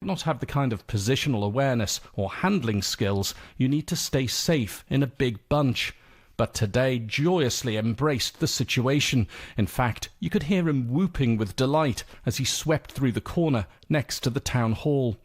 not have the kind of positional awareness or handling skills you need to stay safe in a big bunch. But today joyously embraced the situation. In fact, you could hear him whooping with delight as he swept through the corner next to the town hall.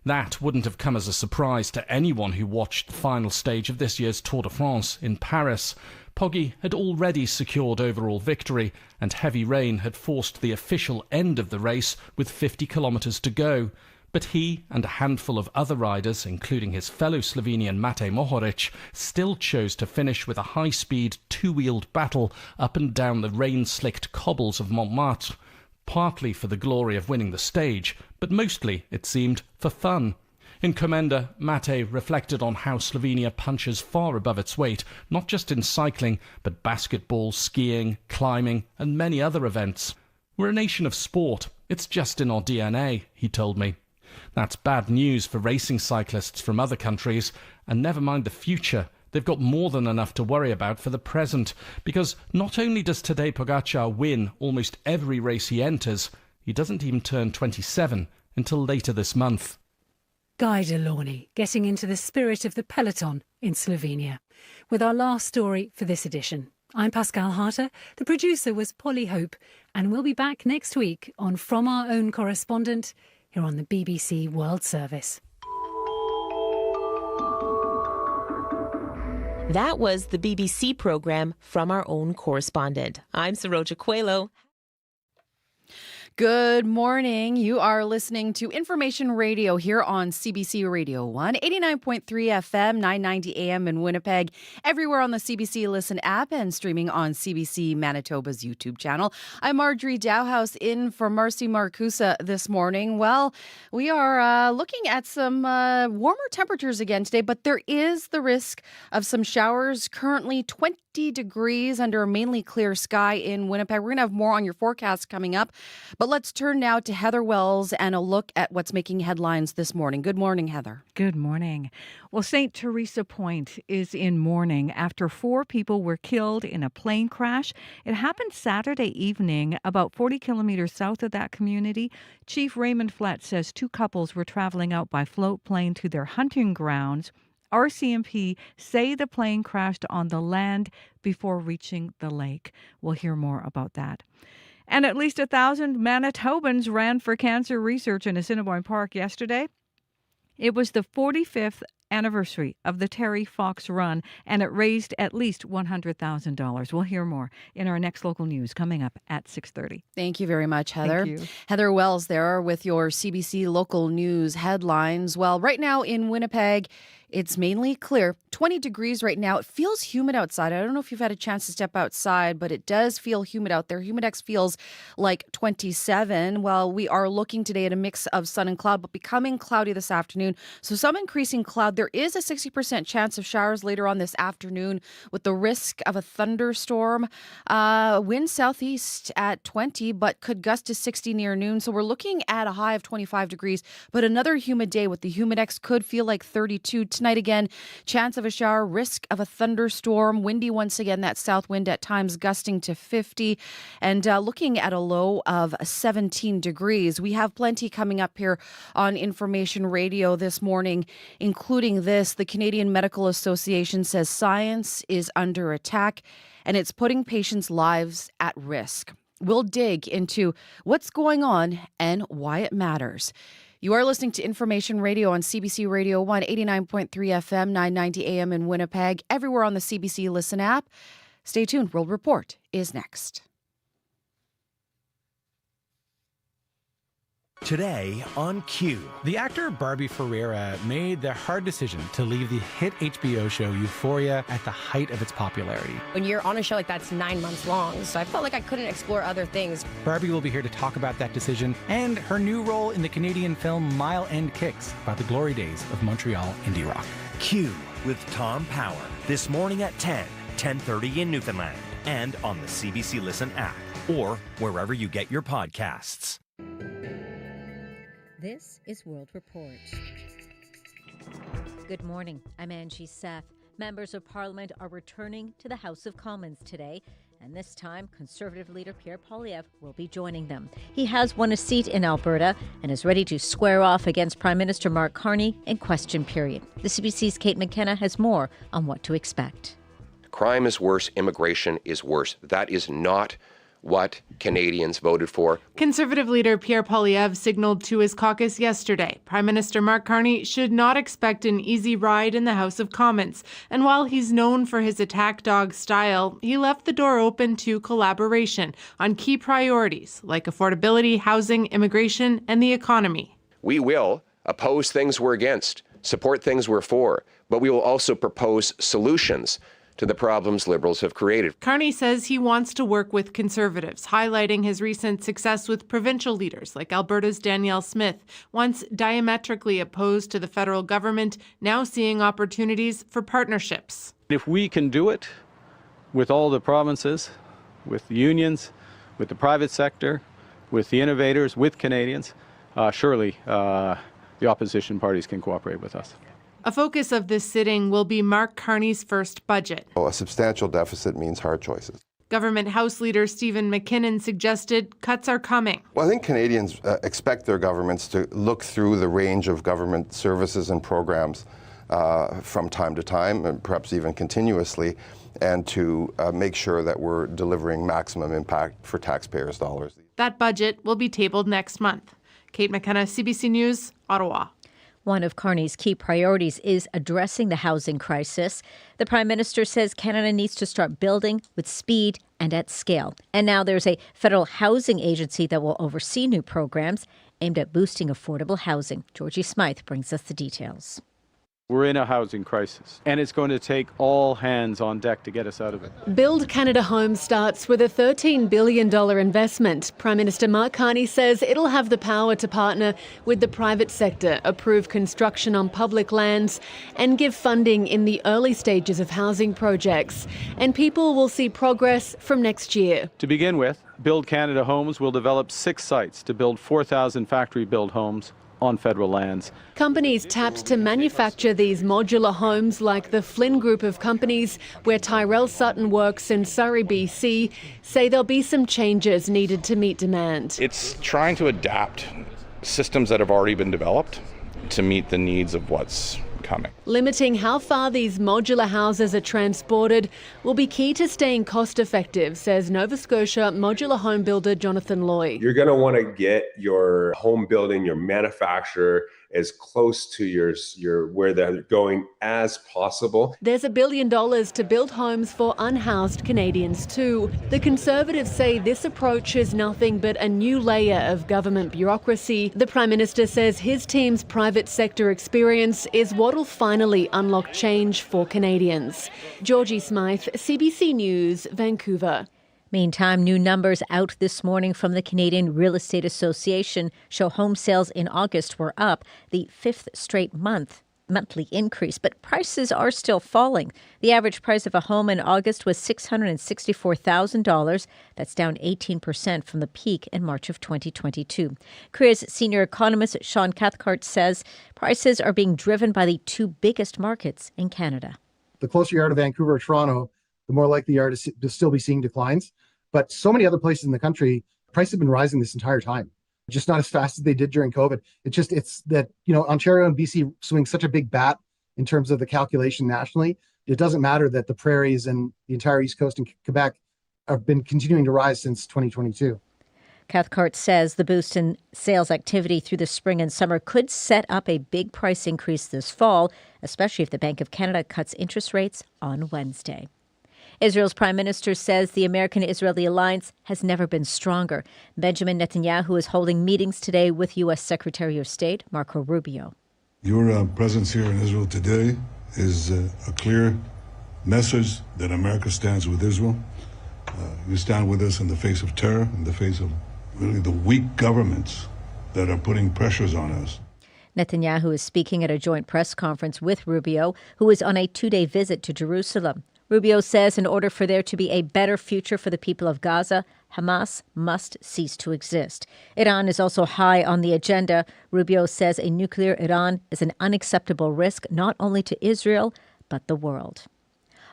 That wouldn't have come as a surprise to anyone who watched the final stage of this year's Tour de France in Paris. Poggi had already secured overall victory, and heavy rain had forced the official end of the race with 50 kilometres to go. But he and a handful of other riders, including his fellow Slovenian Matej Mohoric, still chose to finish with a high-speed, two-wheeled battle up and down the rain-slicked cobbles of Montmartre, partly for the glory of winning the stage, but mostly, it seemed, for fun. In Komenda, Matej reflected on how Slovenia punches far above its weight, not just in cycling, but basketball, skiing, climbing, and many other events. We're a nation of sport. It's just in our DNA, he told me. That's bad news for racing cyclists from other countries, and never mind the future. They've got more than enough to worry about for the present, because not only does Tadej Pogacar win almost every race he enters, he doesn't even turn 27 until later this month. Guy Delorney getting into the spirit of the peloton in Slovenia with our last story for this edition. I'm Pascal Harter, the producer was Polly Hope, and we'll be back next week on From Our Own Correspondent here on the BBC World Service. That was the BBC programme From Our Own Correspondent. I'm Saroja Coelho. Good morning. You are listening to Information Radio here on CBC Radio 1, 89.3 FM, 990 AM in Winnipeg, everywhere on the CBC Listen app and streaming on CBC Manitoba's YouTube channel. I'm Marjorie Dowhouse in for Marcy Marcusa this morning. Well, we are looking at some warmer temperatures again today, but there is the risk of some showers. Currently 20 degrees under a mainly clear sky in Winnipeg. We're going to have more on your forecast coming up. But let's turn now to Heather Wells and a look at what's making headlines this morning. Good morning, Heather. Good morning. Well, St. Teresa Point is in mourning after 4 people were killed in a plane crash. It happened Saturday evening, about 40 kilometers south of that community. Chief Raymond Flett says 2 couples were traveling out by float plane to their hunting grounds. RCMP say the plane crashed on the land before reaching the lake. We'll hear more about that. And at least 1,000 Manitobans ran for cancer research in Assiniboine Park yesterday. It was the 45th anniversary of the Terry Fox Run, and it raised at least $100,000. We'll hear more in our next local news coming up at 6:30. Thank you very much, Heather. Thank you. Heather Wells there with your CBC local news headlines. Well, right now in Winnipeg, it's mainly clear. 20 degrees right now. It feels humid outside. I don't know if you've had a chance to step outside, but it does feel humid out there. Humidex feels like 27. Well, we are looking today at a mix of sun and cloud, but becoming cloudy this afternoon. So some increasing cloud. There is a 60% chance of showers later on this afternoon with the risk of a thunderstorm. Wind southeast at 20, but could gust to 60 near noon. So we're looking at a high of 25 degrees, but another humid day with the Humidex could feel like 32. Tonight again, chance of a shower, risk of a thunderstorm, windy once again, that south wind at times gusting to 50, and looking at a low of 17 degrees. We have plenty coming up here on Information Radio this morning, including this. The Canadian Medical Association says science is under attack and it's putting patients' lives at risk. We'll dig into what's going on and why it matters. You are listening to Information Radio on CBC Radio 1, 89.3 FM, 990 AM in Winnipeg, everywhere on the CBC Listen app. Stay tuned. World Report is next. Today on Q. The actor Barbie Ferreira made the hard decision to leave the hit HBO show Euphoria at the height of its popularity. When you're on a show like that's 9 months long, so I felt like I couldn't explore other things. Barbie will be here to talk about that decision and her new role in the Canadian film Mile End Kicks, about the glory days of Montreal indie rock. Q with Tom Power. This morning at 10, 10:30 in Newfoundland, and on the CBC Listen app, or wherever you get your podcasts. This is World Report. Good morning. I'm Angie Seth. Members of Parliament are returning to the House of Commons today And this time, Conservative leader Pierre Poilievre will be joining them. He has won a seat in Alberta and is ready to square off against Prime Minister Mark Carney in question period. The CBC's Kate McKenna has more on what to expect. Crime is worse, immigration is worse. That is not what Canadians voted for. Conservative leader Pierre Poilievre signaled to his caucus yesterday Prime Minister Mark Carney should not expect an easy ride in the House of Commons. And while he's known for his attack dog style, he left the door open to collaboration on key priorities like affordability, housing, immigration, and the economy. We will oppose things we're against, support things we're for, but we will also propose solutions to the problems Liberals have created. Carney says he wants to work with Conservatives, highlighting his recent success with provincial leaders like Alberta's Danielle Smith, once diametrically opposed to the federal government, now seeing opportunities for partnerships. If we can do it with all the provinces, with the unions, with the private sector, with the innovators, with Canadians, surely the opposition parties can cooperate with us. A focus of this sitting will be Mark Carney's first budget. A substantial deficit means hard choices. Government House Leader Stephen McKinnon suggested cuts are coming. Well, I think Canadians expect their governments to look through the range of government services and programs from time to time, and perhaps even continuously, and to make sure that we're delivering maximum impact for taxpayers' dollars. That budget will be tabled next month. Kate McKenna, CBC News, Ottawa. One of Carney's key priorities is addressing the housing crisis. The Prime Minister says Canada needs to start building with speed and at scale. And now there's a federal housing agency that will oversee new programs aimed at boosting affordable housing. Georgie Smythe brings us the details. We're in a housing crisis, and it's going to take all hands on deck to get us out of it. Build Canada Home starts with a $13 billion investment. Prime Minister Mark Carney says it'll have the power to partner with the private sector, approve construction on public lands, and give funding in the early stages of housing projects. And people will see progress from next year. To begin with, Build Canada Homes will develop 6 sites to build 4,000 factory-built homes on federal lands. Companies tapped to manufacture these modular homes, like the Flynn Group of companies, where Tyrell Sutton works in Surrey, BC, say there'll be some changes needed to meet demand. It's trying to adapt systems that have already been developed to meet the needs of what's coming. Limiting how far these modular houses are transported will be key to staying cost effective, says Nova Scotia modular home builder Jonathan Loy. You're going to want to get your home building, your manufacturer, as close to your where they're going as possible. There's $1 billion to build homes for unhoused Canadians too. The Conservatives say this approach is nothing but a new layer of government bureaucracy. The Prime Minister says his team's private sector experience is what'll finally unlock change for Canadians. Georgie Smythe, CBC News, Vancouver. Meantime, new numbers out this morning from the Canadian Real Estate Association show home sales in August were up, the 5th straight monthly increase, but prices are still falling. The average price of a home in August was $664,000. That's down 18% from the peak in March of 2022. CREA's senior economist Sean Cathcart says prices are being driven by the 2 biggest markets in Canada. The closer you are to Vancouver or Toronto, the more likely you are to still be seeing declines. But so many other places in the country, prices have been rising this entire time, just not as fast as they did during COVID. It's that, Ontario and BC swing such a big bat in terms of the calculation nationally. It doesn't matter that the prairies and the entire East Coast and Quebec have been continuing to rise since 2022. Cathcart says the boost in sales activity through the spring and summer could set up a big price increase this fall, especially if the Bank of Canada cuts interest rates on Wednesday. Israel's prime minister says the American-Israeli alliance has never been stronger. Benjamin Netanyahu is holding meetings today with U.S. Secretary of State Marco Rubio. Your presence here in Israel today is a clear message that America stands with Israel. You stand with us in the face of terror, in the face of really the weak governments that are putting pressures on us. Netanyahu is speaking at a joint press conference with Rubio, who is on a 2-day visit to Jerusalem. Rubio says in order for there to be a better future for the people of Gaza, Hamas must cease to exist. Iran is also high on the agenda. Rubio says a nuclear Iran is an unacceptable risk not only to Israel, but the world.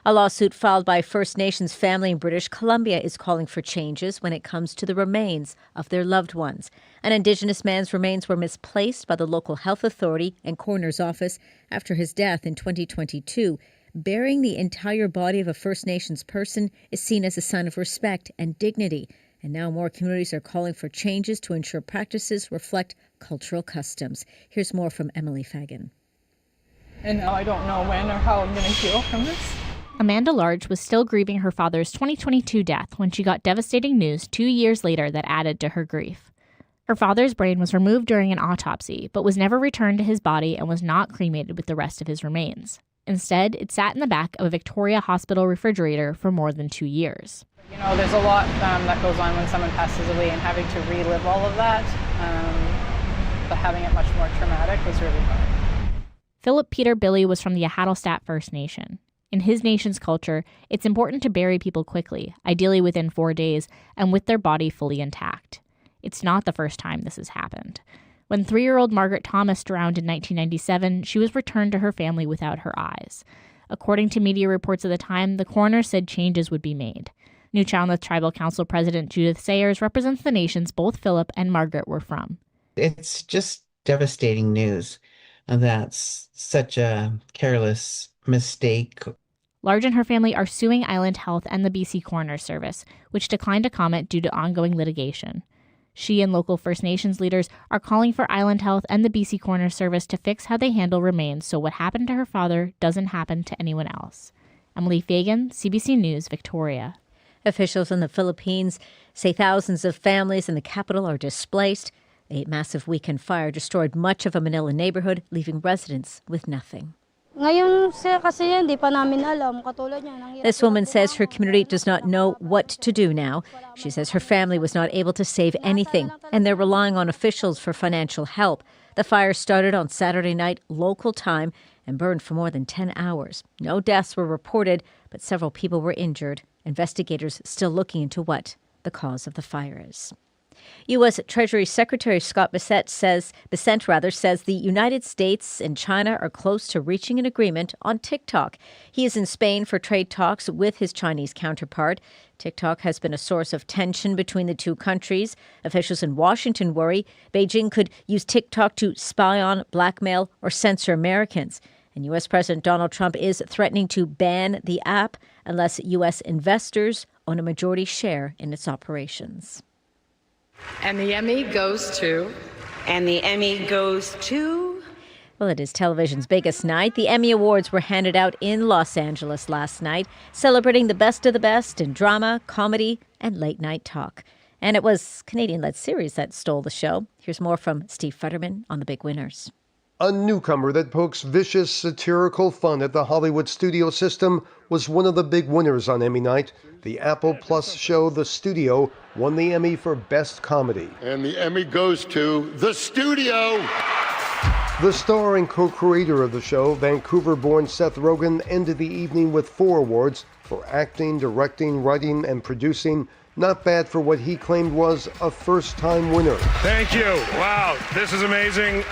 A lawsuit filed by First Nations family in British Columbia is calling for changes when it comes to the remains of their loved ones. An Indigenous man's remains were misplaced by the local health authority and coroner's office after his death in 2022. Burying the entire body of a First Nations person is seen as a sign of respect and dignity. And now more communities are calling for changes to ensure practices reflect cultural customs. Here's more from Emily Fagan. And now I don't know when or how I'm going to heal from this. Amanda Large was still grieving her father's 2022 death when she got devastating news 2 years later that added to her grief. Her father's brain was removed during an autopsy, but was never returned to his body and was not cremated with the rest of his remains. Instead, it sat in the back of a Victoria hospital refrigerator for more than 2 years. You know, there's a lot that goes on when someone passes away, and having to relive all of that, but having it much more traumatic was really hard. Philip Peter Billy was from the Yahattlestat First Nation. In his nation's culture, it's important to bury people quickly, ideally within 4 days, and with their body fully intact. It's not the first time this has happened. When 3-year-old Margaret Thomas drowned in 1997, she was returned to her family without her eyes. According to media reports at the time, the coroner said changes would be made. Newfoundland Tribal Council President Judith Sayers represents the nations both Philip and Margaret were from. It's just devastating news. That's such a careless mistake. Large and her family are suing Island Health and the BC Coroner Service, which declined to comment due to ongoing litigation. She and local First Nations leaders are calling for Island Health and the BC Coroner Service to fix how they handle remains so what happened to her father doesn't happen to anyone else. Emily Fagan, CBC News, Victoria. Officials in the Philippines say thousands of families in the capital are displaced. A massive weekend fire destroyed much of a Manila neighborhood, leaving residents with nothing. This woman says her community does not know what to do now. She says her family was not able to save anything, and they're relying on officials for financial help. The fire started on Saturday night, local time, and burned for more than 10 hours. No deaths were reported, but several people were injured. Investigators still looking into what the cause of the fire is. U.S. Treasury Secretary Scott Bessent says the United States and China are close to reaching an agreement on TikTok. He is in Spain for trade talks with his Chinese counterpart. TikTok has been a source of tension between the two countries. Officials in Washington worry Beijing could use TikTok to spy on, blackmail, or censor Americans. And U.S. President Donald Trump is threatening to ban the app unless U.S. investors own a majority share in its operations. And the Emmy goes to... Well, it is television's biggest night. The Emmy Awards were handed out in Los Angeles last night, celebrating the best of the best in drama, comedy, and late-night talk. And it was Canadian-led series that stole the show. Here's more from Steve Futterman on the big winners. A newcomer that pokes vicious, satirical fun at the Hollywood studio system was one of the big winners on Emmy night. The Apple Plus show The Studio won the Emmy for Best Comedy. And the Emmy goes to The Studio! The star and co-creator of the show, Vancouver-born Seth Rogen, ended the evening with 4 awards for acting, directing, writing, and producing. Not bad for what he claimed was a first-time winner. Thank you. Wow, this is amazing.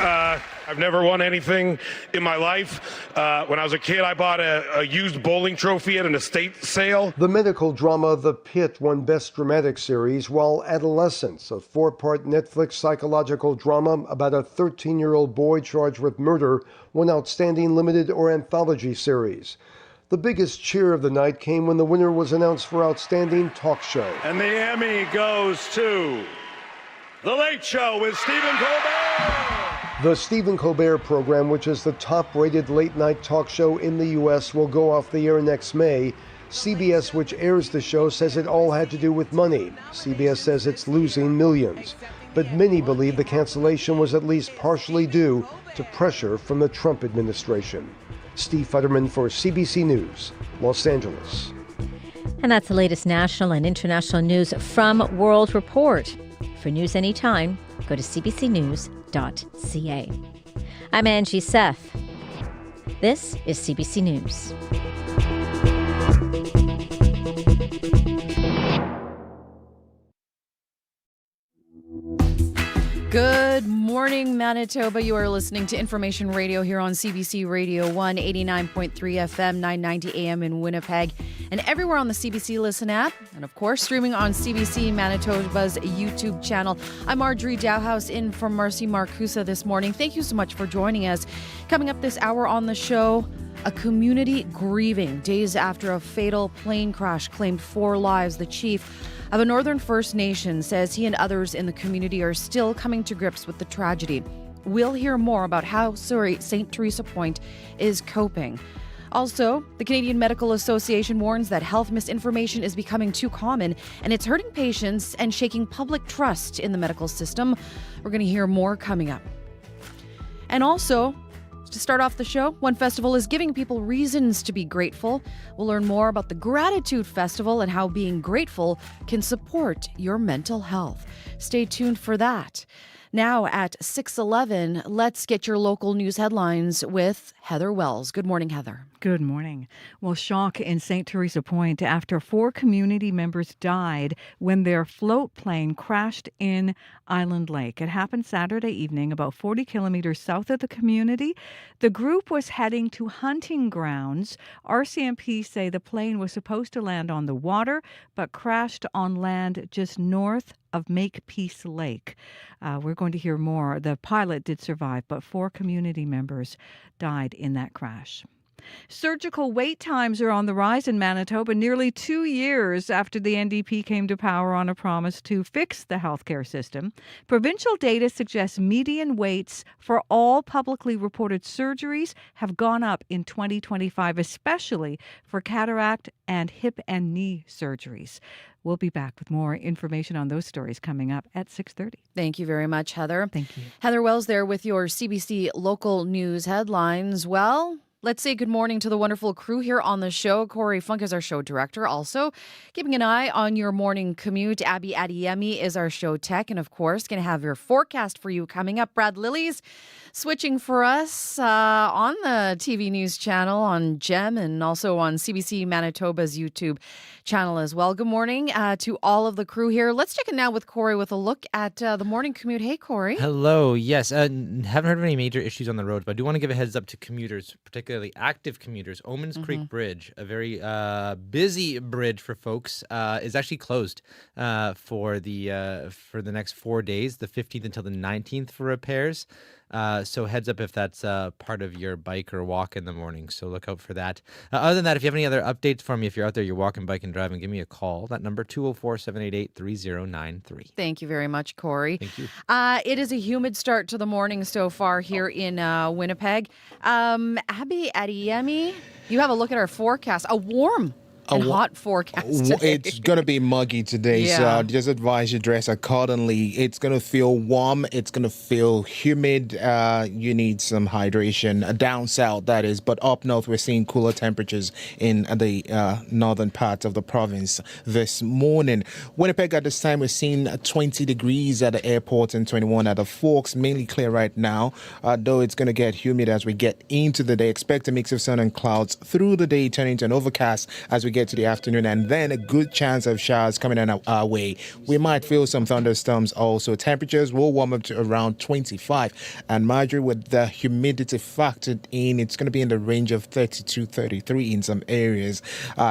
I've never won anything in my life. When I was a kid, I bought a used bowling trophy at an estate sale. The medical drama The Pit won Best Dramatic Series, while Adolescence, a 4-part Netflix psychological drama about a 13-year-old boy charged with murder, won Outstanding Limited or Anthology Series. The biggest cheer of the night came when the winner was announced for Outstanding Talk Show. And the Emmy goes to The Late Show with Stephen Colbert. The Stephen Colbert program, which is the top-rated late-night talk show in the U.S., will go off the air next May. CBS, which airs the show, says it all had to do with money. CBS says it's losing millions. But many believe the cancellation was at least partially due to pressure from the Trump administration. Steve Futterman for CBC News, Los Angeles. And that's the latest national and international news from World Report. For news anytime, go to cbcnews.ca. I'm Angie Seth. This is CBC News. Good morning. morning, Manitoba. You are listening to Information Radio here on CBC Radio 1, 89.3 FM, 990 AM in Winnipeg, and everywhere on the CBC Listen app, and of course, streaming on CBC Manitoba's YouTube channel. I'm Marjorie Dowhouse in for Marcy Marcusa this morning. Thank you so much for joining us. Coming up this hour on the show, a community grieving days after a fatal plane crash claimed 4 lives. The chief of a Northern First Nation says he and others in the community are still coming to grips with the tragedy. We'll hear more about how St. Teresa Point is coping. Also, the Canadian Medical Association warns that health misinformation is becoming too common and it's hurting patients and shaking public trust in the medical system. We're going to hear more coming up. And also, to start off the show, one festival is giving people reasons to be grateful. We'll learn more about the Gratitude Festival and how being grateful can support your mental health. Stay tuned for that. Now at 6:11, let's get your local news headlines with Heather Wells. Good morning, Heather. Good morning. Well, shock in St. Teresa Point after 4 community members died when their float plane crashed in Island Lake. It happened Saturday evening, about 40 kilometers south of the community. The group was heading to hunting grounds. RCMP say the plane was supposed to land on the water, but crashed on land just north of Makepeace Lake. We're going to hear more. The pilot did survive, but 4 community members died in that crash. Surgical wait times are on the rise in Manitoba nearly 2 years after the NDP came to power on a promise to fix the healthcare system. Provincial data suggests median waits for all publicly reported surgeries have gone up in 2025, especially for cataract and hip and knee surgeries. We'll be back with more information on those stories coming up at 6:30. Thank you very much, Heather. Thank you. Heather Wells there with your CBC local news headlines. Well, let's say good morning to the wonderful crew here on the show. Corey Funk is our show director. Also, keeping an eye on your morning commute. Abby Adiemi is our show tech. And of course, going to have your forecast for you coming up. Brad Lilly's switching for us on the TV news channel on GEM and also on CBC Manitoba's YouTube channel as well. Good morning to all of the crew here. Let's check in now with Corey with a look at the morning commute. Hey, Corey. Hello. Yes, haven't heard of any major issues on the roads, but I do want to give a heads up to commuters, particularly active commuters. Omens Creek Bridge, a very busy bridge for folks, is actually closed for the next 4 days, the 15th until the 19th for repairs. So heads up if that's part of your bike or walk in the morning. So look out for that. Other than that, if you have any other updates for me, if you're out there, you're walking, biking, driving, give me a call. That number, 204-788-3093. Thank you very much, Corey. Thank you. It is a humid start to the morning so far here in Winnipeg. Abby Adiemi, you have a look at our forecast. A warm and hot forecast today. It's going to be muggy today, so just advise you dress accordingly. It's going to feel warm. It's going to feel humid. You need some hydration. Down south, that is. But up north, we're seeing cooler temperatures in the northern part of the province this morning. Winnipeg at this time, we're seeing 20 degrees at the airport and 21 at the Forks. Mainly clear right now, though it's going to get humid as we get into the day. Expect a mix of sun and clouds through the day, turning to an overcast as we get to the afternoon, and then a good chance of showers coming in our way. We might feel some thunderstorms also. Temperatures will warm up to around 25. And Marjorie, with the humidity factored in, it's going to be in the range of 32, 33 in some areas.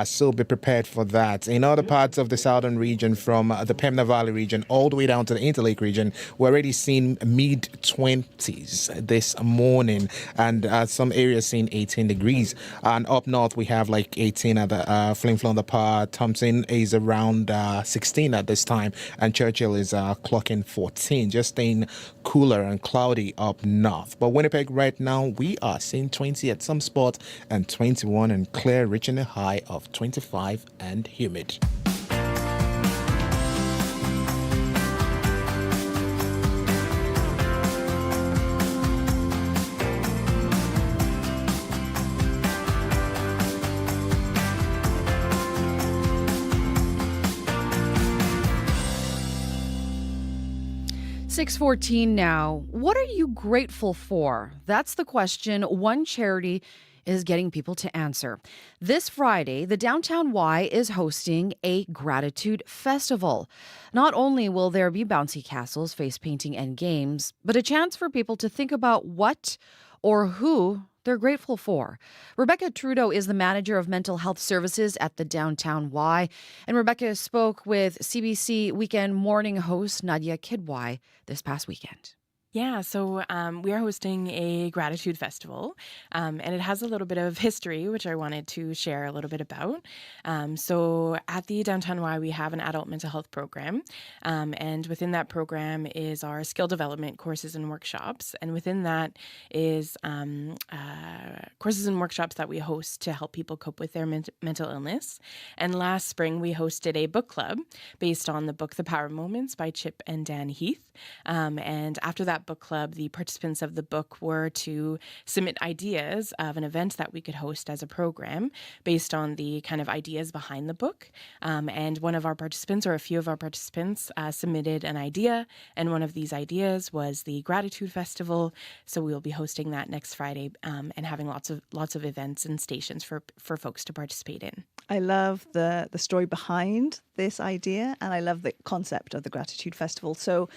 So be prepared for that. In other parts of the southern region, from the Pembina Valley region all the way down to the Interlake region, we're already seeing mid-20s this morning, and some areas seeing 18 degrees. And up north, we have like 18 at the Flin Flon, the Par. Thompson is around 16 at this time, and Churchill is clocking 14, just staying cooler and cloudy up north. But Winnipeg right now, we are seeing 20 at some spots and 21 and clear, reaching a high of 25 and humid. 6:14 now. What are you grateful for? That's the question. One charity is getting people to answer. This Friday, the Downtown Y is hosting a gratitude festival. Not only will there be bouncy castles, face painting, and games, but a chance for people to think about what or who they're grateful for. Rebecca Trudeau is the manager of mental health services at the Downtown Y, and Rebecca spoke with CBC Weekend Morning host Nadia Kidwai this past weekend. Yeah, so we are hosting a gratitude festival, and it has a little bit of history, which I wanted to share a little bit about. So at the Downtown Y, we have an adult mental health program, and within that program is our skill development courses and workshops, and within that is courses and workshops that we host to help people cope with their mental illness. And last spring, we hosted a book club based on the book The Power Moments by Chip and Dan Heath, and after that book club, the participants of the book were to submit ideas of an event that we could host as a program based on the kind of ideas behind the book. And one of our participants, or a few of our participants, submitted an idea, and one of these ideas was the Gratitude Festival. So we will be hosting that next Friday and having lots of events and stations for folks to participate in. I love the story behind this idea, and I love the concept of the Gratitude Festival. So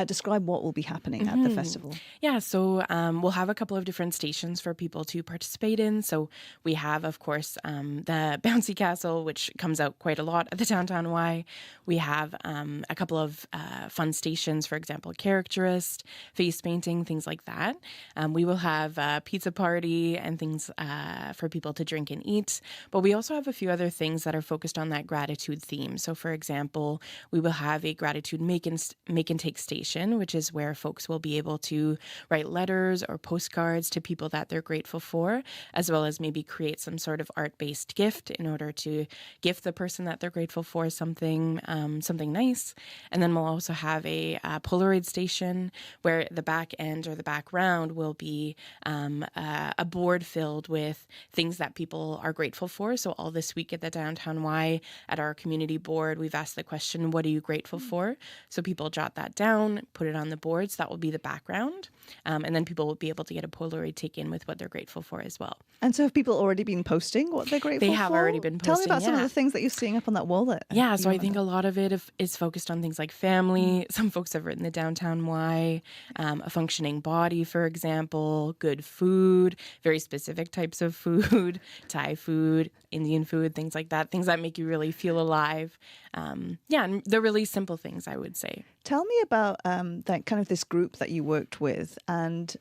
describe what will be happening at the festival. Yeah, so we'll have a couple of different stations for people to participate in. So we have, of course, the Bouncy Castle, which comes out quite a lot at the Downtown Y. We have a couple of fun stations, for example, Characterist, face painting, things like that. We will have a pizza party and things for people to drink and eat. But we also have a few other things that are focused on that gratitude theme. So, for example, we will have a gratitude make and take station, which is where folks will be able to write letters or postcards to people that they're grateful for, as well as maybe create some sort of art-based gift in order to gift the person that they're grateful for something nice. And then we'll also have a Polaroid station where the back end or the background will be a board filled with things that people are grateful for. So all this week at the Downtown Y, at our community board, we've asked the question, what are you grateful for? So people jot that down, put it on the boards. That will be the background. And then people will be able to get a Polaroid taken with what they're grateful for as well. And so have people already been posting what they're grateful for? They have already been posting, Tell me about some of the things that you're seeing up on that wall there. Yeah, so I think a lot of it is focused on things like family. Some folks have written the Downtown Y, a functioning body, for example, good food, very specific types of food, Thai food, Indian food, things like that, things that make you really feel alive. And they're really simple things, I would say. Tell me about that kind of this group that you worked with and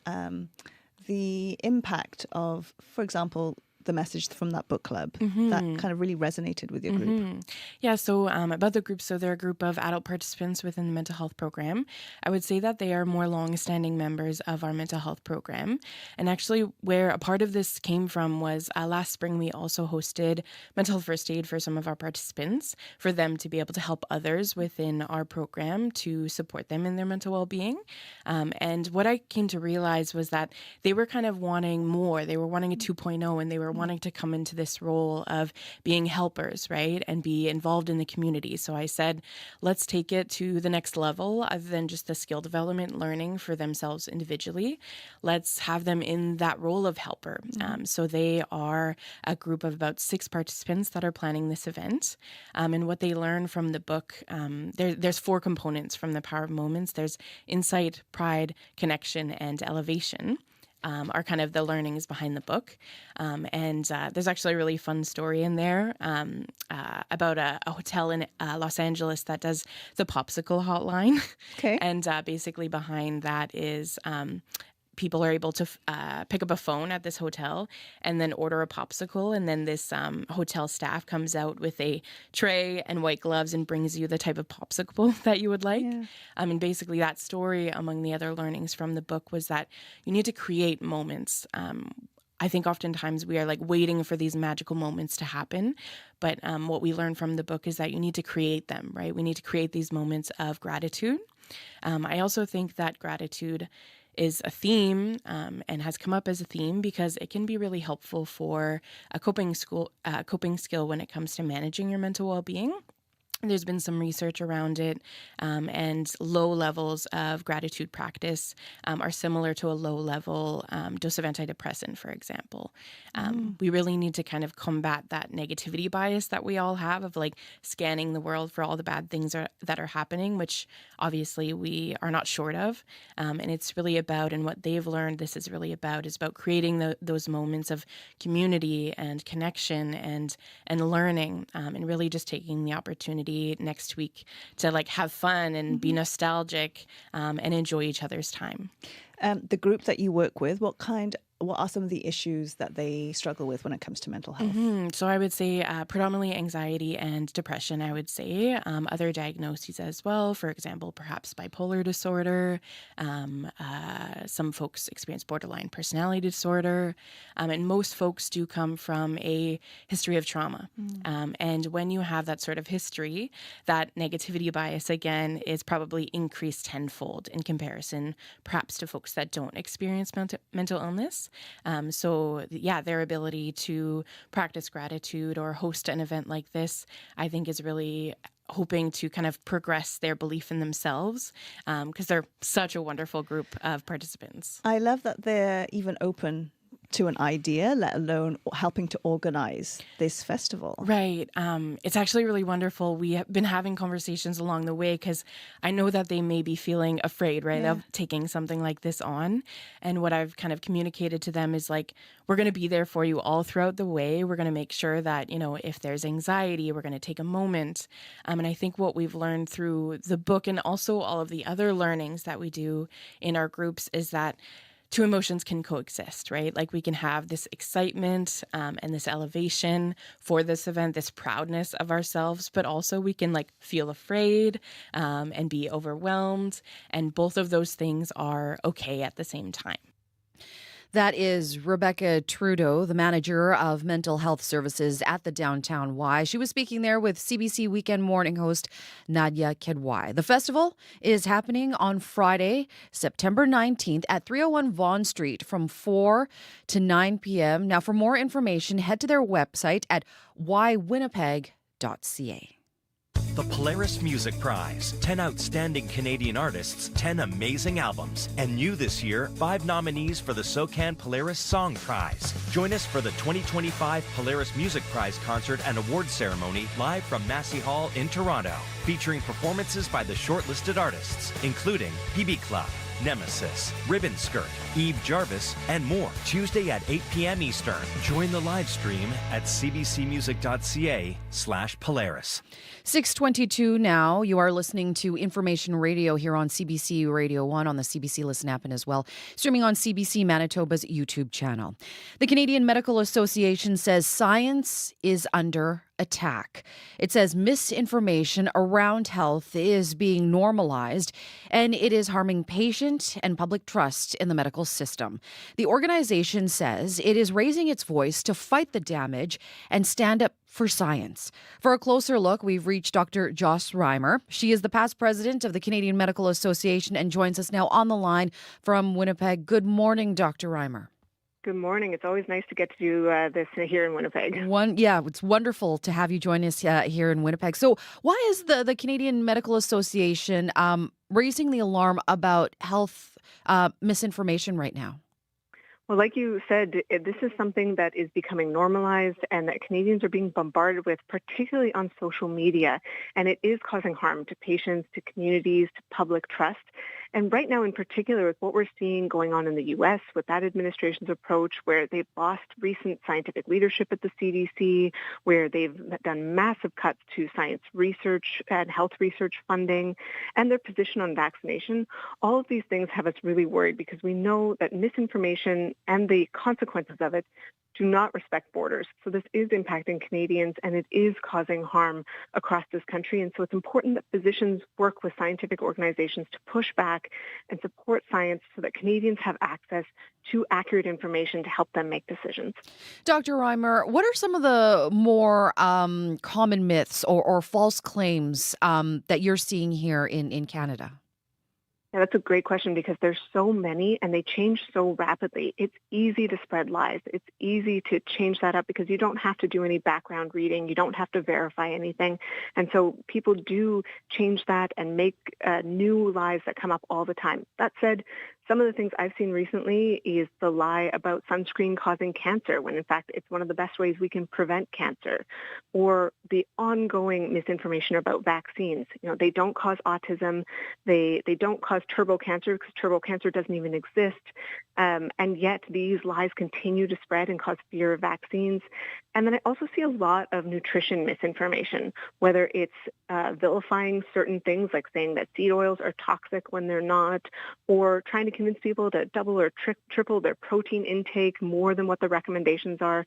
the impact of, for example, the message from that book club that kind of really resonated with your group. Yeah, so about the group, so they're a group of adult participants within the mental health program. I would say that they are more long-standing members of our mental health program. And actually where a part of this came from was last spring we also hosted mental health first aid for some of our participants for them to be able to help others within our program to support them in their mental well-being. And what I came to realize was that they were kind of wanting more. They were wanting a 2.0, and they were wanting to come into this role of being helpers, right, and be involved in the community. So I said, let's take it to the next level other than just the skill development learning for themselves individually. Let's have them in that role of helper. So they are a group of about 6 participants that are planning this event. And what they learn from the book, there's 4 components from the Power of Moments. There's insight, pride, connection, and elevation. Are kind of the learnings behind the book. And there's actually a really fun story in there about a hotel in Los Angeles that does the popsicle hotline. Okay. And basically behind that is people are able to pick up a phone at this hotel and then order a popsicle. And then this hotel staff comes out with a tray and white gloves and brings you the type of popsicle that you would like. Yeah. And basically that story, among the other learnings from the book, was that you need to create moments. I think oftentimes we are like waiting for these magical moments to happen. But what we learned from the book is that you need to create them, right? We need to create these moments of gratitude. I also think that gratitude is a theme and has come up as a theme because it can be really helpful for a coping skill when it comes to managing your mental well-being. There's been some research around it, and low levels of gratitude practice are similar to a low level dose of antidepressant, for example. We really need to kind of combat that negativity bias that we all have of like scanning the world for all the bad things that are happening, which obviously we are not short of. And it's really about, and what they've learned this is really about, is about creating those moments of community and connection and learning, and really just taking the opportunity next week to like have fun and be nostalgic, and enjoy each other's time. The group that you work with, what are some of the issues that they struggle with when it comes to mental health? So I would say predominantly anxiety and depression, I would say. Other diagnoses as well, for example, perhaps bipolar disorder. Some folks experience borderline personality disorder. And most folks do come from a history of trauma. And when you have that sort of history, that negativity bias, again, is probably increased tenfold in comparison, perhaps to folks that don't experience mental illness. Their ability to practice gratitude or host an event like this, I think, is really hoping to kind of progress their belief in themselves, because they're such a wonderful group of participants. I love that they're even open to an idea, let alone helping to organize this festival. Right. It's actually really wonderful. We have been having conversations along the way because I know that they may be feeling afraid, right, of taking something like this on. And what I've kind of communicated to them is like, we're going to be there for you all throughout the way. We're going to make sure that, if there's anxiety, we're going to take a moment. And I think what we've learned through the book and also all of the other learnings that we do in our groups is that two emotions can coexist, right? Like we can have this excitement and this elevation for this event, this proudness of ourselves, but also we can like feel afraid and be overwhelmed. And both of those things are okay at the same time. That is Rebecca Trudeau, the manager of mental health services at the Downtown Y. She was speaking there with CBC Weekend Morning host Nadia Kedwai. The festival is happening on Friday, September 19th at 301 Vaughan Street from 4 to 9 p.m. Now, for more information, head to their website at ywinnipeg.ca. The Polaris Music Prize. 10 outstanding Canadian artists, 10 amazing albums. And new this year, 5 nominees for the SOCAN Polaris Song Prize. Join us for the 2025 Polaris Music Prize concert and award ceremony live from Massey Hall in Toronto. Featuring performances by the shortlisted artists, including PB Club, Nemesis, Ribbon Skirt, Eve Jarvis, and more. Tuesday at 8 p.m. Eastern. Join the live stream at cbcmusic.ca/Polaris. 6:22 now. You are listening to Information Radio here on CBC Radio 1 on the CBC Listen app and as well streaming on CBC Manitoba's YouTube channel. The Canadian Medical Association says science is under attack. It says misinformation around health is being normalized and it is harming patient and public trust in the medical system. The organization says it is raising its voice to fight the damage and stand up for science. For a closer look, we've reached Dr. Joss Reimer. She is the past president of the Canadian Medical Association and joins us now on the line from Winnipeg. Good morning, Dr. Reimer. Good morning. It's always nice to get to do this here in Winnipeg. It's wonderful to have you join us here in Winnipeg. So why is the Canadian Medical Association raising the alarm about health misinformation right now? Well, like you said, this is something that is becoming normalized and that Canadians are being bombarded with, particularly on social media. And it is causing harm to patients, to communities, to public trust. And right now, in particular, with what we're seeing going on in the U.S. with that administration's approach, where they've lost recent scientific leadership at the CDC, where they've done massive cuts to science research and health research funding, and their position on vaccination, all of these things have us really worried because we know that misinformation and the consequences of it do not respect borders. So this is impacting Canadians and it is causing harm across this country. And so it's important that physicians work with scientific organizations to push back and support science so that Canadians have access to accurate information to help them make decisions. Dr. Reimer, what are some of the more common myths or false claims that you're seeing here in Canada? Yeah, that's a great question because there's so many and they change so rapidly. It's easy to spread lies. It's easy to change that up because you don't have to do any background reading. You don't have to verify anything. And so people do change that and make new lies that come up all the time. That said, some of the things I've seen recently is the lie about sunscreen causing cancer, when in fact it's one of the best ways we can prevent cancer, or the ongoing misinformation about vaccines. They don't cause autism. They don't cause turbo cancer because turbo cancer doesn't even exist. And yet these lies continue to spread and cause fear of vaccines. And then I also see a lot of nutrition misinformation, whether it's vilifying certain things like saying that seed oils are toxic when they're not, or trying to convince people to double or triple their protein intake more than what the recommendations are.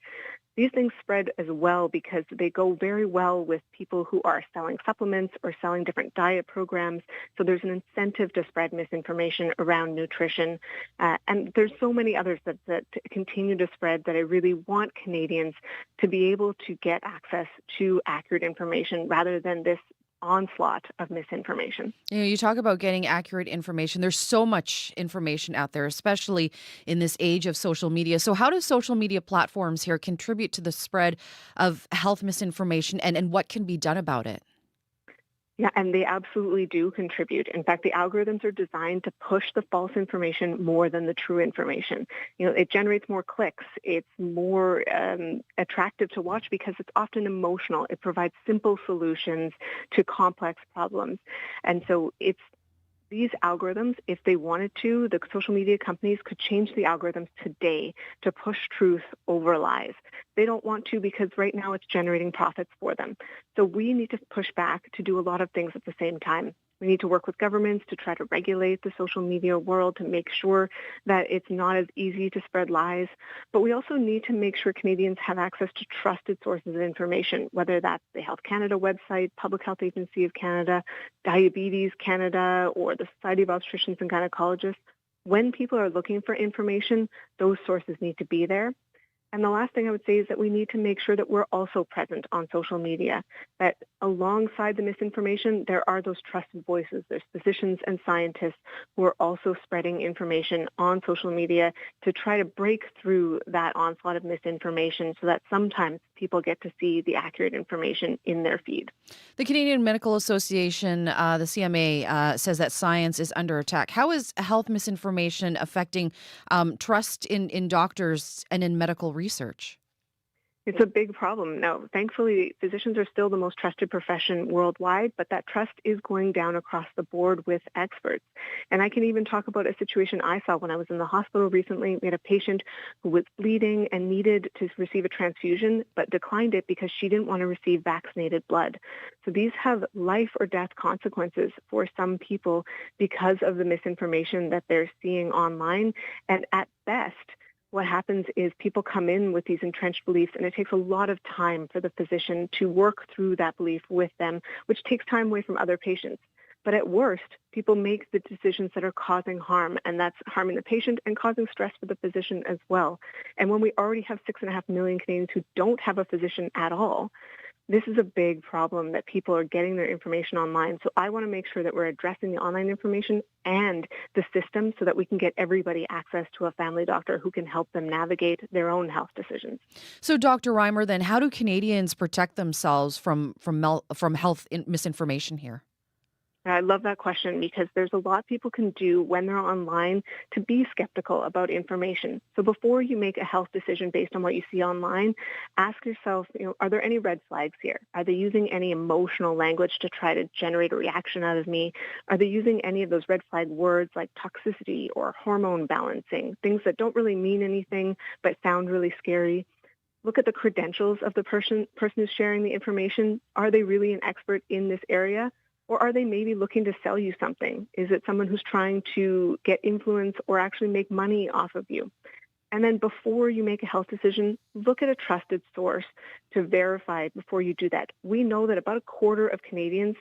These things spread as well because they go very well with people who are selling supplements or selling different diet programs. So there's an incentive to spread misinformation around nutrition. And there's so many others that continue to spread that I really want Canadians to be able to get access to accurate information rather than this onslaught of misinformation. You talk about getting accurate information. There's so much information out there, especially in this age of social media. So how do social media platforms here contribute to the spread of health misinformation, and what can be done about it? Yeah, and they absolutely do contribute. In fact, the algorithms are designed to push the false information more than the true information. It generates more clicks. It's more attractive to watch because it's often emotional. It provides simple solutions to complex problems. And so these algorithms, if they wanted to, the social media companies could change the algorithms today to push truth over lies. They don't want to because right now it's generating profits for them. So we need to push back to do a lot of things at the same time. We need to work with governments to try to regulate the social media world to make sure that it's not as easy to spread lies. But we also need to make sure Canadians have access to trusted sources of information, whether that's the Health Canada website, Public Health Agency of Canada, Diabetes Canada, or the Society of Obstetricians and Gynecologists. When people are looking for information, those sources need to be there. And the last thing I would say is that we need to make sure that we're also present on social media, that alongside the misinformation, there are those trusted voices. There's physicians and scientists who are also spreading information on social media to try to break through that onslaught of misinformation so that sometimes people get to see the accurate information in their feed. The Canadian Medical Association, the CMA, says that science is under attack. How is health misinformation affecting trust in doctors and in medical research? It's a big problem. Now, thankfully, physicians are still the most trusted profession worldwide, but that trust is going down across the board with experts. And I can even talk about a situation I saw when I was in the hospital recently. We had a patient who was bleeding and needed to receive a transfusion, but declined it because she didn't want to receive vaccinated blood. So these have life or death consequences for some people because of the misinformation that they're seeing online. And at best, what happens is people come in with these entrenched beliefs, and it takes a lot of time for the physician to work through that belief with them, which takes time away from other patients. But at worst, people make the decisions that are causing harm, and that's harming the patient and causing stress for the physician as well. And when we already have 6.5 million Canadians who don't have a physician at all, this is a big problem that people are getting their information online. So I want to make sure that we're addressing the online information and the system so that we can get everybody access to a family doctor who can help them navigate their own health decisions. So, Dr. Reimer, then how do Canadians protect themselves from health misinformation here? I love that question because there's a lot people can do when they're online to be skeptical about information. So before you make a health decision based on what you see online, ask yourself, are there any red flags here? Are they using any emotional language to try to generate a reaction out of me? Are they using any of those red flag words like toxicity or hormone balancing, things that don't really mean anything but sound really scary? Look at the credentials of the person who's sharing the information. Are they really an expert in this area? Or are they maybe looking to sell you something? Is it someone who's trying to get influence or actually make money off of you? And then before you make a health decision, look at a trusted source to verify it before you do that. We know that about a quarter of Canadians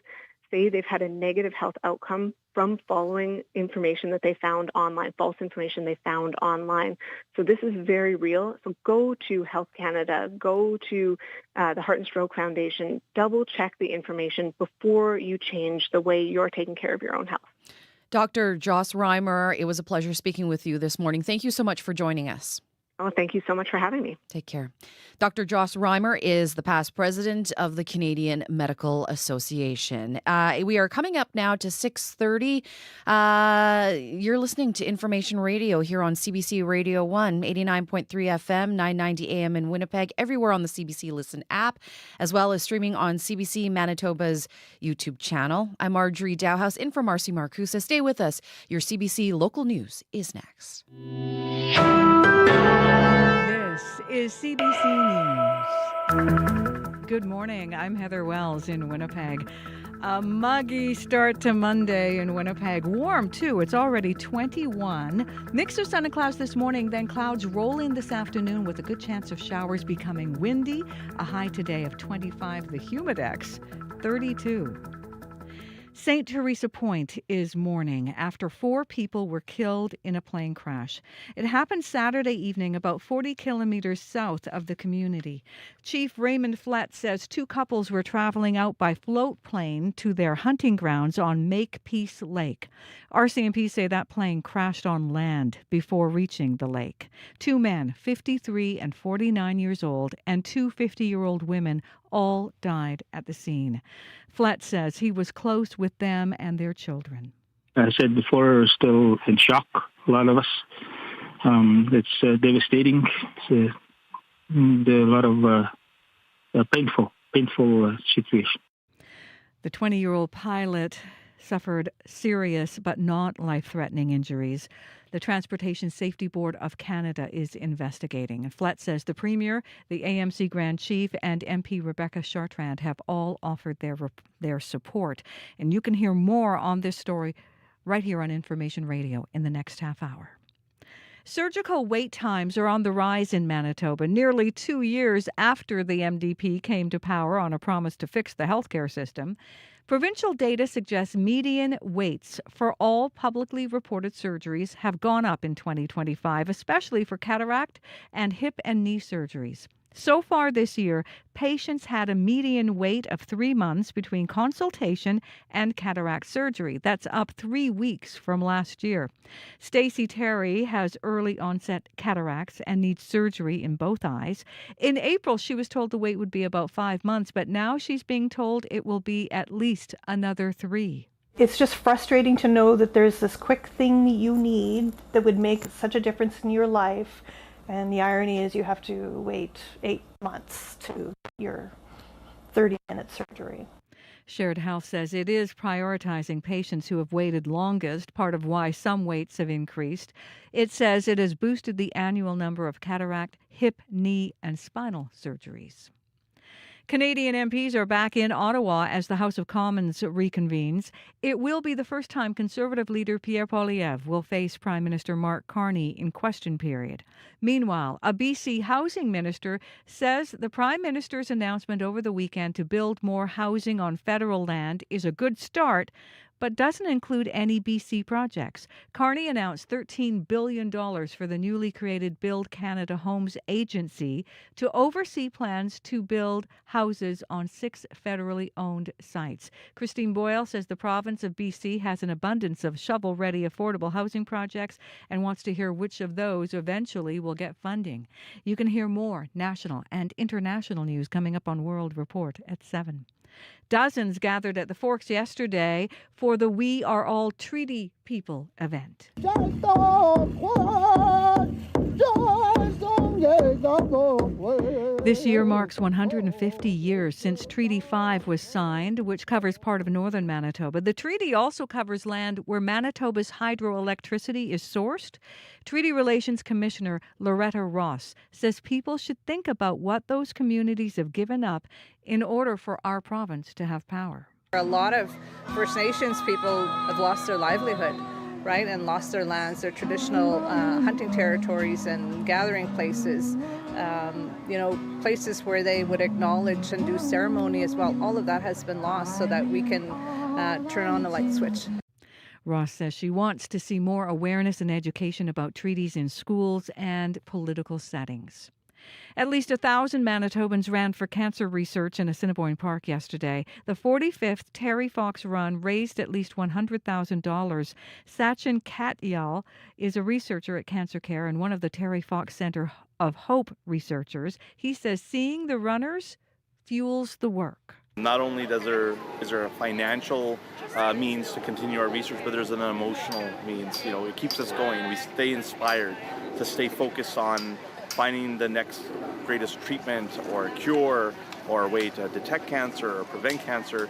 say they've had a negative health outcome from following information that they found online, false information they found online. So this is very real. So go to Health Canada, go to the Heart and Stroke Foundation, double check the information before you change the way you're taking care of your own health. Dr. Joss Reimer, it was a pleasure speaking with you this morning. Thank you so much for joining us. Oh, thank you so much for having me. Take care. Dr. Joss Reimer is the past president of the Canadian Medical Association. We are coming up now to 6:30. You're listening to Information Radio here on CBC Radio 1, 89.3 FM, 990 AM in Winnipeg, everywhere on the CBC Listen app, as well as streaming on CBC Manitoba's YouTube channel. I'm Marjorie Dowhouse in for Marcy Marcusa. Stay with us. Your CBC local news is next. This is CBC News. Good morning. I'm Heather Wells in Winnipeg. A muggy start to Monday in Winnipeg. Warm, too. It's already 21. Mix of sun and clouds this morning, then clouds roll in this afternoon with a good chance of showers becoming windy. A high today of 25. The humidex, 32. St. Teresa Point is mourning after 4 people were killed in a plane crash. It happened Saturday evening about 40 kilometers south of the community. Chief Raymond Flett says 2 couples were traveling out by float plane to their hunting grounds on Makepeace Lake. RCMP say that plane crashed on land before reaching the lake. 2 men, 53 and 49 years old, and 2 50-year-old women all died at the scene. Flett says he was close with them and their children. I said before, we're still in shock, a lot of us. It's devastating. It's a lot of painful situation. The 20-year-old pilot suffered serious but not life-threatening injuries. The Transportation Safety Board of Canada is investigating. And Flett says the Premier, the AMC Grand Chief, and MP Rebecca Chartrand have all offered their support. And you can hear more on this story right here on Information Radio in the next half hour. Surgical wait times are on the rise in Manitoba, nearly 2 years after the MDP came to power on a promise to fix the healthcare system. Provincial data suggests median waits for all publicly reported surgeries have gone up in 2025, especially for cataract and hip and knee surgeries. So far this year, patients had a median wait of 3 months between consultation and cataract surgery. That's up 3 weeks from last year. Stacey Terry has early onset cataracts and needs surgery in both eyes. In April, she was told the wait would be about 5 months, but now she's being told it will be at least another 3. It's just frustrating to know that there's this quick thing you need that would make such a difference in your life. And the irony is you have to wait 8 months to your 30-minute surgery. Shared Health says it is prioritizing patients who have waited longest, part of why some waits have increased. It says it has boosted the annual number of cataract, hip, knee, and spinal surgeries. Canadian MPs are back in Ottawa as the House of Commons reconvenes. It will be the first time Conservative leader Pierre Poilievre will face Prime Minister Mark Carney in question period. Meanwhile, a BC housing minister says the Prime Minister's announcement over the weekend to build more housing on federal land is a good start, but doesn't include any BC projects. Carney announced $13 billion for the newly created Build Canada Homes Agency to oversee plans to build houses on 6 federally owned sites. Christine Boyle says the province of BC has an abundance of shovel-ready affordable housing projects and wants to hear which of those eventually will get funding. You can hear more national and international news coming up on World Report at 7. Dozens gathered at the Forks yesterday for the We Are All Treaty People event. This year marks 150 years since Treaty 5 was signed, which covers part of northern Manitoba. The treaty also covers land where Manitoba's hydroelectricity is sourced. Treaty Relations Commissioner Loretta Ross says people should think about what those communities have given up in order for our province to have power. A lot of First Nations people have lost their livelihood, right, and lost their lands, their traditional hunting territories and gathering places, places where they would acknowledge and do ceremony as well. All of that has been lost so that we can turn on the light switch. Ross says she wants to see more awareness and education about treaties in schools and political settings. At least 1,000 Manitobans ran for cancer research in Assiniboine Park yesterday. The 45th Terry Fox Run raised at least $100,000. Sachin Katyal is a researcher at Cancer Care and one of the Terry Fox Center of Hope researchers. He says seeing the runners fuels the work. Not only is there a financial means to continue our research, but there's an emotional means. You know, it keeps us going. We stay inspired to stay focused on finding the next greatest treatment or cure or a way to detect cancer or prevent cancer.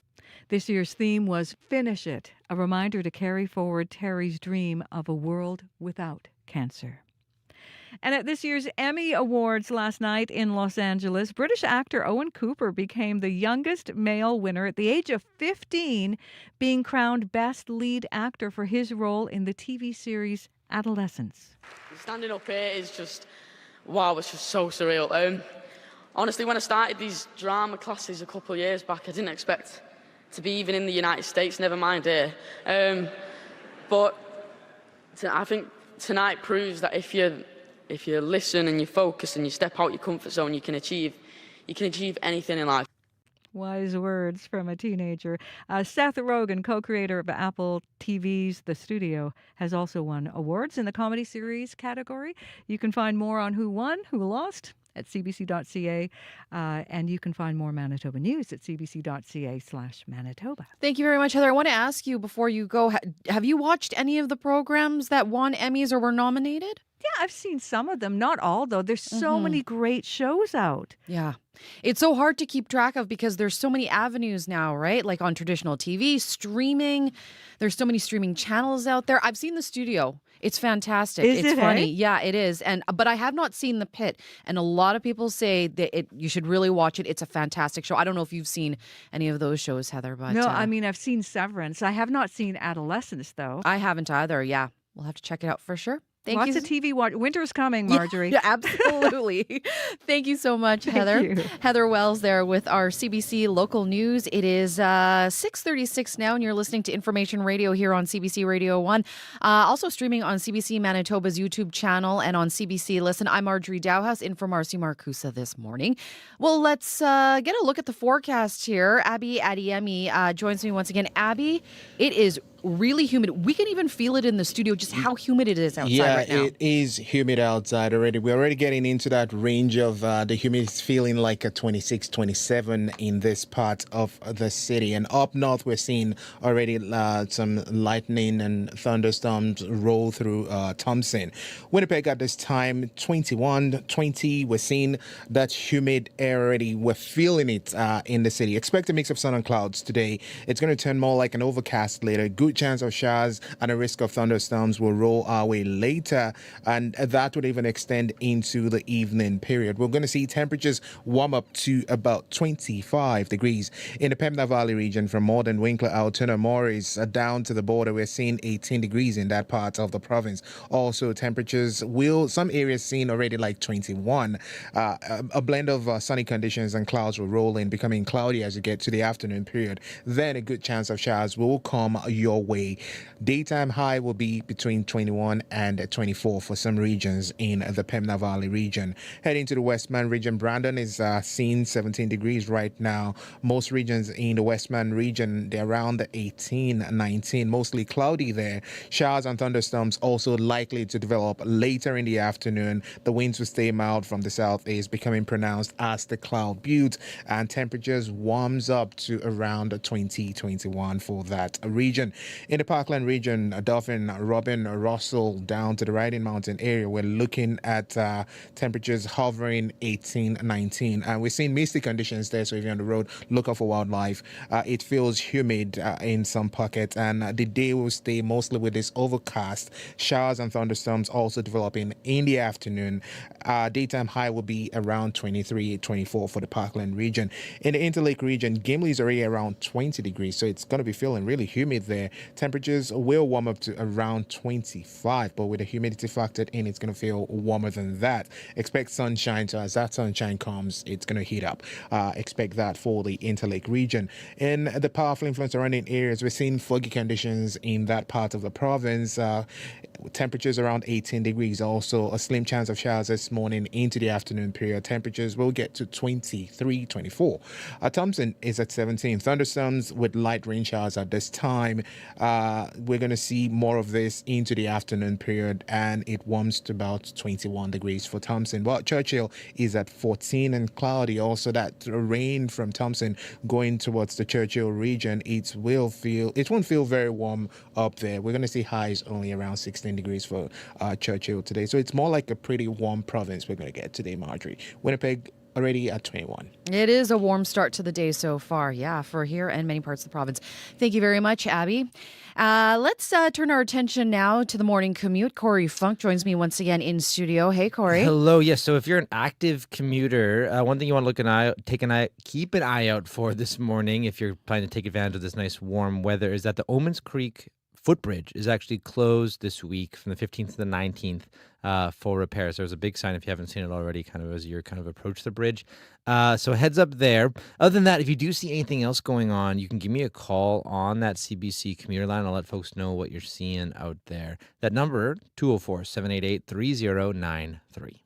This year's theme was Finish It, a reminder to carry forward Terry's dream of a world without cancer. And at this year's Emmy Awards last night in Los Angeles, British actor Owen Cooper became the youngest male winner at the age of 15, being crowned Best Lead Actor for his role in the TV series Adolescence. Standing up here is just, wow, it's just so surreal. Honestly, when I started these drama classes a couple of years back, I didn't expect to be even in the United States, never mind here. But I think tonight proves that if you listen and you focus and you step out your comfort zone, you can achieve anything in life. Wise words from a teenager. Seth Rogen, co-creator of Apple TV's The Studio, has also won awards in the comedy series category. You can find more on who won, who lost at cbc.ca, and you can find more Manitoba news at cbc.ca/Manitoba. Thank you very much, Heather. I want to ask you before you go, have you watched any of the programs that won Emmys or were nominated? Yeah, I've seen some of them. Not all, though. There's so many great shows out. Yeah. It's so hard to keep track of because there's so many avenues now, right? Like on traditional TV, streaming. There's so many streaming channels out there. I've seen The Studio. It's fantastic. It's funny. Yeah, it is. But I have not seen The Pit. And a lot of people say that you should really watch it. It's a fantastic show. I don't know if you've seen any of those shows, Heather. But no, I mean, I've seen Severance. I have not seen Adolescence, though. I haven't either. Yeah. We'll have to check it out for sure. Lots of TV watch. Winter's coming, Marjorie. Yeah, absolutely. Thank you so much, Heather. Thank you. Heather Wells there with our CBC local news. It is 6:36 now, and you're listening to Information Radio here on CBC Radio 1. Also streaming on CBC Manitoba's YouTube channel and on CBC Listen. I'm Marjorie Dowhouse, in for Marcy Marcusa this morning. Well, let's get a look at the forecast here. Abby Adiemi joins me once again. Abby, it is really humid. We can even feel it in the studio, just how humid it is outside right now. Yeah, it is humid outside already. We're already getting into that range of the humidity feeling like a 26, 27 in this part of the city. And up north, we're seeing already some lightning and thunderstorms roll through Thompson. Winnipeg at this time, 21, 20. We're seeing that humid air already. We're feeling it in the city. Expect a mix of sun and clouds today. It's going to turn more like an overcast later. Good chance of showers and a risk of thunderstorms will roll our way later, and that would even extend into the evening period. We're going to see temperatures warm up to about 25 degrees in the Pembina Valley region from Morden, Winkler, Altoona, Morris down to the border. We're seeing 18 degrees in that part of the province. Also, temperatures will, some areas seen already like 21. A blend of sunny conditions and clouds will roll in, becoming cloudy as you get to the afternoon period. Then a good chance of showers will come your way. Daytime high will be between 21 and 24 for some regions in the Pembina Valley region. Heading to the Westman region, Brandon is seeing 17 degrees right now. Most regions in the Westman region, they're around 18, 19, mostly cloudy there. Showers and thunderstorms also likely to develop later in the afternoon. The winds will stay mild from the southeast, becoming pronounced as the cloud builds, and temperatures warms up to around 20, 21 for that region. In the Parkland region, Dauphin, Robin, Russell, down to the Riding Mountain area, we're looking at temperatures hovering 18, 19. And we're seeing misty conditions there, so if you're on the road, look out for wildlife. It feels humid in some pockets, and the day will stay mostly with this overcast. Showers and thunderstorms also developing in the afternoon. Daytime high will be around 23, 24 for the Parkland region. In the Interlake region, Gimli is already around 20 degrees, so it's going to be feeling really humid there. Temperatures will warm up to around 25, but with the humidity factored in, it's going to feel warmer than that. Expect sunshine, so as that sunshine comes, it's going to heat up. Expect that for the Interlake region. In the powerful influence surrounding areas, we're seeing foggy conditions in that part of the province. Temperatures around 18 degrees. Also, a slim chance of showers this morning into the afternoon period. Temperatures will get to 23, 24. Thompson is at 17. Thunderstorms with light rain showers at this time. We're going to see more of this into the afternoon period, and it warms to about 21 degrees for Thompson. Well, Churchill is at 14 and cloudy. Also, that rain from Thompson going towards the Churchill region, it won't feel very warm up there. We're going to see highs only around 16 degrees for Churchill today. So it's more like a pretty warm province we're going to get today, Marjorie. Winnipeg already at 21. It is a warm start to the day so far, for here and many parts of the province. Thank you very much, Abby. Let's turn our attention now to the morning commute. Corey Funk joins me once again in studio. Hey, Corey. Hello. Yes. So if you're an active commuter, one thing you want to keep an eye out for this morning, if you're planning to take advantage of this nice warm weather, is that the Omens Creek footbridge is actually closed this week from the 15th to the 19th for repairs. There's a big sign if you haven't seen it already, kind of as you approach the bridge. So heads up there. Other than that, if you do see anything else going on, you can give me a call on that CBC commuter line. I'll let folks know what you're seeing out there. That number, 204-788-3093.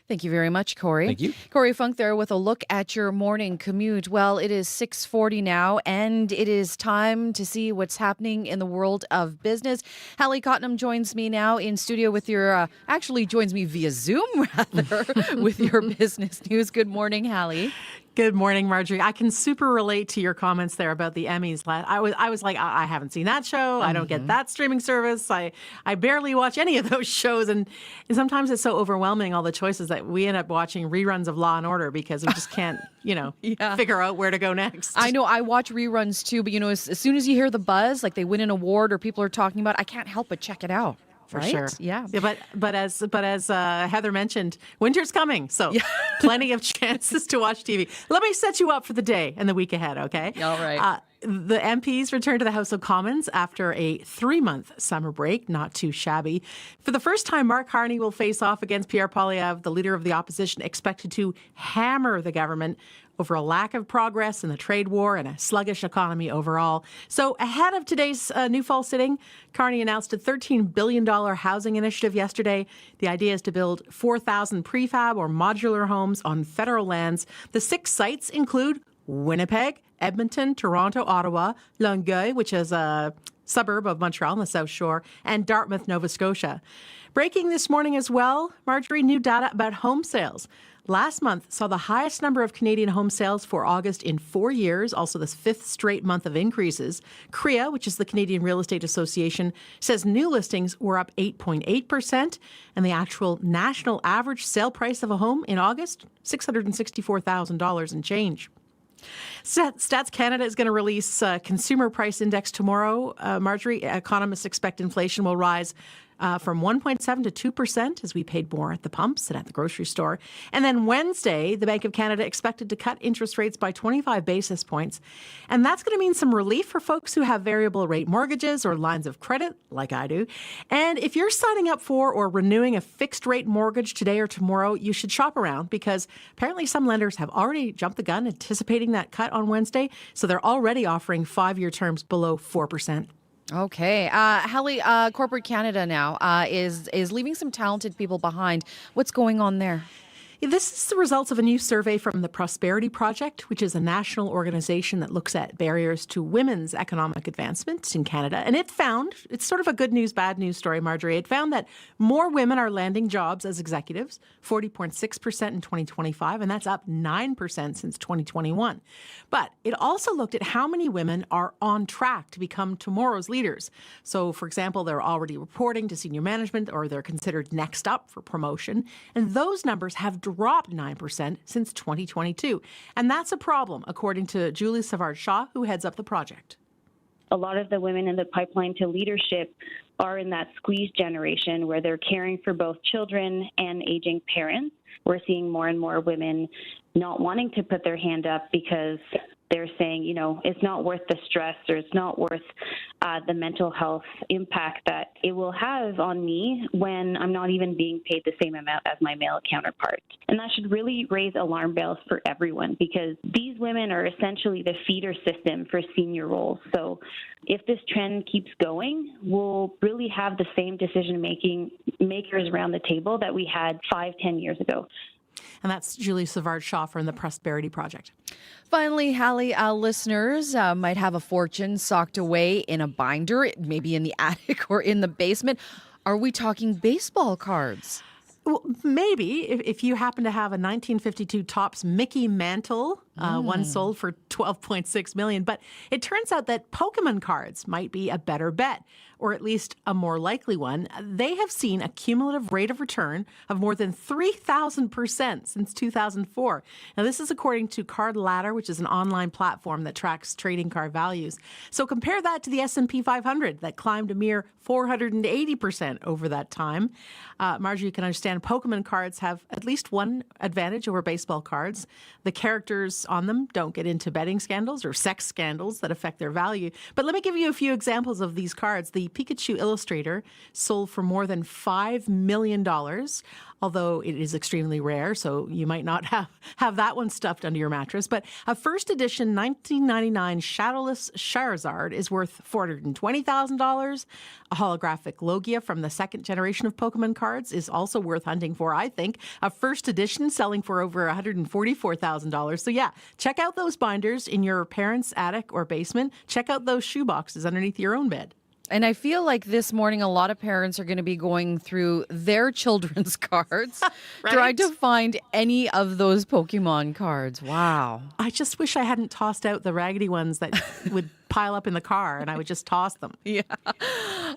Thank you very much, Corey. Thank you. Corey Funk there with a look at your morning commute. Well, it is 6:40 now, and it is time to see what's happening in the world of business. Hallie Cottenham joins me now in studio with your, actually joins me via Zoom, rather, with your business news. Good morning, Hallie. Good morning, Marjorie. I can super relate to your comments there about the Emmys. I was like, I haven't seen that show. I don't get that streaming service. I barely watch any of those shows. And sometimes it's so overwhelming, all the choices, that we end up watching reruns of Law and Order because we just can't, figure out where to go next. I know. I watch reruns too, but as soon as you hear the buzz, like they win an award or people are talking about it, I can't help but check it out. For right? sure. Yeah. But as Heather mentioned, winter's coming. So plenty of chances to watch TV. Let me set you up for the day and the week ahead, okay? All right. The MPs returned to the House of Commons after a 3-month summer break. Not too shabby. For the first time, Mark Carney will face off against Pierre Poilievre, the leader of the opposition, expected to hammer the government over a lack of progress in the trade war and a sluggish economy overall. So ahead of today's new fall sitting, Carney announced a $13 billion housing initiative yesterday. The idea is to build 4,000 prefab or modular homes on federal lands. The 6 sites include Winnipeg, Edmonton, Toronto, Ottawa, Longueuil, which is a suburb of Montreal on the South Shore, and Dartmouth, Nova Scotia. Breaking this morning as well, Marjorie, new data about home sales. Last month saw the highest number of Canadian home sales for August in 4 years, also this 5th straight month of increases. CREA, which is the Canadian Real Estate Association, says new listings were up 8.8%, and the actual national average sale price of a home in August, $664,000 and change. Stats Canada is going to release Consumer Price Index tomorrow. Marjorie, economists expect inflation will rise from 1.7% to 2% as we paid more at the pumps and at the grocery store. And then Wednesday, the Bank of Canada expected to cut interest rates by 25 basis points. And that's going to mean some relief for folks who have variable rate mortgages or lines of credit, like I do. And if you're signing up for or renewing a fixed rate mortgage today or tomorrow, you should shop around because apparently some lenders have already jumped the gun anticipating that cut on Wednesday. So they're already offering 5-year terms below 4%. Okay. Hallie, corporate Canada now is leaving some talented people behind. What's going on there? This is the results of a new survey from the Prosperity Project, which is a national organization that looks at barriers to women's economic advancement in Canada. And it found, it's sort of a good news, bad news story, Marjorie. It found that more women are landing jobs as executives, 40.6% in 2025, and that's up 9% since 2021. But it also looked at how many women are on track to become tomorrow's leaders. So, for example, they're already reporting to senior management or they're considered next up for promotion. And those numbers have dropped 9% since 2022. And that's a problem, according to Julie Savard-Shaw, who heads up the project. A lot of the women in the pipeline to leadership are in that squeeze generation where they're caring for both children and aging parents. We're seeing more and more women not wanting to put their hand up because they're saying, it's not worth the stress or it's not worth the mental health impact that it will have on me when I'm not even being paid the same amount as my male counterpart. And that should really raise alarm bells for everyone, because these women are essentially the feeder system for senior roles. So if this trend keeps going, we'll really have the same decision-making makers around the table that we had 5-10 years ago. And that's Julie Savard-Shaw from the Prosperity Project. Finally, Hallie, listeners might have a fortune socked away in a binder, maybe in the attic or in the basement. Are we talking baseball cards? Well, maybe if you happen to have a 1952 Topps Mickey Mantle, one sold for $12.6 million. But it turns out that Pokemon cards might be a better bet, or at least a more likely one. They have seen a cumulative rate of return of more than 3,000% since 2004. Now, this is according to Card Ladder, which is an online platform that tracks trading card values. So compare that to the S&P 500 that climbed a mere 480% over that time. Marjorie, you can understand Pokemon cards have at least one advantage over baseball cards. The characters on them don't get into betting scandals or sex scandals that affect their value. But let me give you a few examples of these cards. The Pikachu Illustrator sold for more than $5 million, although it is extremely rare, so you might not have that one stuffed under your mattress. But a first edition 1999 Shadowless Charizard is worth $420,000. A holographic Logia from the second generation of Pokemon cards is also worth hunting for, I think. A first edition selling for over $144,000. So yeah, check out those binders in your parents' attic or basement. Check out those shoe boxes underneath your own bed. And I feel like this morning a lot of parents are going to be going through their children's cards, right? Trying to find any of those Pokemon cards. Wow. I just wish I hadn't tossed out the raggedy ones that would pile up in the car, and I would just toss them. Yeah.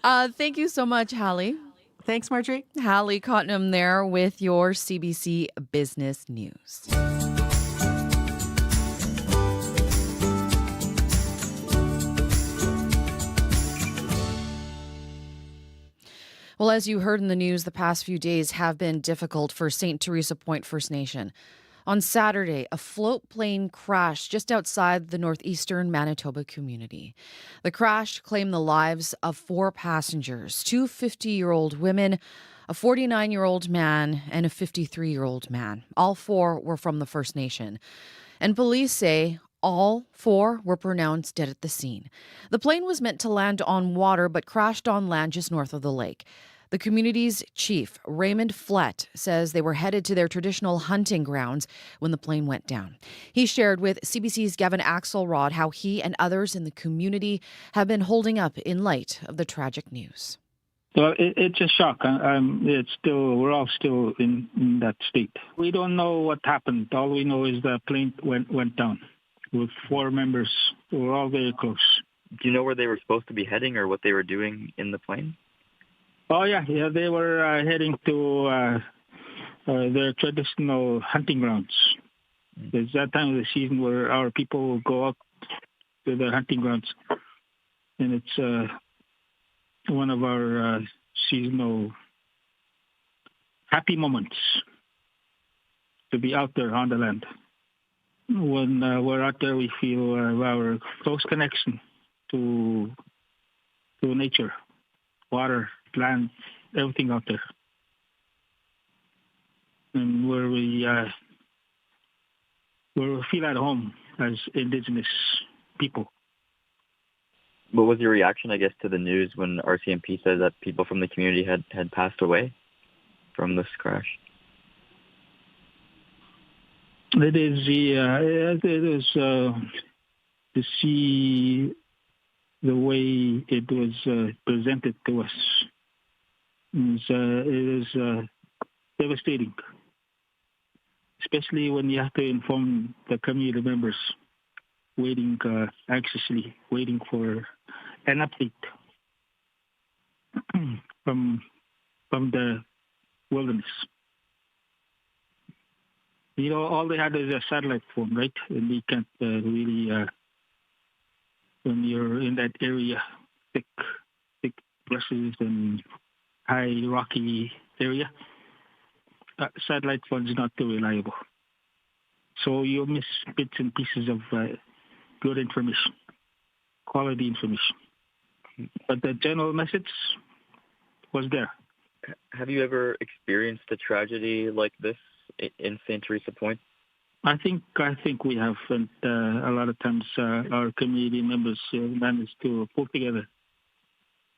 Thank you so much, Hallie. Thanks, Marjorie. Hallie Cottenham there with your CBC Business News. Well, as you heard in the news, the past few days have been difficult for St. Teresa Point First Nation. On Saturday, a float plane crashed just outside the northeastern Manitoba community. The crash claimed the lives of 4 passengers, 2 50-year-old women, a 49-year-old man, and a 53-year-old man. All 4 were from the First Nation. And police say all 4 were pronounced dead at the scene. The plane was meant to land on water but crashed on land just north of the lake. The community's chief, Raymond Flett, says they were headed to their traditional hunting grounds when the plane went down. He shared with CBC's Gavin Axelrod how he and others in the community have been holding up in light of the tragic news. Well, it's a shock. We're all still in that state. We don't know what happened. All we know is the plane went down with 4 members who were all very close. Do you know where they were supposed to be heading or what they were doing in the plane? Oh, yeah. They were heading to their traditional hunting grounds. It's that time of the season where our people will go out to their hunting grounds. And it's one of our seasonal happy moments to be out there on the land. When we're out there, we feel our close connection to nature, water, land, everything out there. And where we feel at home as Indigenous people. What was your reaction, I guess, to the news when RCMP said that people from the community had passed away from this crash? It is to see the way it was presented to us. It is devastating, especially when you have to inform the community members waiting anxiously, waiting for an update from the wilderness. You know, all they had is a satellite phone, right? And they can't really, when you're in that area, thick brushes and high rocky area, satellite phone is not too reliable. So you miss bits and pieces of good information, quality information. But the general message was there. Have you ever experienced a tragedy like this in St. Teresa Point? I think we have, and a lot of times our community members manage to pull together.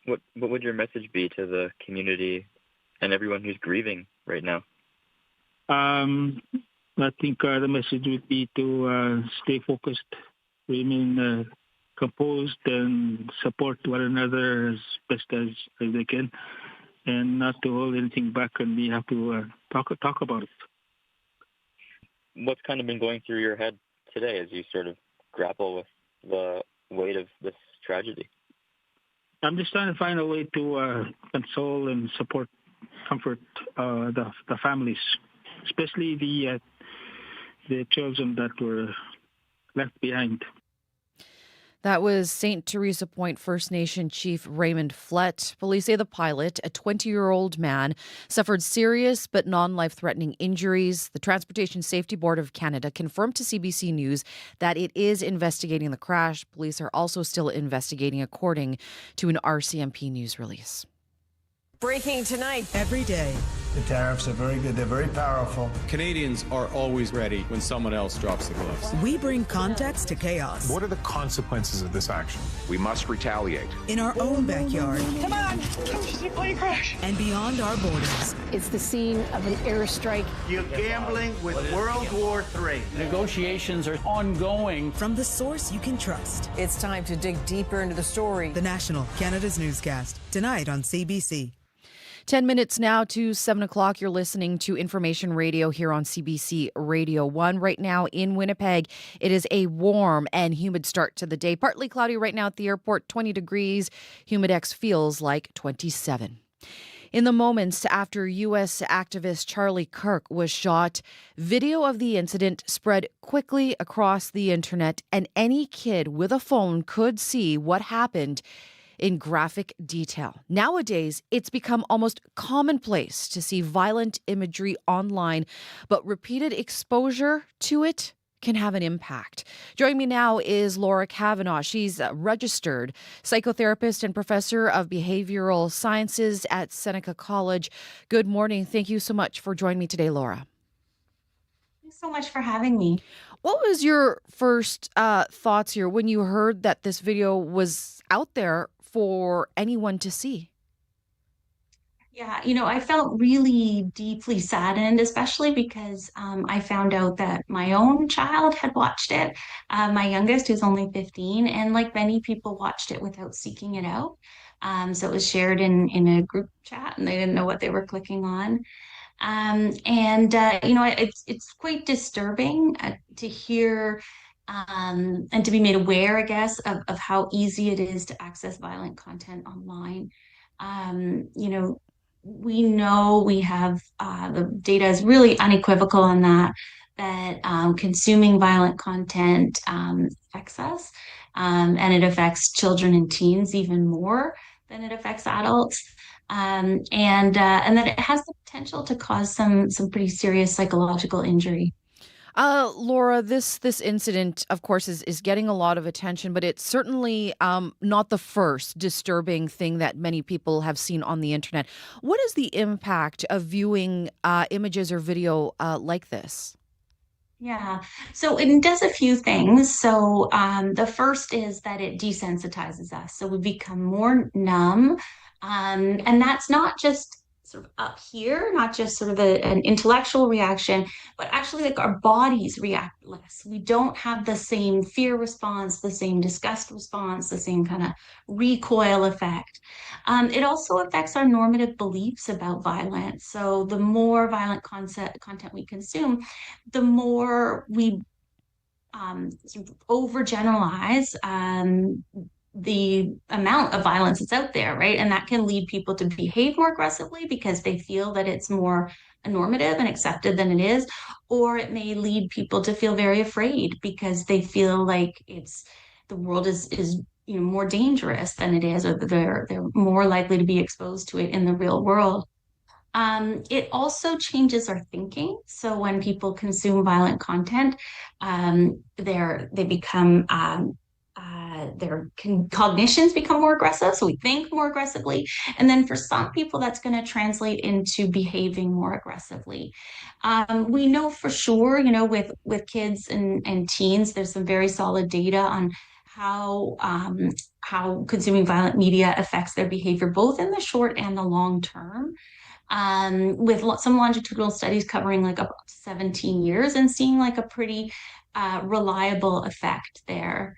What would your message be to the community and everyone who's grieving right now? I think the message would be to stay focused, remain composed, and support one another as best as they can, and not to hold anything back, and we have to talk about it. What's kind of been going through your head today as you sort of grapple with the weight of this tragedy? I'm just trying to find a way to console and comfort the families, especially the children that were left behind. That was St. Teresa Point First Nation Chief Raymond Flett. Police say the pilot, a 20-year-old man, suffered serious but non-life-threatening injuries. The Transportation Safety Board of Canada confirmed to CBC News that it is investigating the crash. Police are also still investigating, according to an RCMP news release. Breaking tonight. Every day. The tariffs are very good. They're very powerful. Canadians are always ready when someone else drops the gloves. We bring context to chaos. What are the consequences of this action? We must retaliate. In our own backyard. Come on! Plane crash! And beyond our borders. It's the scene of an airstrike. You're gambling with World War III. Negotiations are ongoing. From the source you can trust. It's time to dig deeper into the story. The National, Canada's newscast. Tonight on CBC. 10 minutes now to 7 o'clock. You're listening to Information Radio here on CBC Radio 1. Right now in Winnipeg, it is a warm and humid start to the day. Partly cloudy right now at the airport, 20 degrees. Humidex feels like 27. In the moments after U.S. activist Charlie Kirk was shot, video of the incident spread quickly across the internet, and any kid with a phone could see what happened in graphic detail. Nowadays, it's become almost commonplace to see violent imagery online, but repeated exposure to it can have an impact. Joining me now is Laura Kavanaugh. She's a registered psychotherapist and professor of behavioral sciences at Seneca College. Good morning. Thank you so much for joining me today, Laura. Thanks so much for having me. What was your first thoughts here when you heard that this video was out there for anyone to see? Yeah, I felt really deeply saddened, especially because I found out that my own child had watched it. My youngest, who's only 15, and like many people, watched it without seeking it out. So it was shared in a group chat, and they didn't know what they were clicking on. It's quite disturbing to hear and to be made aware, I guess, of how easy it is to access violent content online. We know we have the data is really unequivocal on that consuming violent content affects us, and it affects children and teens even more than it affects adults. And that it has the potential to cause some pretty serious psychological injury. Laura, this incident, of course, is getting a lot of attention, but it's certainly not the first disturbing thing that many people have seen on the internet. What is the impact of viewing images or video like this? Yeah, so it does a few things. So the first is that it desensitizes us. So we become more numb. And that's not just sort of up here, not just sort of an intellectual reaction, but actually like our bodies react less. We don't have the same fear response, the same disgust response, the same kind of recoil effect. It also affects our normative beliefs about violence. So the more violent content we consume, the more we sort of overgeneralize the amount of violence that's out there, right? And that can lead people to behave more aggressively because they feel that it's more normative and accepted than it is, or it may lead people to feel very afraid because they feel like the world is more dangerous than it is, or they're more likely to be exposed to it in the real world. It also changes our thinking. So when people consume violent content, they become cognitions become more aggressive. So we think more aggressively, and then for some people, that's going to translate into behaving more aggressively. We know for sure, with kids and teens, there's some very solid data on how consuming violent media affects their behavior, both in the short and the long term, with some longitudinal studies covering like up to 17 years and seeing like a pretty reliable effect there.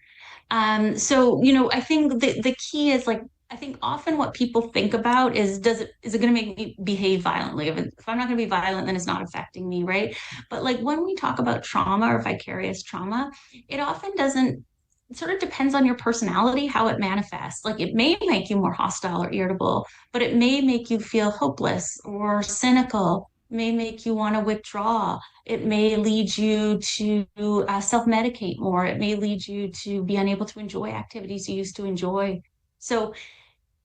I think the key is like, I think often what people think about is is it going to make me behave violently? If I'm not going to be violent, then it's not affecting me, right? But like when we talk about trauma or vicarious trauma, it often doesn't, it sort of depends on your personality, how it manifests. Like it may make you more hostile or irritable, but it may make you feel hopeless or cynical, may make you want to withdraw. It may lead you to self-medicate more. It may lead you to be unable to enjoy activities you used to enjoy. So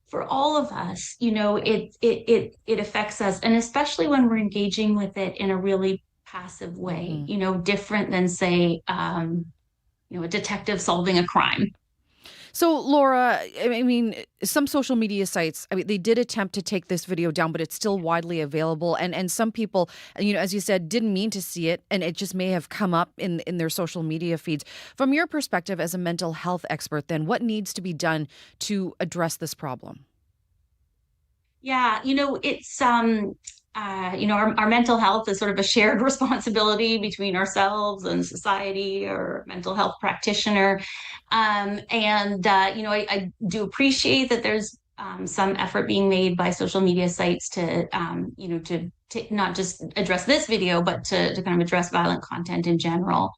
for all of us, it affects us, and especially when we're engaging with it in a really passive way, different than say, a detective solving a crime. So, Laura, I mean, some social media sites, they did attempt to take this video down, but it's still widely available. And some people, as you said, didn't mean to see it, and it just may have come up in their social media feeds. From your perspective as a mental health expert, then, what needs to be done to address this problem? Yeah, it's our mental health is sort of a shared responsibility between ourselves and society or mental health practitioner. I do appreciate that there's some effort being made by social media sites to not just address this video, but to kind of address violent content in general.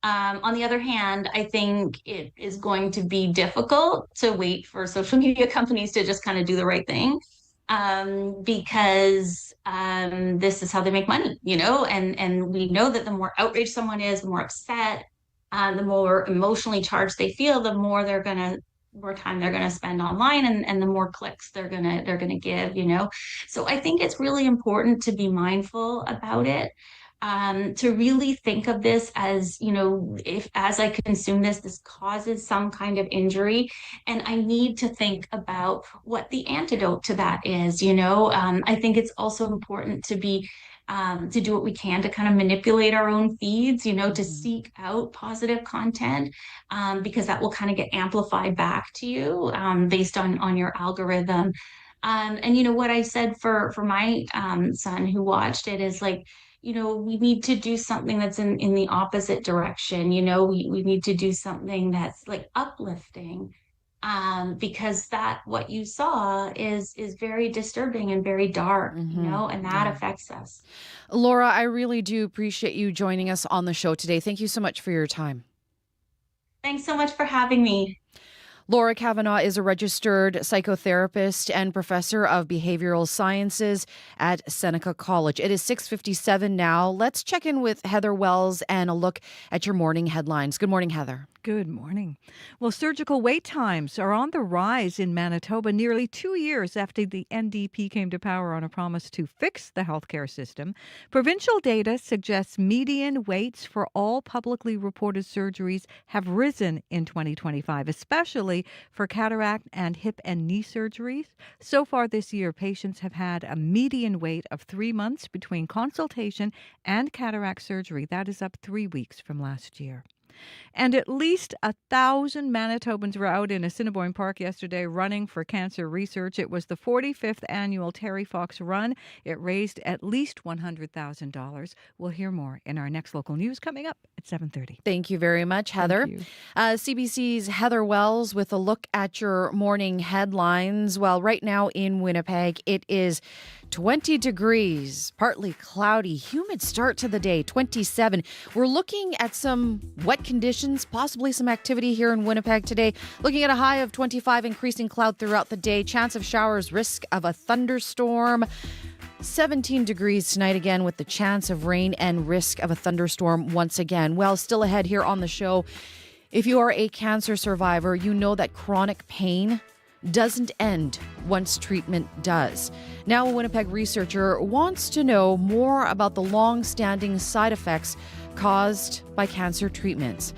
On the other hand, I think it is going to be difficult to wait for social media companies to just kind of do the right thing, because this is how they make money, and we know that the more outraged someone is, the more upset, the more emotionally charged they feel, the more more time they're gonna spend online, and the more clicks they're gonna give, So I think it's really important to be mindful about it. To really think of this as, if as I consume this causes some kind of injury, and I need to think about what the antidote to that is, I think it's also important to do what we can to kind of manipulate our own feeds, to seek out positive content, because that will kind of get amplified back to you, based on your algorithm. What I said for my son who watched it is like, we need to do something that's in the opposite direction. We need to do something that's like uplifting, because what you saw is very disturbing and very dark, and that affects us. Laura, I really do appreciate you joining us on the show today. Thank you so much for your time. Thanks so much for having me. Laura Kavanaugh is a registered psychotherapist and professor of behavioral sciences at Seneca College. It is 6:57 now. Let's check in with Heather Wells and a look at your morning headlines. Good morning, Heather. Good morning. Well, surgical wait times are on the rise in Manitoba nearly 2 years after the NDP came to power on a promise to fix the healthcare system. Provincial data suggests median waits for all publicly reported surgeries have risen in 2025, especially for cataract and hip and knee surgeries. So far this year, patients have had a median wait of 3 months between consultation and cataract surgery. That is up 3 weeks from last year. And at least 1,000 Manitobans were out in Assiniboine Park yesterday running for cancer research. It was the 45th annual Terry Fox Run. It raised at least $100,000. We'll hear more in our next local news coming up at 7:30. Thank you very much, Heather. CBC's Heather Wells with a look at your morning headlines. Well, right now in Winnipeg, it is 20 degrees, partly cloudy, humid start to the day, 27. We're looking at some wet conditions, possibly some activity here in Winnipeg today. Looking at a high of 25, increasing cloud throughout the day. Chance of showers, risk of a thunderstorm. 17 degrees tonight again with the chance of rain and risk of a thunderstorm once again. Well, still ahead here on the show. If you are a cancer survivor, you know that chronic pain doesn't end once treatment does. Now, a Winnipeg researcher wants to know more about the long-standing side effects caused by cancer treatments.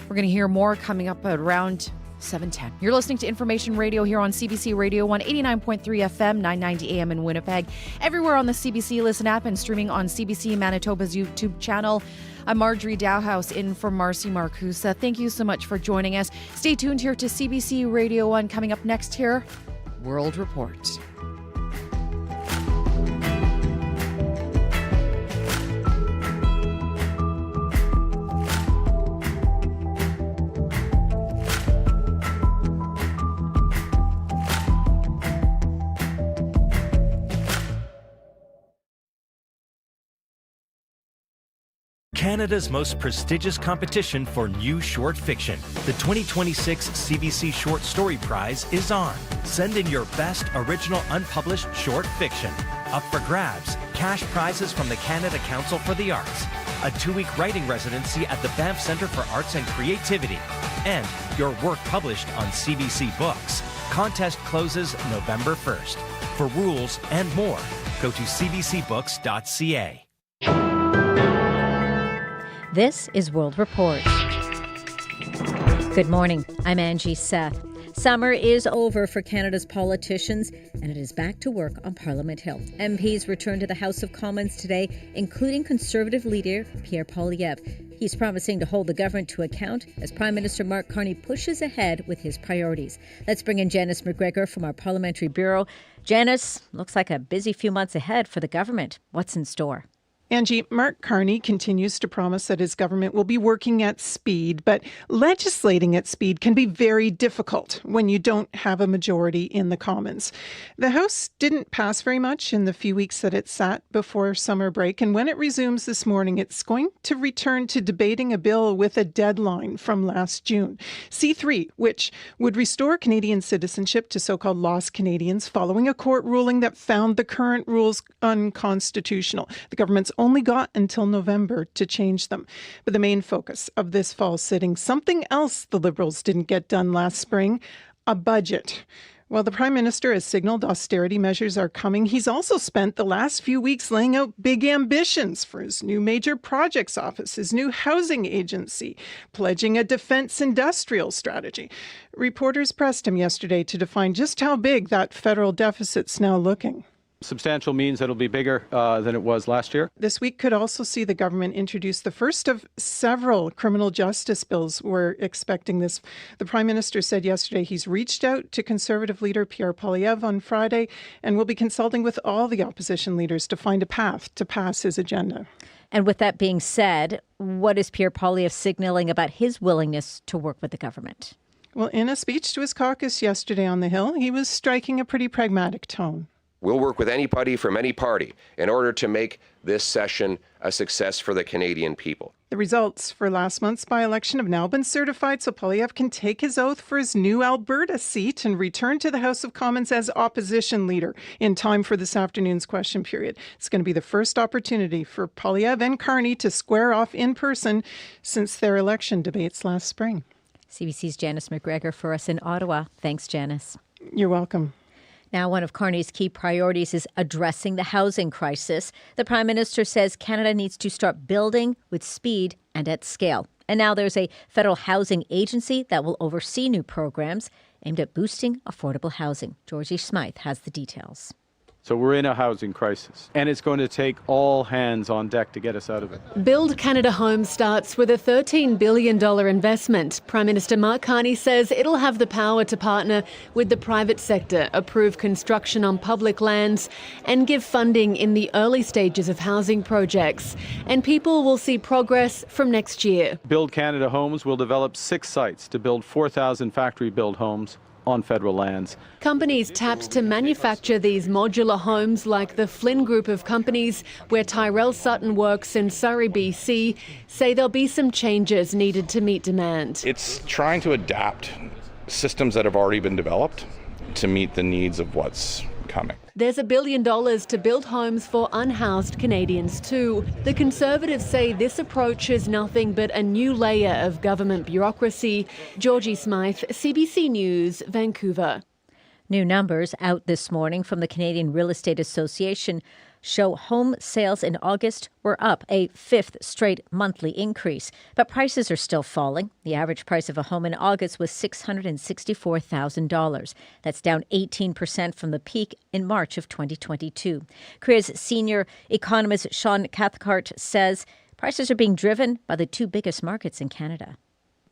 We're going to hear more coming up at around 7:10. You're listening to Information Radio here on CBC Radio 189.3 FM, 990 AM in Winnipeg. Everywhere on the CBC Listen app and streaming on CBC Manitoba's YouTube channel. I'm Marjorie Dowhouse in for Marcy Marcusa. Thank you so much for joining us. Stay tuned here to CBC Radio 1. Coming up next here, World Report. Canada's most prestigious competition for new short fiction. The 2026 CBC Short Story Prize is on. Send in your best original unpublished short fiction. Up for grabs, cash prizes from the Canada Council for the Arts, a 2-week writing residency at the Banff Centre for Arts and Creativity, and your work published on CBC Books. Contest closes November 1st. For rules and more, go to cbcbooks.ca. This is World Report. Good morning. I'm Angie Seth. Summer is over for Canada's politicians, and it is back to work on Parliament Hill. MPs return to the House of Commons today, including Conservative leader Pierre Poilievre. He's promising to hold the government to account as Prime Minister Mark Carney pushes ahead with his priorities. Let's bring in Janice McGregor from our Parliamentary Bureau. Janice, looks like a busy few months ahead for the government. What's in store? Angie, Mark Carney continues to promise that his government will be working at speed, but legislating at speed can be very difficult when you don't have a majority in the Commons. The House didn't pass very much in the few weeks that it sat before summer break, and when it resumes this morning, it's going to return to debating a bill with a deadline from last June. C3, which would restore Canadian citizenship to so-called lost Canadians following a court ruling that found the current rules unconstitutional. The government's only got until November to change them. But the main focus of this fall sitting, something else the Liberals didn't get done last spring, a budget. While the Prime Minister has signaled austerity measures are coming, he's also spent the last few weeks laying out big ambitions for his new major projects office, his new housing agency, pledging a defence industrial strategy. Reporters pressed him yesterday to define just how big that federal deficit's now looking. Substantial means that it'll be bigger than it was last year. This week could also see the government introduce the first of several criminal justice bills. We're expecting this. The Prime Minister said yesterday he's reached out to Conservative leader Pierre Poilievre on Friday and will be consulting with all the opposition leaders to find a path to pass his agenda. And with that being said, what is Pierre Poilievre signaling about his willingness to work with the government? Well, in a speech to his caucus yesterday on the Hill, he was striking a pretty pragmatic tone. We'll work with anybody from any party in order to make this session a success for the Canadian people. The results for last month's by-election have now been certified, so Poilievre can take his oath for his new Alberta seat and return to the House of Commons as opposition leader in time for this afternoon's question period. It's going to be the first opportunity for Poilievre and Carney to square off in person since their election debates last spring. CBC's Janice McGregor for us in Ottawa. Thanks, Janice. You're welcome. Now, one of Carney's key priorities is addressing the housing crisis. The Prime Minister says Canada needs to start building with speed and at scale. And now there's a federal housing agency that will oversee new programs aimed at boosting affordable housing. Georgie Smythe has the details. So we're in a housing crisis, and it's going to take all hands on deck to get us out of it. Build Canada Home starts with a $13 billion investment. Prime Minister Mark Carney says it'll have the power to partner with the private sector, approve construction on public lands, and give funding in the early stages of housing projects. And people will see progress from next year. Build Canada Homes will develop 6 sites to build 4,000 factory-built homes on federal lands. Companies tapped to manufacture these modular homes, like the Flynn Group of companies, where Tyrell Sutton works in Surrey, BC, say there'll be some changes needed to meet demand. It's trying to adapt systems that have already been developed to meet the needs of what's coming. There's $1 billion to build homes for unhoused Canadians too. The Conservatives say this approach is nothing but a new layer of government bureaucracy. Georgie Smythe, CBC News, Vancouver. New numbers out this morning from the Canadian Real Estate Association show home sales in August were up, a fifth straight monthly increase. But prices are still falling. The average price of a home in August was $664,000. That's down 18% from the peak in March of 2022. Korea's senior economist Sean Cathcart says prices are being driven by the two biggest markets in Canada.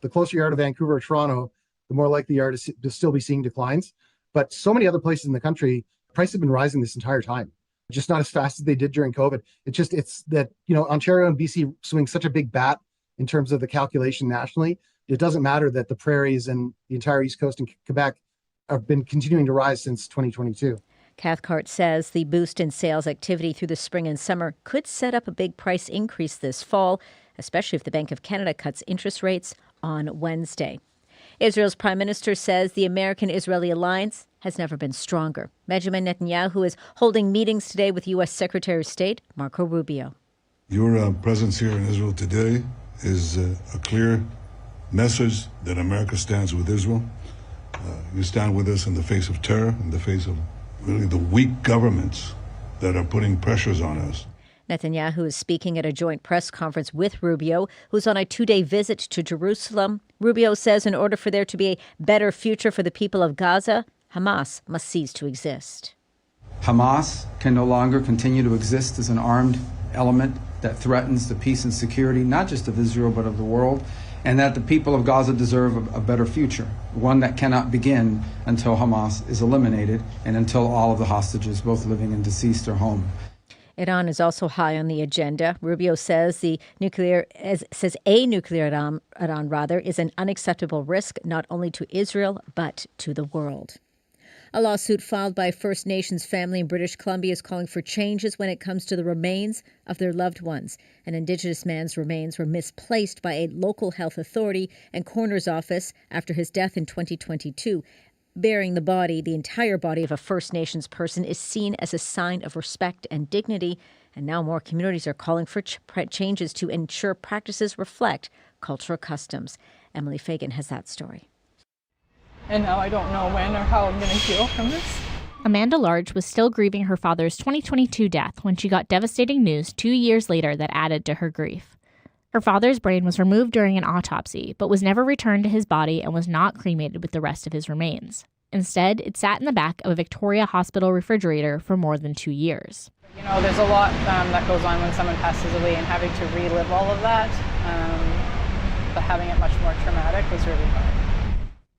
The closer you are to Vancouver or Toronto, the more likely you are to still be seeing declines. But so many other places in the country, prices have been rising this entire time. Just not as fast as they did during COVID. It's that, Ontario and BC swing such a big bat in terms of the calculation nationally. It doesn't matter that the prairies and the entire East Coast and Quebec have been continuing to rise since 2022. Cathcart says the boost in sales activity through the spring and summer could set up a big price increase this fall, especially if the Bank of Canada cuts interest rates on Wednesday. Israel's prime minister says the American-Israeli alliance has never been stronger. Benjamin Netanyahu is holding meetings today with U.S. Secretary of State Marco Rubio. Your presence here in Israel today is a clear message that America stands with Israel. You stand with us in the face of terror, in the face of really the weak governments that are putting pressures on us. Netanyahu is speaking at a joint press conference with Rubio, who's on a 2-day visit to Jerusalem. Rubio says in order for there to be a better future for the people of Gaza, Hamas must cease to exist. Hamas can no longer continue to exist as an armed element that threatens the peace and security, not just of Israel, but of the world, and that the people of Gaza deserve a better future, one that cannot begin until Hamas is eliminated and until all of the hostages, both living and deceased, are home. Iran is also high on the agenda. Rubio says a nuclear Iran is an unacceptable risk not only to Israel but to the world. A lawsuit filed by a First Nations family in British Columbia is calling for changes when it comes to the remains of their loved ones. An Indigenous man's remains were misplaced by a local health authority and coroner's office after his death in 2022. Burying the entire body of a First Nations person is seen as a sign of respect and dignity, and now more communities are calling for changes to ensure practices reflect cultural customs. Emily Fagan has that story. And now I don't know when or how I'm going to heal from this. Amanda Large was still grieving her father's 2022 death when she got devastating news 2 years later that added to her grief. Her father's brain was removed during an autopsy, but was never returned to his body and was not cremated with the rest of his remains. Instead, it sat in the back of a Victoria Hospital refrigerator for more than 2 years. There's a lot that goes on when someone passes away, and having to relive all of that, but having it much more traumatic was really hard.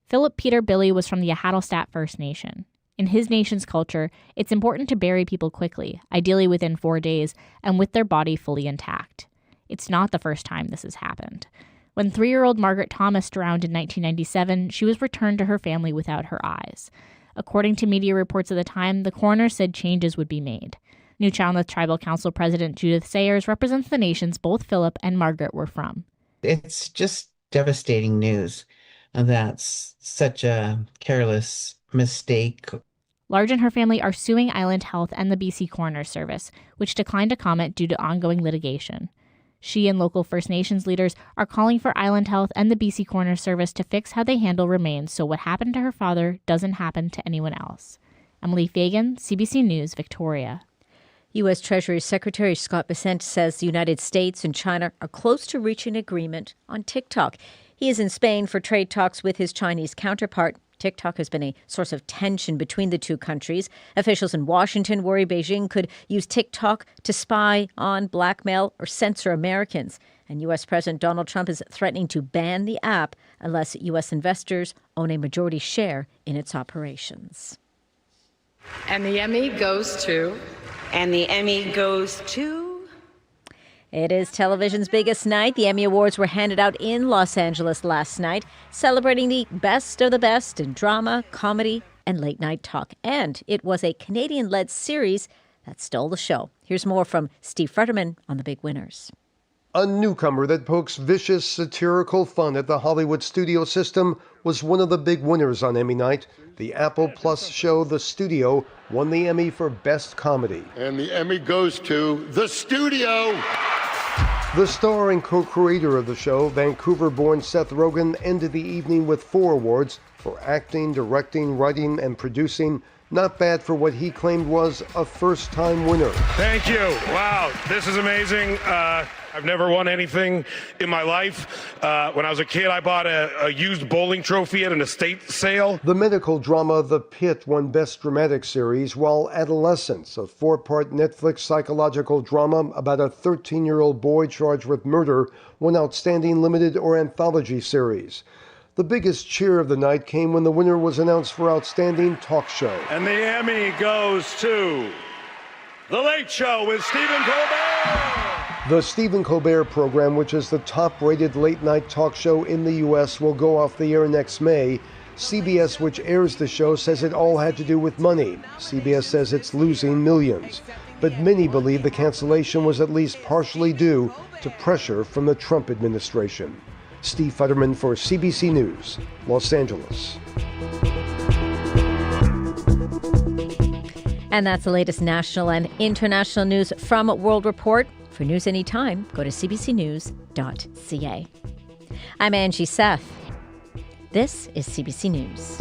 Philip Peter Billy was from the Ahattlestat First Nation. In his nation's culture, it's important to bury people quickly, ideally within 4 days, and with their body fully intact. It's not the first time this has happened. When 3-year-old Margaret Thomas drowned in 1997, she was returned to her family without her eyes. According to media reports at the time, the coroner said changes would be made. Newfoundland Tribal Council President Judith Sayers represents the nations both Philip and Margaret were from. It's just devastating news. That's such a careless mistake. Large and her family are suing Island Health and the BC Coroner's Service, which declined to comment due to ongoing litigation. She and local First Nations leaders are calling for Island Health and the BC Coroner's Service to fix how they handle remains so what happened to her father doesn't happen to anyone else. Emily Fagan, CBC News, Victoria. U.S. Treasury Secretary Scott Bessent says the United States and China are close to reaching agreement on TikTok. He is in Spain for trade talks with his Chinese counterpart. TikTok has been a source of tension between the two countries. Officials in Washington worry Beijing could use TikTok to spy on, blackmail, or censor Americans. And U.S. President Donald Trump is threatening to ban the app unless U.S. investors own a majority share in its operations. And the Emmy goes to... And the Emmy goes to... It is television's biggest night. The Emmy Awards were handed out in Los Angeles last night, celebrating the best of the best in drama, comedy, and late-night talk. And it was a Canadian-led series that stole the show. Here's more from Steve Futterman on the big winners. A newcomer that pokes vicious, satirical fun at the Hollywood studio system was one of the big winners on Emmy night. The Apple Plus show The Studio won the Emmy for Best Comedy. And the Emmy goes to The Studio. The star and co-creator of the show, Vancouver-born Seth Rogen, ended the evening with 4 awards for acting, directing, writing, and producing. Not bad for what he claimed was a first-time winner. Thank you. Wow, this is amazing. I've never won anything in my life. When I was a kid, I bought a used bowling trophy at an estate sale. The medical drama The Pit won Best Dramatic Series, while Adolescence, a 4-part Netflix psychological drama about a 13-year-old boy charged with murder, won Outstanding Limited or Anthology Series. The biggest cheer of the night came when the winner was announced for Outstanding Talk Show. And the Emmy goes to The Late Show with Stephen Colbert. The Stephen Colbert program, which is the top-rated late-night talk show in the U.S., will go off the air next May. CBS, which airs the show, says it all had to do with money. CBS says it's losing millions. But many believe the cancellation was at least partially due to pressure from the Trump administration. Steve Futterman for CBC News, Los Angeles. And that's the latest national and international news from World Report. For news anytime, go to cbcnews.ca. I'm Angie Seth. This is CBC News.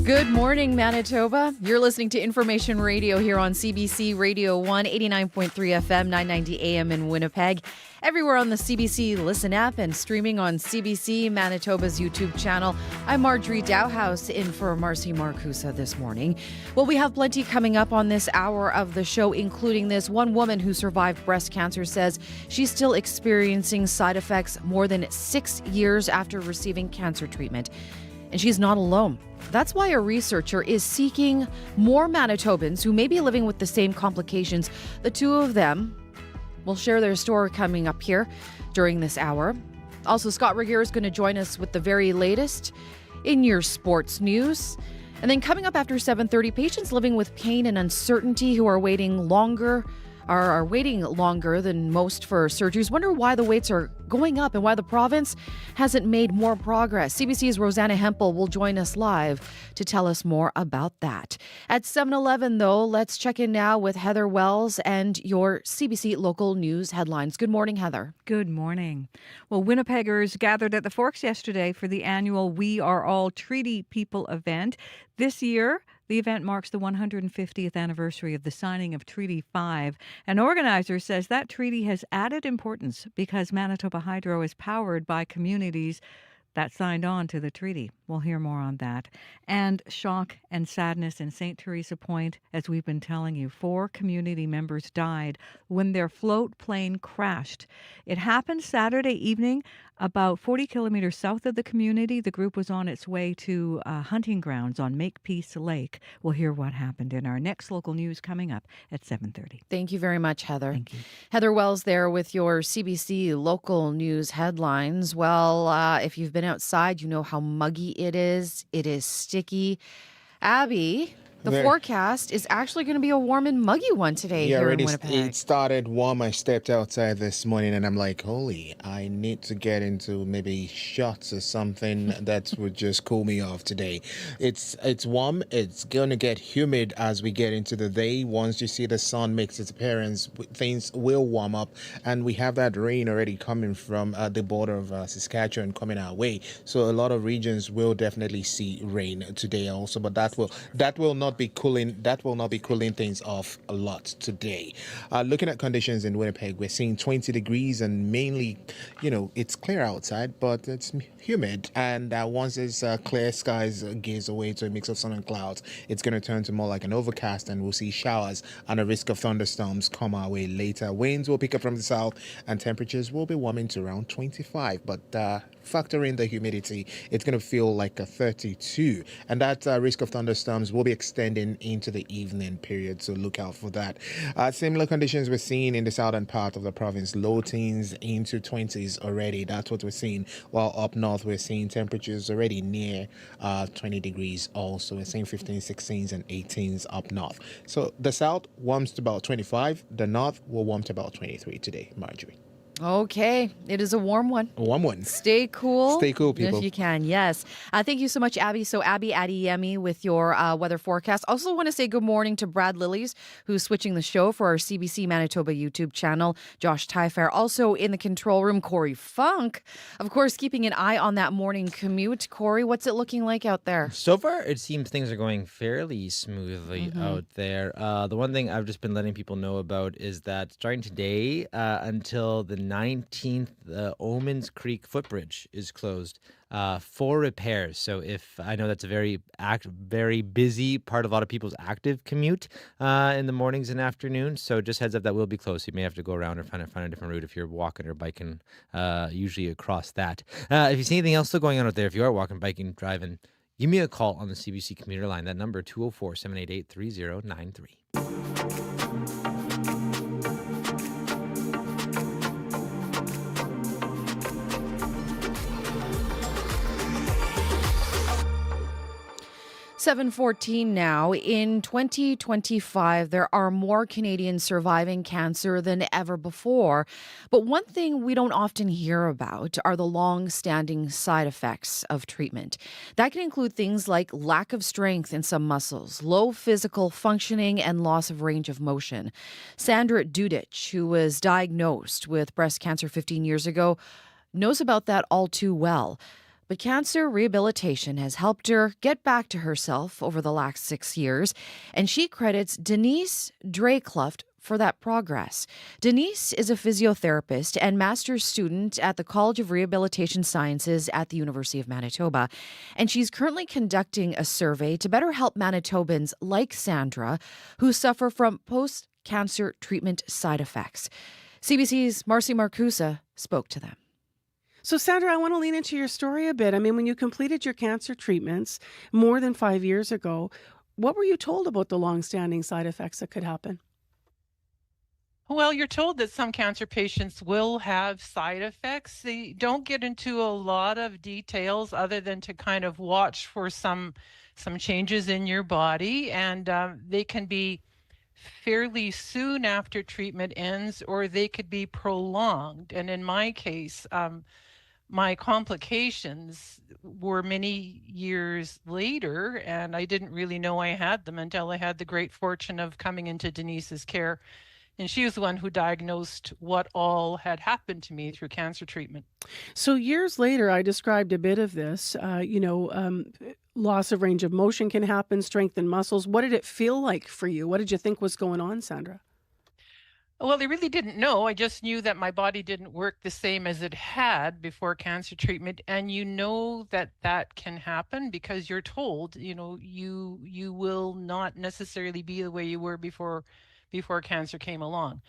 Good morning, Manitoba. You're listening to Information Radio here on CBC Radio 1, 89.3 FM, 990 AM in Winnipeg. Everywhere on the CBC Listen app and streaming on CBC Manitoba's YouTube channel. I'm Marjorie Dowhouse in for Marcy Marcusa this morning. Well, we have plenty coming up on this hour of the show, including this. One woman who survived breast cancer says she's still experiencing side effects more than 6 years after receiving cancer treatment. And she's not alone. That's why a researcher is seeking more Manitobans who may be living with the same complications. The two of them will share their story coming up here during this hour. Also, Scott Regier is going to join us with the very latest in your sports news. And then coming up after 7:30, patients living with pain and uncertainty who are waiting longer than most for surgeries wonder why the waits are going up and why the province hasn't made more progress. CBC's Rosanna Hempel will join us live to tell us more about that. At 7:11, though, let's check in now with Heather Wells and your CBC local news headlines. Good morning, Heather. Good morning. Well, Winnipeggers gathered at the Forks yesterday for the annual We Are All Treaty People event. This year, the event marks the 150th anniversary of the signing of Treaty 5. An organizer says that treaty has added importance because Manitoba Hydro is powered by communities that signed on to the treaty. We'll hear more on that. And shock and sadness in St. Teresa Point, as we've been telling you. 4 community members died when their float plane crashed. It happened Saturday evening about 40 kilometers south of the community. The group was on its way to hunting grounds on Makepeace Lake. We'll hear what happened in our next local news coming up at 7:30. Thank you very much, Heather. Thank you. Heather Wells there with your CBC local news headlines. Well, if you've been outside, you know how muggy it is. It is sticky. Abby, the forecast is actually going to be a warm and muggy one today here in Winnipeg. It started warm. I stepped outside this morning and I'm like, holy, I need to get into maybe shots or something that would just cool me off today. It's warm. It's going to get humid as we get into the day. Once you see the sun makes its appearance, things will warm up. And we have that rain already coming from the border of Saskatchewan coming our way. So a lot of regions will definitely see rain today also. But that will not be cooling things off a lot today. Looking at conditions in Winnipeg, we're seeing 20 degrees and mainly, it's clear outside, but it's humid. And once this clear skies gives away to a mix of sun and clouds, it's going to turn to more like an overcast, and we'll see showers and a risk of thunderstorms come our way later. Winds will pick up from the south and temperatures will be warming to around 25, but factor in the humidity, it's going to feel like a 32, and that risk of thunderstorms will be extending into the evening period, so look out for that. Similar conditions we're seeing in the southern part of the province, low teens into 20s already. That's what we're seeing, while up north we're seeing temperatures already near 20 degrees also. We're seeing 15s, 16s and 18s up north. So the south warms to about 25, the north will warm to about 23 today. Marjorie. Okay, it is a warm one. A warm one. Stay cool. Stay cool, people. If you can, yes. Thank you so much, Abby. So Abby at Emmy with your weather forecast. Also want to say good morning to Brad Lillies, who's switching the show for our CBC Manitoba YouTube channel. Josh Tyfair. Also in the control room, Corey Funk. Of course, keeping an eye on that morning commute. Corey, what's it looking like out there? So far, it seems things are going fairly smoothly out there. The one thing I've just been letting people know about is that starting today until the 19th, the Omens Creek footbridge is closed for repairs. So if I know that's a very busy part of a lot of people's active commute in the mornings and afternoons. So just heads up, that will be closed. You may have to go around or find a different route if you're walking or biking, usually across that. If you see anything else still going on out there, if you are walking, biking, driving, give me a call on the CBC commuter line. That number, 204-788-3093. 7:14 now. In 2025, there are more Canadians surviving cancer than ever before. But one thing we don't often hear about are the long-standing side effects of treatment. That can include things like lack of strength in some muscles, low physical functioning, and loss of range of motion. Sandra Dudich, who was diagnosed with breast cancer 15 years ago, knows about that all too well. But cancer rehabilitation has helped her get back to herself over the last 6 years, and she credits Denise Draycluft for that progress. Denise is a physiotherapist and master's student at the College of Rehabilitation Sciences at the University of Manitoba, and she's currently conducting a survey to better help Manitobans like Sandra who suffer from post-cancer treatment side effects. CBC's Marcy Marcusa spoke to them. So, Sandra, I want to lean into your story a bit. I mean, when you completed your cancer treatments more than 5 years ago, what were you told about the long-standing side effects that could happen? Well, you're told that some cancer patients will have side effects. They don't get into a lot of details other than to kind of watch for some changes in your body, and they can be fairly soon after treatment ends, or they could be prolonged. And in my case, my complications were many years later, and I didn't really know I had them until I had the great fortune of coming into Denise's care. And she was the one who diagnosed what all had happened to me through cancer treatment. So years later, I described a bit of this, loss of range of motion can happen, strength in muscles. What did it feel like for you? What did you think was going on, Sandra? Well, I really didn't know. I just knew that my body didn't work the same as it had before cancer treatment. And you know that that can happen because you're told, you will not necessarily be the way you were before cancer came along.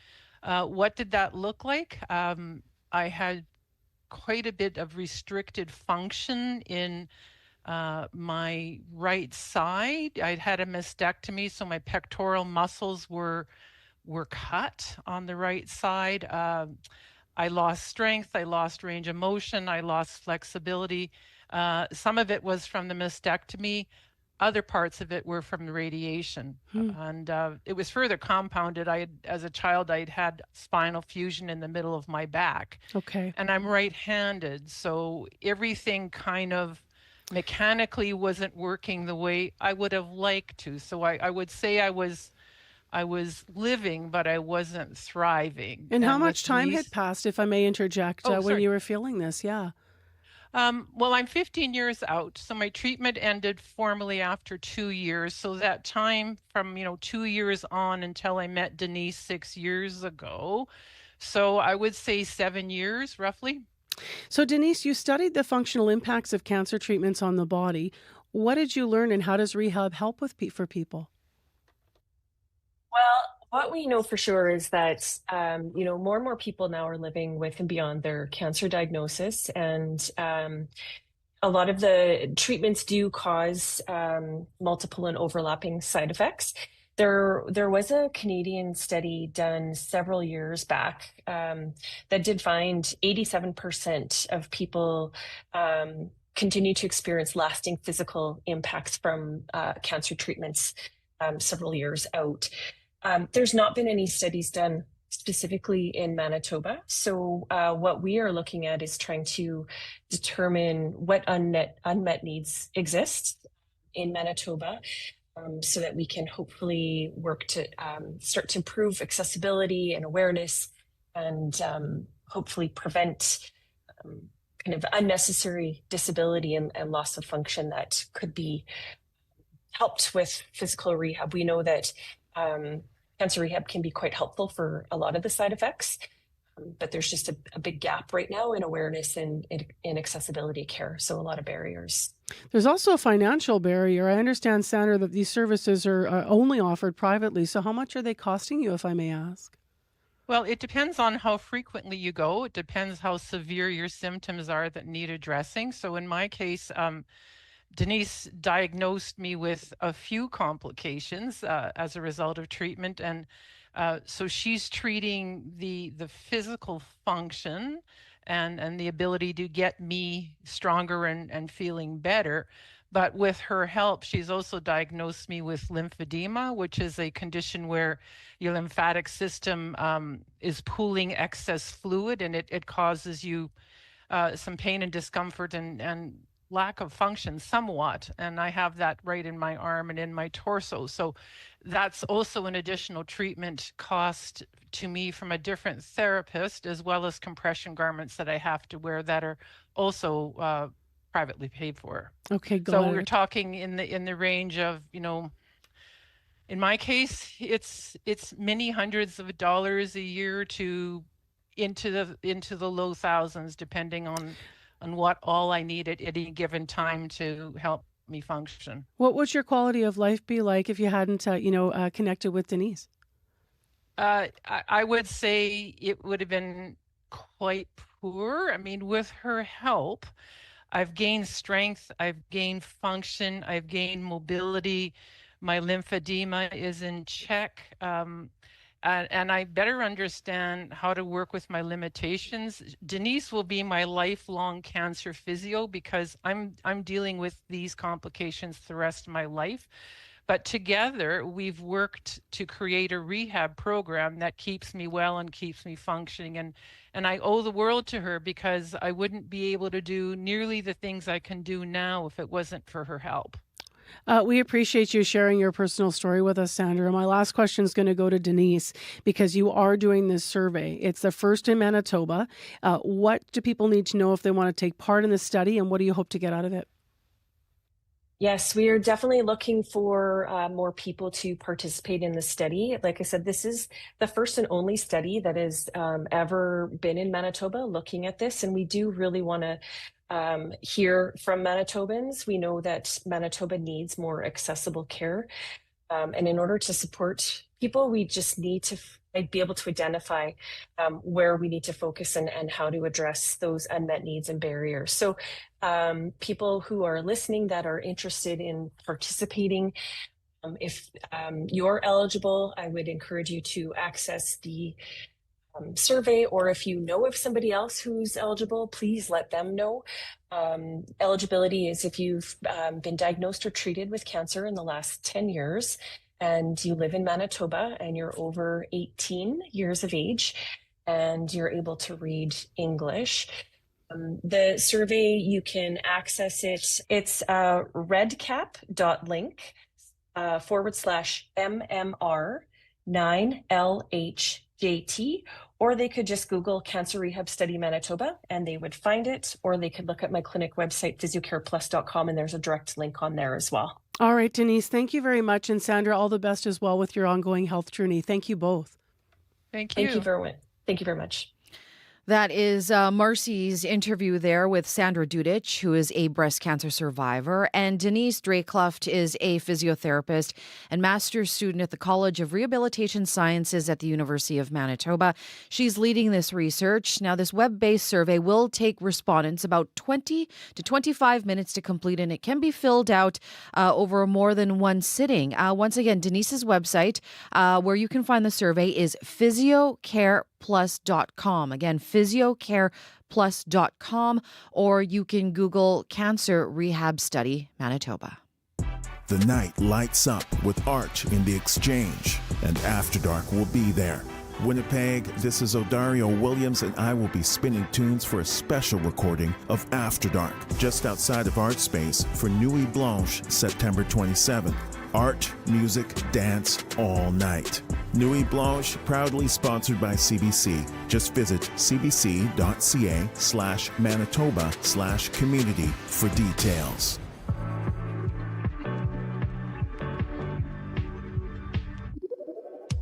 What did that look like? I had quite a bit of restricted function in my right side. I'd had a mastectomy, so my pectoral muscles were cut on the right side. I lost strength, I lost range of motion, I lost flexibility. Some of it was from the mastectomy. Other parts of it were from the radiation. And it was further compounded. As a child, I'd had spinal fusion in the middle of my back. Okay. And I'm right-handed, so everything kind of mechanically wasn't working the way I would have liked to. So I would say I was living, but I wasn't thriving. And how much time had passed, if I may interject, when you were feeling this? Yeah. Well, I'm 15 years out, so my treatment ended formally after 2 years. So that time from 2 years on until I met Denise 6 years ago. So I would say 7 years, roughly. So Denise, you studied the functional impacts of cancer treatments on the body. What did you learn, and how does rehab help for people? Well, what we know for sure is that, more and more people now are living with and beyond their cancer diagnosis. And a lot of the treatments do cause multiple and overlapping side effects. There was a Canadian study done several years back that did find 87% of people continue to experience lasting physical impacts from cancer treatments several years out. There's not been any studies done specifically in Manitoba. So what we are looking at is trying to determine what unmet needs exist in Manitoba, so that we can hopefully work to start to improve accessibility and awareness, and hopefully prevent kind of unnecessary disability and loss of function that could be helped with physical rehab. We know that cancer rehab can be quite helpful for a lot of the side effects, but there's just a big gap right now in awareness and in accessibility care. So a lot of barriers. There's also a financial barrier. I understand, Sandra, that these services are only offered privately. So how much are they costing you, if I may ask? Well, it depends on how frequently you go. It depends how severe your symptoms are that need addressing. So in my case, Denise diagnosed me with a few complications as a result of treatment. And so she's treating the physical function and the ability to get me stronger and feeling better. But with her help, she's also diagnosed me with lymphedema, which is a condition where your lymphatic system is pooling excess fluid, and it causes you some pain and discomfort and lack of function somewhat. And I have that right in my arm and in my torso. So that's also an additional treatment cost to me from a different therapist, as well as compression garments that I have to wear that are also privately paid for. Okay, got So it. we're talking in the range of, in my case, it's many hundreds of dollars a year to into the low thousands, depending on what all I need at any given time to help me function. What would your quality of life be like if you hadn't, connected with Denise? I would say it would have been quite poor. I mean, with her help, I've gained strength, I've gained function, I've gained mobility. My lymphedema is in check. And I better understand how to work with my limitations. Denise will be my lifelong cancer physio because I'm dealing with these complications the rest of my life. But together, we've worked to create a rehab program that keeps me well and keeps me functioning. And I owe the world to her, because I wouldn't be able to do nearly the things I can do now if it wasn't for her help. We appreciate you sharing your personal story with us, Sandra. My last question is going to go to Denise, because you are doing this survey. It's the first in Manitoba. What do people need to know if they want to take part in the study, and what do you hope to get out of it? Yes, we are definitely looking for more people to participate in the study. Like I said, this is the first and only study that has ever been in Manitoba looking at this. And we do really want to hear from Manitobans. We know that Manitoba needs more accessible care. And in order to support people, we just need to be able to identify where we need to focus and how to address those unmet needs and barriers. So people who are listening that are interested in participating, if you're eligible, I would encourage you to access the survey, or if you know of somebody else who's eligible, please let them know. Eligibility is if you've been diagnosed or treated with cancer in the last 10 years and you live in Manitoba and you're over 18 years of age and you're able to read English. The survey, you can access it. It's redcap.link /MMR9LHJT, or they could just Google Cancer Rehab Study Manitoba and they would find it, or they could look at my clinic website, physiocareplus.com, and there's a direct link on there as well. All right, Denise, thank you very much. And Sandra, all the best as well with your ongoing health journey. Thank you both. Thank you. Thank you very much. That is Marcy's interview there with Sandra Dudich, who is a breast cancer survivor, and Denise Draycluft is a physiotherapist and master's student at the College of Rehabilitation Sciences at the University of Manitoba. She's leading this research. Now, this web-based survey will take respondents about 20 to 25 minutes to complete, and it can be filled out over more than one sitting. Once again, Denise's website, where you can find the survey, is physiocareplus.com. Again, physiocareplus.com, or you can Google Cancer Rehab Study Manitoba. The night lights up with Arch in the Exchange, and After Dark will be there. Winnipeg, this is Odario Williams, and I will be spinning tunes for a special recording of After Dark, just outside of Art Space for Nuit Blanche, September 27th. Art, music, dance, all night. Nuit Blanche, proudly sponsored by CBC. Just visit cbc.ca/Manitoba/community for details.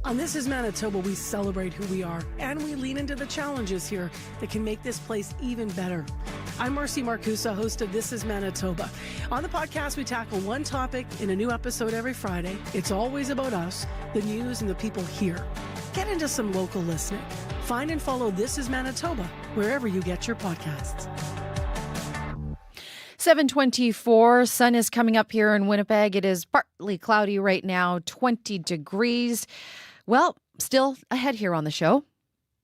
On This is Manitoba, we celebrate who we are, and we lean into the challenges here that can make this place even better. I'm Marcy Marcusa, host of This is Manitoba. On the podcast, we tackle one topic in a new episode every Friday. It's always about us, the news, and the people here. Get into some local listening. Find and follow This is Manitoba wherever you get your podcasts. 7:24, sun is coming up here in Winnipeg. It is partly cloudy right now, 20 degrees. Well, still ahead here on the show.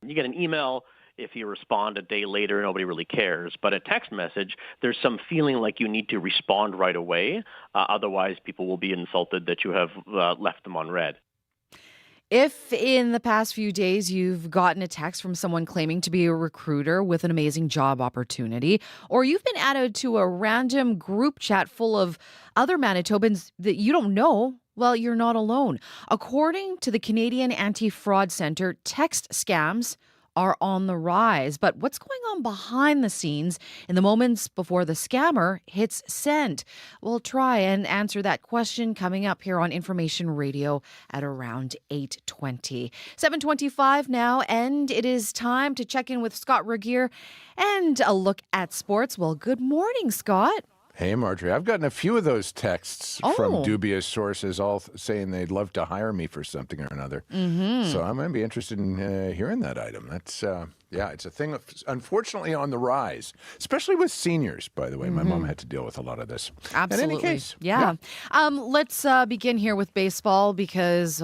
You get an email. If you respond a day later, nobody really cares. But a text message, there's some feeling like you need to respond right away. Otherwise, people will be insulted that you have left them on red. If in the past few days you've gotten a text from someone claiming to be a recruiter with an amazing job opportunity, or you've been added to a random group chat full of other Manitobans that you don't know, well, you're not alone. According to the Canadian Anti-Fraud Centre, text scams are on the rise. But what's going on behind the scenes in the moments before the scammer hits send? We'll try and answer that question coming up here on Information Radio at around 8:20. 7:25 now, and it is time to check in with Scott Regier and a look at sports. Well, good morning, Scott. Hey, Marjorie, I've gotten a few of those texts from dubious sources all saying they'd love to hire me for something or another. Mm-hmm. So I'm going to be interested in hearing that item. That's, it's a thing that's unfortunately on the rise, especially with seniors, by the way. My mom had to deal with a lot of this. Absolutely. In any case. Yeah. Let's begin here with baseball because,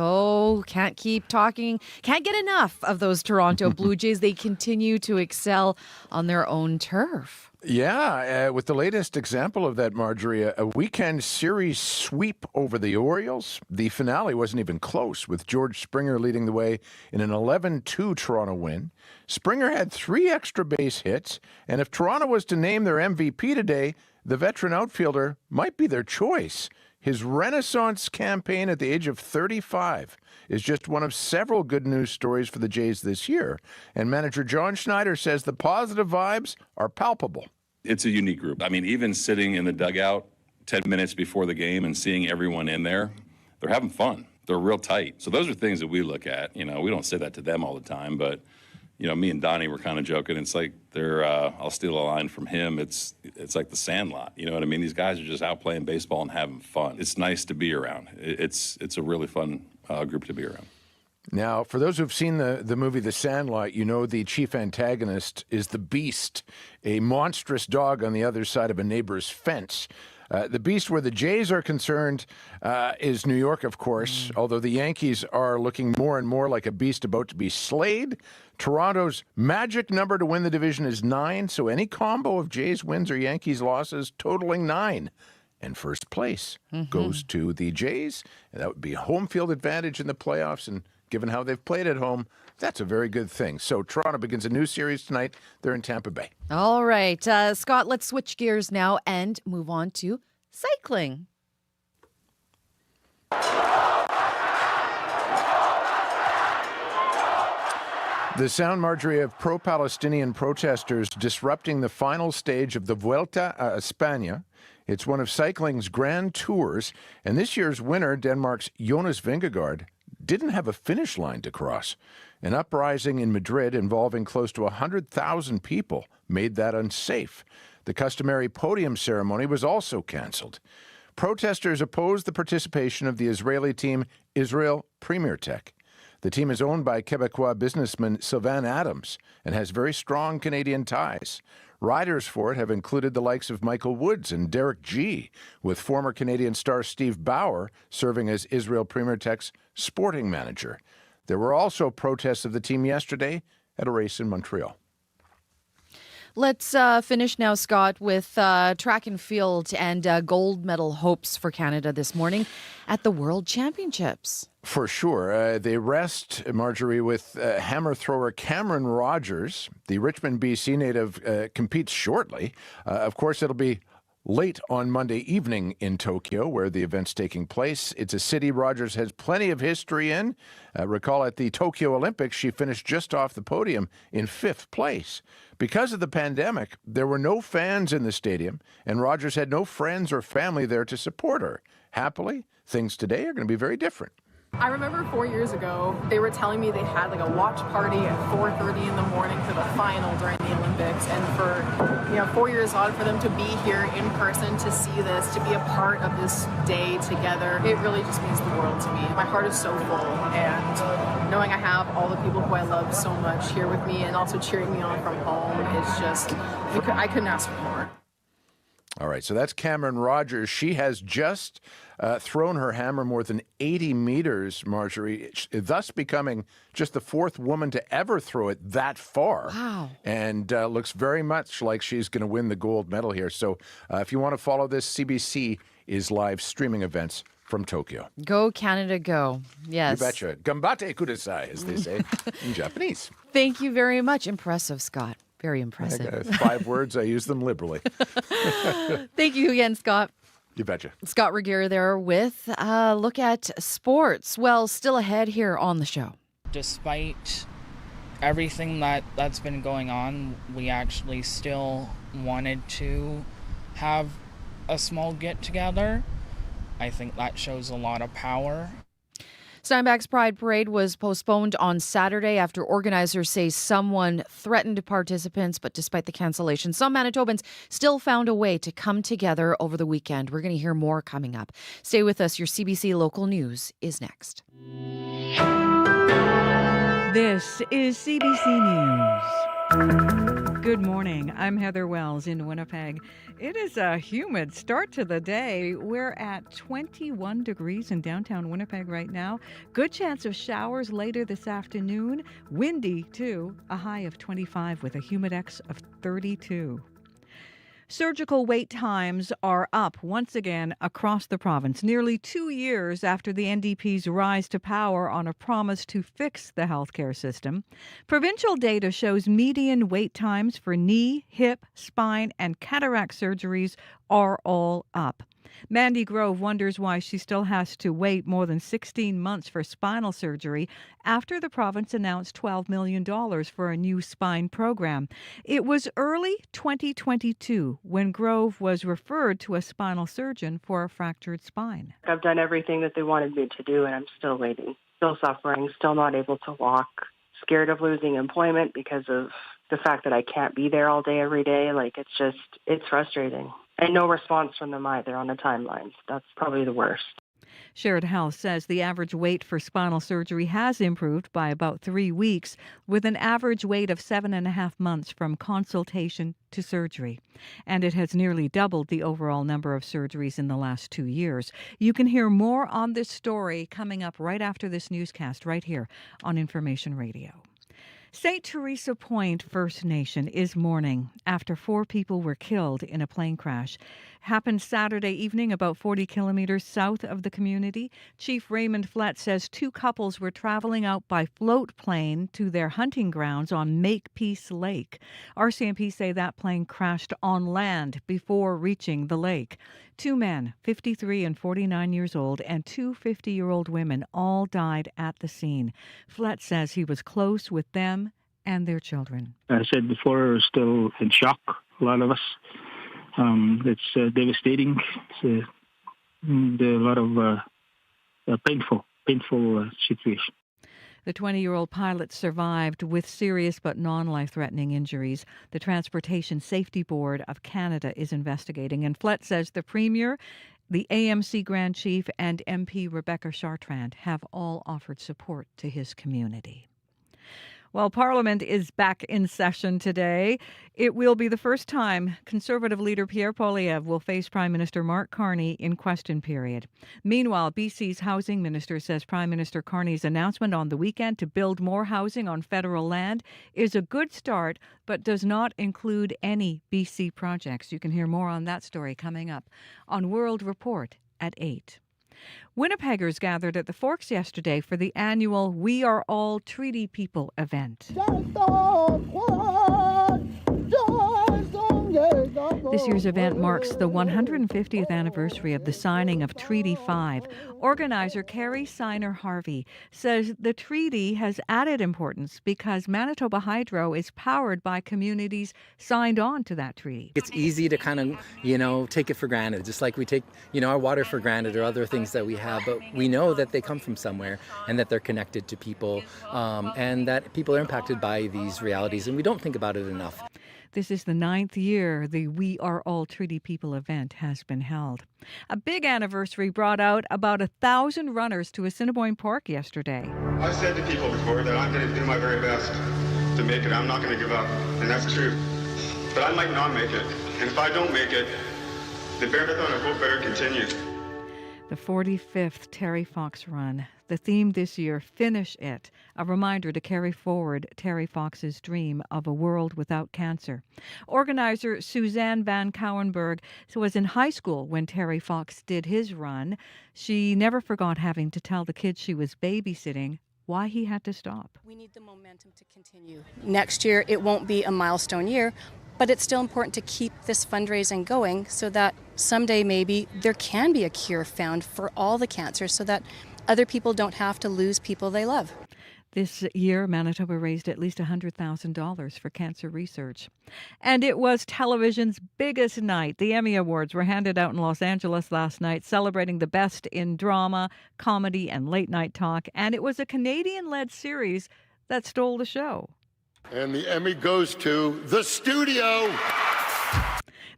can't keep talking. Can't get enough of those Toronto Blue Jays. They continue to excel on their own turf. Yeah, with the latest example of that, Marjorie, a weekend series sweep over the Orioles. The finale wasn't even close, with George Springer leading the way in an 11-2 Toronto win. Springer had 3 extra base hits, and if Toronto was to name their MVP today, the veteran outfielder might be their choice. His renaissance campaign at the age of 35 is just one of several good news stories for the Jays this year. And manager John Schneider says the positive vibes are palpable. It's a unique group. I mean, even sitting in the dugout 10 minutes before the game and seeing everyone in there, they're having fun. They're real tight. So those are things that we look at. You know, we don't say that to them all the time, but you know, me and Donnie were kind of joking. It's like they're, I'll steal a line from him. It's like the Sandlot. You know what I mean? These guys are just out playing baseball and having fun. It's nice to be around. It's a really fun group to be around. Now, for those who've seen the movie The Sandlot, you know the chief antagonist is the Beast, a monstrous dog on the other side of a neighbor's fence. The Beast, where the Jays are concerned, is New York, of course, although the Yankees are looking more and more like a beast about to be slayed. Toronto's magic number to win the division is 9, so any combo of Jays wins or Yankees losses totaling 9. And first place goes to the Jays, and that would be a home field advantage in the playoffs, and given how they've played at home, that's a very good thing. So Toronto begins a new series tonight. They're in Tampa Bay. All right. Scott, let's switch gears now and move on to cycling. The sound, Marjorie, of pro-Palestinian protesters disrupting the final stage of the Vuelta a España. It's one of cycling's grand tours, and this year's winner, Denmark's Jonas Vingegaard, didn't have a finish line to cross. An uprising in Madrid involving close to 100,000 people made that unsafe. The customary podium ceremony was also canceled. Protesters opposed the participation of the Israeli team Israel Premier Tech. The team is owned by Quebecois businessman Sylvain Adams and has very strong Canadian ties. Riders for it have included the likes of Michael Woods and Derek G., with former Canadian star Steve Bauer serving as Israel Premier Tech's sporting manager. There were also protests of the team yesterday at a race in Montreal. Let's finish now, Scott, with track and field and gold medal hopes for Canada this morning at the World Championships. For sure. They rest, Marjorie, with hammer thrower Cameron Rogers. The Richmond, BC native competes shortly. Of course, it'll be late on Monday evening in Tokyo, where the event's taking place. It's a city Rogers has plenty of history in. Recall at the Tokyo Olympics, she finished just off the podium in 5th place. Because of the pandemic, there were no fans in the stadium, and Rogers had no friends or family there to support her. Happily, things today are going to be very different. I remember 4 years ago, they were telling me they had like a watch party at 4:30 in the morning for the final during the Olympics. And for 4 years on, for them to be here in person, to see this, to be a part of this day together, it really just means the world to me. My heart is so full, and knowing I have all the people who I love so much here with me and also cheering me on from home is just, I couldn't ask for more. All right, so that's Cameron Rogers. She has just thrown her hammer more than 80 meters, Marjorie, thus becoming just the 4th woman to ever throw it that far. Wow. And looks very much like she's going to win the gold medal here. So if you want to follow this, CBC is live streaming events from Tokyo. Go, Canada, go. Yes. You betcha. Gambate kudasai, as they say in Japanese. Thank you very much. Impressive, Scott. Very impressive. 5 words, I use them liberally. Thank you again, Scott. You betcha. Scott Regier there with a look at sports. Well, still ahead here on the show. Despite everything that's been going on, we actually still wanted to have a small get-together. I think that shows a lot of power. Steinbach's Pride Parade was postponed on Saturday after organizers say someone threatened participants, but despite the cancellation, some Manitobans still found a way to come together over the weekend. We're going to hear more coming up. Stay with us. Your CBC Local News is next. This is CBC News. Good morning. I'm Heather Wells in Winnipeg. It is a humid start to the day. We're at 21 degrees in downtown Winnipeg right now. Good chance of showers later this afternoon. Windy, too. A high of 25 with a humidex of 32. Surgical wait times are up once again across the province, nearly 2 years after the NDP's rise to power on a promise to fix the healthcare system. Provincial data shows median wait times for knee, hip, spine, and cataract surgeries are all up. Mandy Grove wonders why she still has to wait more than 16 months for spinal surgery after the province announced $12 million for a new spine program. It was early 2022 when Grove was referred to a spinal surgeon for a fractured spine. I've done everything that they wanted me to do, and I'm still waiting, still suffering, still not able to walk, scared of losing employment because of the fact that I can't be there all day, every day. It's frustrating. And no response from them either on the timelines. That's probably the worst. Shared Health says the average wait for spinal surgery has improved by about 3 weeks, with an average wait of 7.5 months from consultation to surgery. And it has nearly doubled the overall number of surgeries in the last 2 years. You can hear more on this story coming up right after this newscast, right here on Information Radio. St. Teresa Point First Nation is mourning after 4 people were killed in a plane crash. Happened Saturday evening about 40 kilometers south of the community. Chief Raymond Flett says 2 couples were traveling out by float plane to their hunting grounds on Makepeace Lake. RCMP say that plane crashed on land before reaching the lake. 2 men, 53 and 49 years old, and 2 50-year-old women all died at the scene. Flett says he was close with them and their children. I said before, we're still in shock, a lot of us. It's devastating. It's a lot of painful situation. The 20-year-old pilot survived with serious but non-life-threatening injuries. The Transportation Safety Board of Canada is investigating, and Flett says the Premier, the AMC Grand Chief, and MP Rebecca Chartrand have all offered support to his community. Well, Parliament is back in session today. It will be the first time Conservative leader Pierre Poilievre will face Prime Minister Mark Carney in question period. Meanwhile, BC's housing minister says Prime Minister Carney's announcement on the weekend to build more housing on federal land is a good start, but does not include any BC projects. You can hear more on that story coming up on World Report at 8. Winnipeggers gathered at the Forks yesterday for the annual We Are All Treaty People event. This year's event marks the 150th anniversary of the signing of Treaty 5. Organizer Carrie Siner-Harvey says the treaty has added importance because Manitoba Hydro is powered by communities signed on to that treaty. It's easy to kind of, take it for granted, just like we take, our water for granted or other things that we have, but we know that they come from somewhere and that they're connected to people and that people are impacted by these realities, and we don't think about it enough. This is the 9th year the We Are All Treaty People event has been held. A big anniversary brought out about 1,000 runners to Assiniboine Park yesterday. I've said to people before that I'm going to do my very best to make it. I'm not going to give up, and that's true. But I might not make it, and if I don't make it, the marathon of hope better continue. The 45th Terry Fox Run. The theme this year, Finish It, a reminder to carry forward Terry Fox's dream of a world without cancer. Organizer Suzanne Van Cowenberg was in high school when Terry Fox did his run. She never forgot having to tell the kids she was babysitting why he had to stop. We need the momentum to continue. Next year, it won't be a milestone year, but it's still important to keep this fundraising going so that someday maybe there can be a cure found for all the cancers so that other people don't have to lose people they love. This year, Manitoba raised at least $100,000 for cancer research. And it was television's biggest night. The Emmy Awards were handed out in Los Angeles last night, celebrating the best in drama, comedy, and late-night talk. And it was a Canadian-led series that stole the show. And the Emmy goes to The Studio.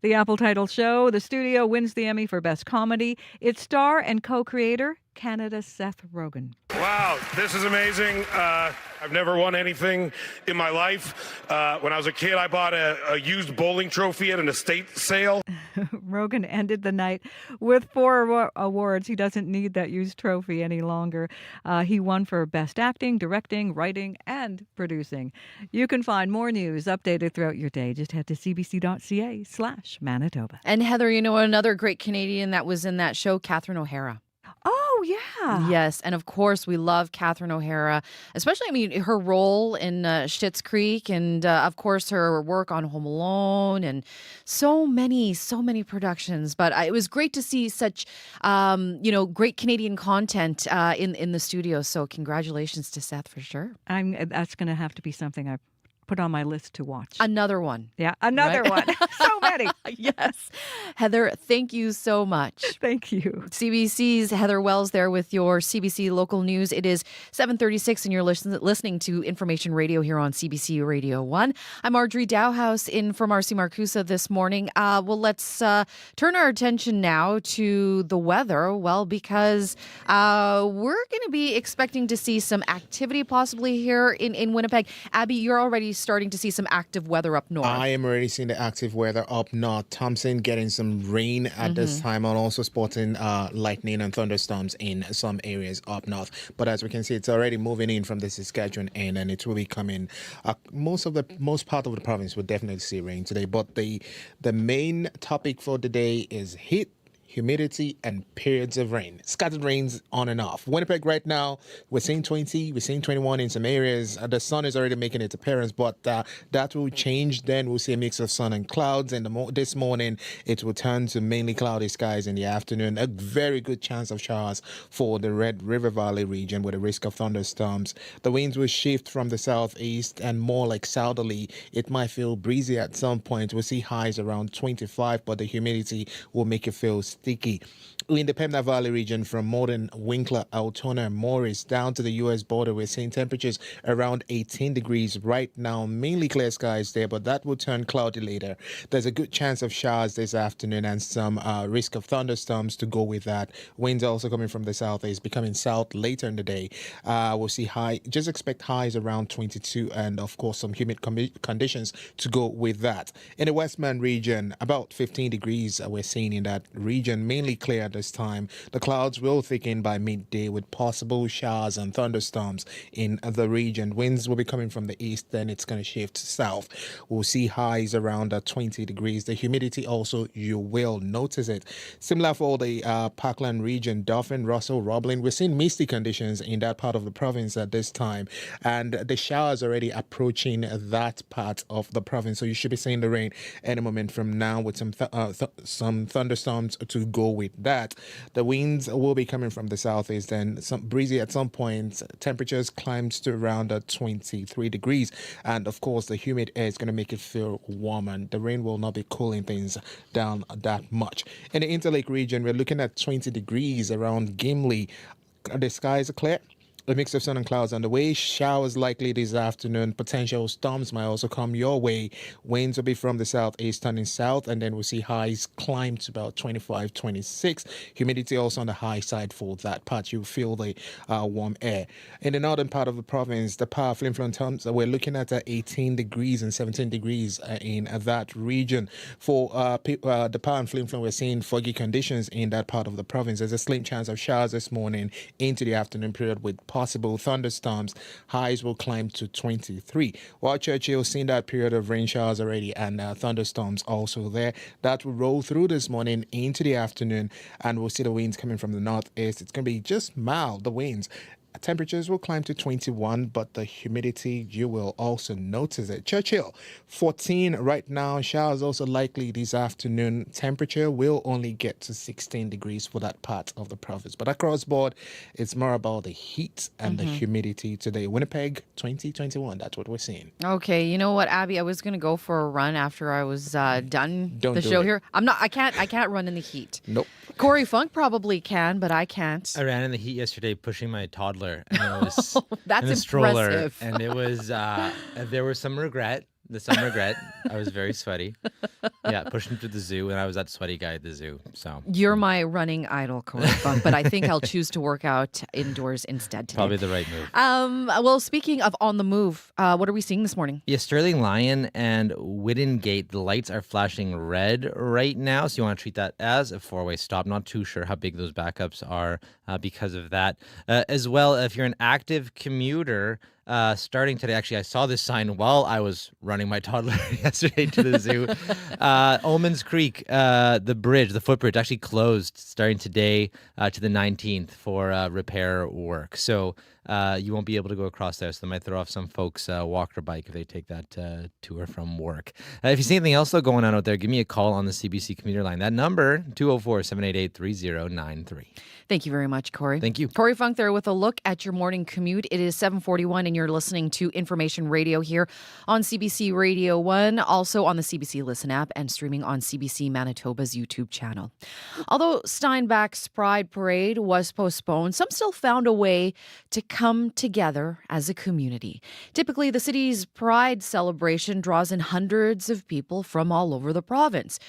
The Apple title show, The Studio, wins the Emmy for Best Comedy. Its star and co-creator, Canada's Seth Rogen. Wow, this is amazing. I've never won anything in my life. When I was a kid, I bought a used bowling trophy at an estate sale. Rogen ended the night with 4 awards. He doesn't need that used trophy any longer. He won for Best Acting, Directing, Writing, and Producing. You can find more news updated throughout your day. Just head to cbc.ca/Manitoba. And Heather, another great Canadian that was in that show, Catherine O'Hara. Oh, yeah. Yes. And of course, we love Catherine O'Hara, especially, her role in Schitt's Creek and, of course, her work on Home Alone and so many productions. But it was great to see such, great Canadian content in the studio. So congratulations to Seth for sure. That's going to have to be something I put on my list to watch. Another one. Yeah, another one. So many. Yes. Heather, thank you so much. Thank you. CBC's Heather Wells there with your CBC local news. It is 7:36 and you're listening to Information Radio here on CBC Radio 1. I'm Audrey Dowhouse in for Marcy Marcusa this morning. Let's turn our attention now to the weather. Well, because we're going to be expecting to see some activity possibly here in Winnipeg. Abby, you're already starting to see some active weather up north. I am already seeing the active weather up north. Thompson getting some rain at this time and also spotting lightning and thunderstorms in some areas up north. But as we can see, it's already moving in from the Saskatchewan end and it will be coming. Most part of the province will definitely see rain today. But the main topic for today is heat, humidity, and periods of rain. Scattered rains on and off. Winnipeg right now, we're seeing 20, we're seeing 21 in some areas. The sun is already making its appearance, but that will change. Then we'll see a mix of sun and clouds. And this morning, it will turn to mainly cloudy skies in the afternoon. A very good chance of showers for the Red River Valley region with a risk of thunderstorms. The winds will shift from the southeast and more like southerly. It might feel breezy at some point. We'll see highs around 25, but the humidity will make it feel sticky. In the Pembina Valley region, from Morden, Winkler, Altona, and Morris down to the U.S. border, we're seeing temperatures around 18 degrees right now. Mainly clear skies there, but that will turn cloudy later. There's a good chance of showers this afternoon and some risk of thunderstorms to go with that. Winds also coming from the southeast, becoming south later in the day. We'll see just expect highs around 22, and of course some humid conditions to go with that. In the Westman region, about 15 degrees we're seeing in that region, mainly clear this time. The clouds will thicken by midday with possible showers and thunderstorms in the region. Winds will be coming from the east, then it's going to shift south. We'll see highs around 20 degrees. The humidity also, you will notice it. Similar for the Parkland region, Dauphin, Russell, Roblin. We're seeing misty conditions in that part of the province at this time, and the showers already approaching that part of the province. So you should be seeing the rain any moment from now with some thunderstorms to go with that. The winds will be coming from the southeast and some breezy at some point. Temperatures climbs to around 23 degrees. And of course, the humid air is going to make it feel warmer. And the rain will not be cooling things down that much. In the Interlake region, we're looking at 20 degrees around Gimli. The skies are clear. A mix of sun and clouds on the way. Showers likely this afternoon. Potential storms might also come your way. Winds will be from the southeast turning south, and then we'll see highs climb to about 25, 26. Humidity also on the high side for that part. You feel the warm air. In the northern part of the province, the power flame flow terms, we're looking at 18 degrees and 17 degrees in that region. For the power and flame flow, we're seeing foggy conditions in that part of the province. There's a slim chance of showers this morning into the afternoon period with possible thunderstorms. Highs will climb to 23. While Churchill seen that period of rain showers already and thunderstorms also there. That will roll through this morning into the afternoon, and we'll see the winds coming from the northeast. It's going to be just mild, the winds. Temperatures will climb to 21, but the humidity, you will also notice it. Churchill, 14 right now. Showers also likely this afternoon. Temperature will only get to 16 degrees for that part of the province. But across board, it's more about the heat and the humidity today. Winnipeg, 2021. That's what we're seeing. Okay, you know what, Abby? I was gonna go for a run after I was done Don't the do show it. here. I can't run in the heat. Nope. Corey Funk probably can, but I can't. I ran in the heat yesterday pushing my toddler, and it was That's in a stroller, impressive. and it was there was some regret. I was very sweaty. Yeah, pushing through the zoo, and I was that sweaty guy at the zoo. So You're my running idol, Corey Funk, but I think I'll choose to work out indoors instead today. probably the right move. Well, speaking of on the move, what are we seeing this morning? Yeah, Sterling Lion and Whiddengate, the lights are flashing red right now, so you want to treat that as a four-way stop. Not too sure how big those backups are because of that. As well, if you're an active commuter, starting today, actually, I saw this sign while I was running my toddler yesterday to the zoo. Omens Creek, the bridge, the footbridge, actually closed starting today to the 19th for repair work. So you won't be able to go across there. So they might throw off some folks' walk or bike if they take that to or from work. If you see anything else though going on out there, give me a call on the CBC commuter line. That number, 204-788-3093. Thank you very much, Corey. Thank you. Corey Funk there with a look at your morning commute. It is 7:41 and you're listening to Information Radio here on CBC Radio 1, also on the CBC Listen app and streaming on CBC Manitoba's YouTube channel. Although Steinbach's Pride Parade was postponed, some still found a way to come together as a community. Typically, the city's Pride celebration draws in hundreds of people from all over the province.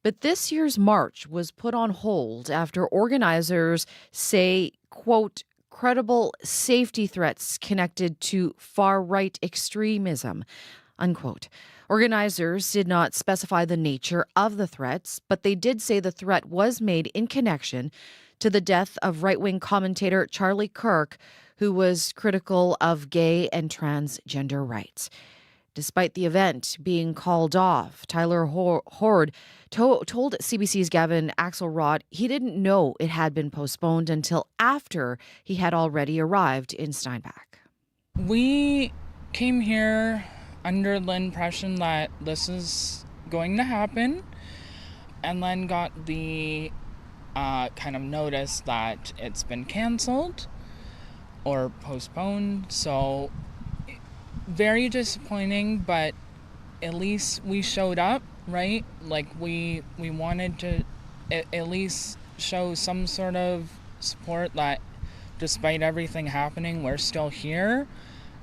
But this year's march was put on hold after organizers say, quote, credible safety threats connected to far-right extremism, unquote. Organizers did not specify the nature of the threats, but they did say the threat was made in connection to the death of right-wing commentator Charlie Kirk, who was critical of gay and transgender rights. Despite the event being called off, Tyler Horde told CBC's Gavin Axelrod he didn't know it had been postponed until after he had already arrived in Steinbach. We came here under the impression that this is going to happen, and then got the kind of notice that it's been canceled or postponed. So very disappointing, but at least we showed up, right? Like we wanted to at least show some sort of support that despite everything happening, we're still here,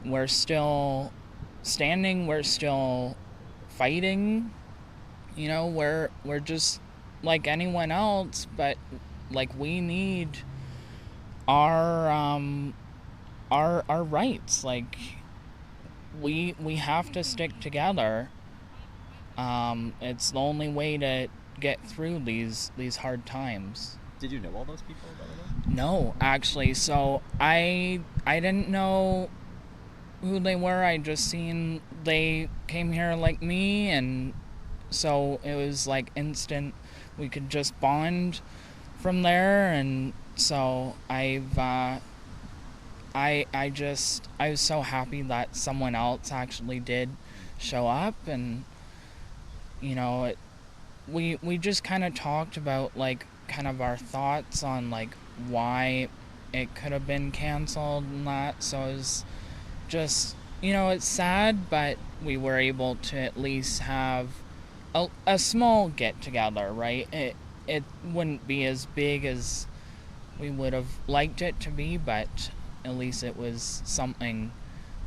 we're still standing, we're still fighting. You know, we're just like anyone else, but like we need our our rights. Like we have to stick together. It's the only way to get through these hard times. Did you know all those people, by the way? No, actually. So I didn't know who they were. I just seen they came here like me, and so it was like instant. We could just bond from there, and so I was so happy that someone else actually did show up, and you know, we just kind of talked about like kind of our thoughts on like why it could have been canceled and that. So it was just, you know, it's sad, but we were able to at least have a small get together, right? It wouldn't be as big as we would have liked it to be, but at least it was something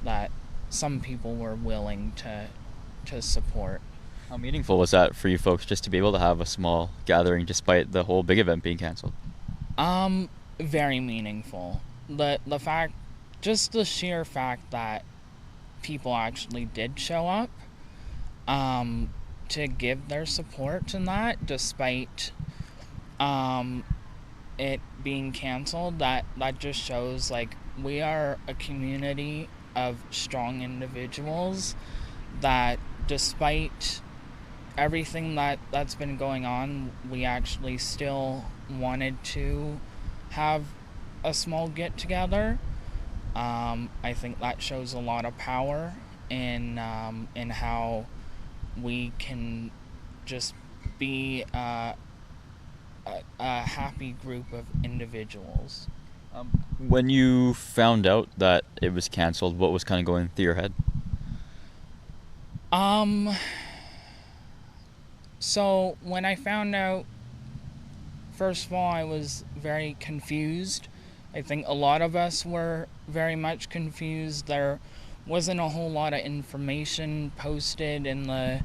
that some people were willing to support. How meaningful was that for you folks, just to be able to have a small gathering despite the whole big event being canceled? Very meaningful. The fact, just the sheer fact that people actually did show up, to give their support in that, despite it being canceled, that just shows like we are a community of strong individuals that despite everything that's been going on, we actually still wanted to have a small get together. I think that shows a lot of power in how we can just be a happy group of individuals. When you found out that it was canceled, what was kind of going through your head? So when I found out, first of all, I was very confused. I think a lot of us were very much confused. There wasn't a whole lot of information posted in the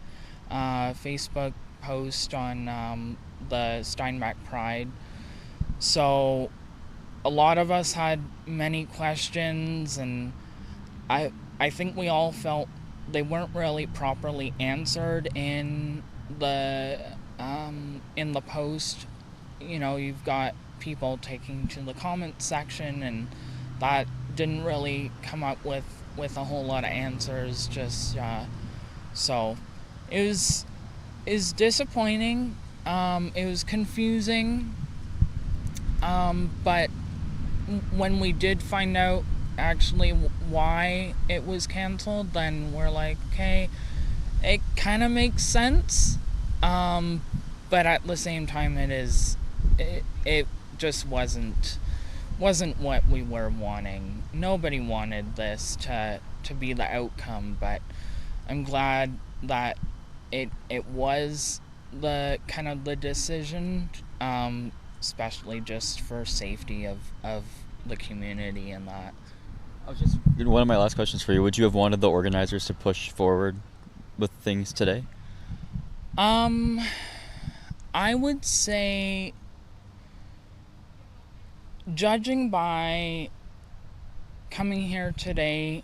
Facebook post on the Steinbach Pride. So a lot of us had many questions, and I think we all felt they weren't really properly answered in the post. You know, you've got people taking to the comment section, and that didn't really come up with a whole lot of answers. Just so it was disappointing. It was confusing. But when we did find out actually why it was canceled, then we're like, okay, it kind of makes sense. But at the same time, it just wasn't what we were wanting. Nobody wanted this to be the outcome, but I'm glad that it was the kind of the decision, especially just for safety of the community and that. One of my last questions for you, would you have wanted the organizers to push forward with things today? I would say, judging by coming here today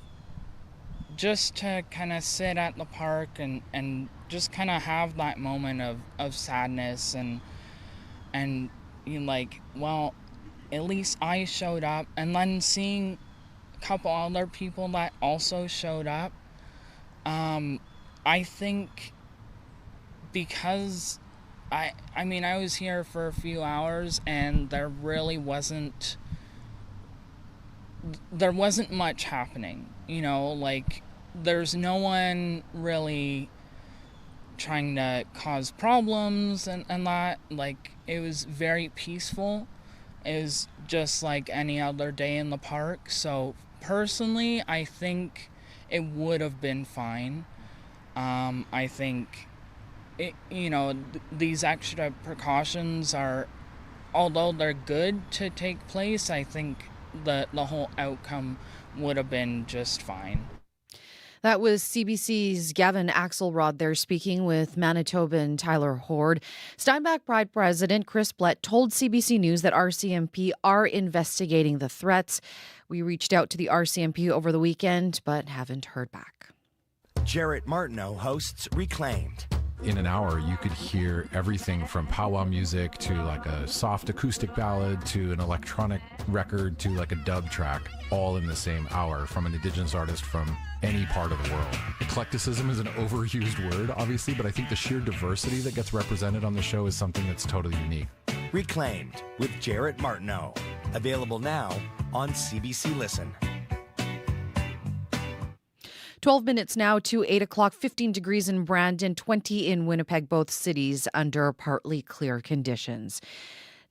just to kind of sit at the park and just kind of have that moment of sadness and you know, like, well, at least I showed up, and then seeing a couple other people that also showed up, I think because I mean, I was here for a few hours and there really wasn't much happening, you know, like there's no one really trying to cause problems and that. Like, it was very peaceful. It was just like any other day in the park. So personally, I think it would have been fine. I think these extra precautions are although they're good to take place, I think the whole outcome would have been just fine. That was CBC's Gavin Axelrod there speaking with Manitoban Tyler Horde. Steinbach Pride President Chris Blett told CBC News that RCMP are investigating the threats. We reached out to the RCMP over the weekend, but haven't heard back. Jarrett Martineau hosts Reclaimed. In an hour, you could hear everything from powwow music to like a soft acoustic ballad to an electronic record to like a dub track, all in the same hour from an Indigenous artist from any part of the world. Eclecticism is an overused word, obviously, but I think the sheer diversity that gets represented on the show is something that's totally unique. Reclaimed with Jarrett Martineau. Available now on CBC Listen. 12 minutes now to 8 o'clock, 15 degrees in Brandon, 20 in Winnipeg, both cities under partly clear conditions.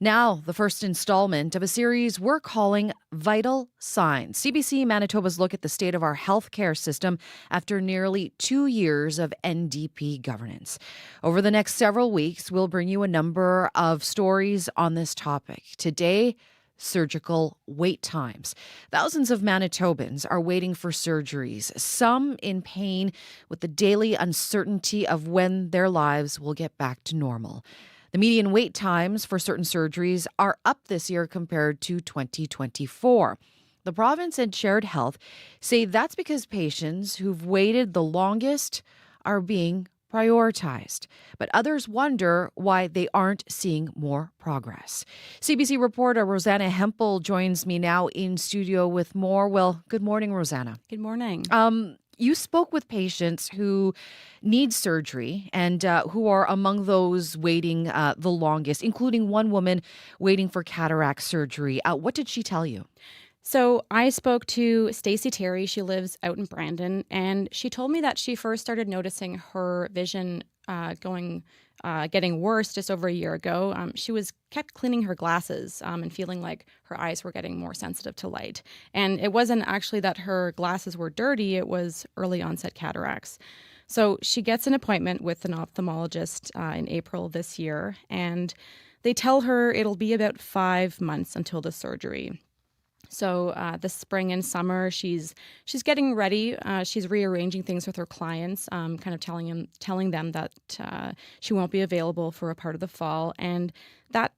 Now, the first installment of a series we're calling Vital Signs. CBC Manitoba's look at the state of our healthcare system after nearly 2 years of NDP governance. Over the next several weeks, we'll bring you a number of stories on this topic. Today, surgical wait times. Thousands of Manitobans are waiting for surgeries, some in pain with the daily uncertainty of when their lives will get back to normal. The median wait times for certain surgeries are up this year compared to 2024. The province and Shared Health say that's because patients who've waited the longest are being prioritized. But others wonder why they aren't seeing more progress. CBC reporter Rosanna Hempel joins me now in studio with more. Well, good morning, Rosanna. Good morning. You spoke with patients who need surgery and who are among those waiting the longest, including one woman waiting for cataract surgery. What did she tell you? So I spoke to Stacey Terry. She lives out in Brandon, and she told me that she first started noticing her vision getting worse just over a year ago. She kept cleaning her glasses and feeling like her eyes were getting more sensitive to light. And it wasn't actually that her glasses were dirty, it was early onset cataracts. So she gets an appointment with an ophthalmologist in April this year, and they tell her it'll be about 5 months until the surgery. So this spring and summer, she's getting ready. She's rearranging things with her clients, kind of telling them that she won't be available for a part of the fall. And that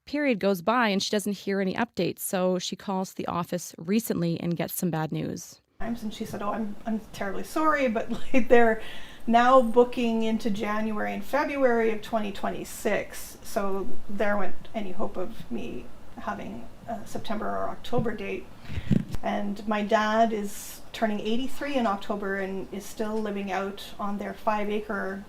period goes by and she doesn't hear any updates. So she calls the office recently and gets some bad news. And she said, I'm terribly sorry, but they're now booking into January and February of 2026. So there went any hope of me having a September or October date. And my dad is turning 83 in October and is still living out on their 5-acre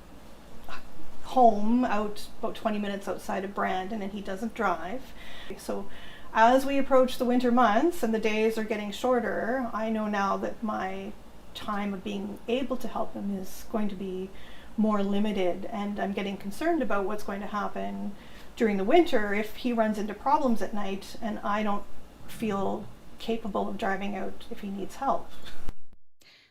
home out about 20 minutes outside of Brandon, and he doesn't drive. So as we approach the winter months and the days are getting shorter, I know now that my time of being able to help him is going to be more limited, and I'm getting concerned about what's going to happen during the winter if he runs into problems at night and I don't feel capable of driving out if he needs help.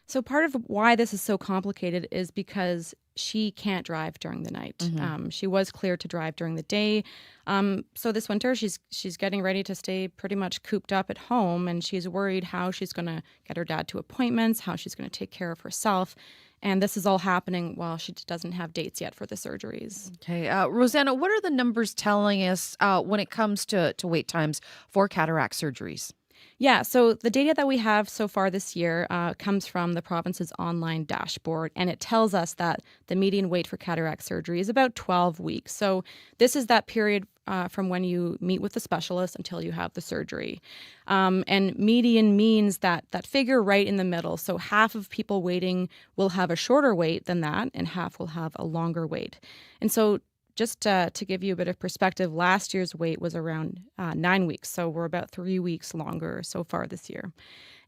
So part of why this is so complicated is because she can't drive during the night. Mm-hmm. She was cleared to drive during the day. So this winter, she's getting ready to stay pretty much cooped up at home, and she's worried how she's going to get her dad to appointments, how she's going to take care of herself. And this is all happening while she doesn't have dates yet for the surgeries. Okay. Rosanna, what are the numbers telling us when it comes to wait times for cataract surgeries? Yeah, so the data that we have so far this year comes from the province's online dashboard, and it tells us that the median wait for cataract surgery is about 12 weeks. So this is that period from when you meet with the specialist until you have the surgery. And median means that figure right in the middle. So half of people waiting will have a shorter wait than that, and half will have a longer wait. And so just to give you a bit of perspective, last year's wait was around 9 weeks. So we're about 3 weeks longer so far this year.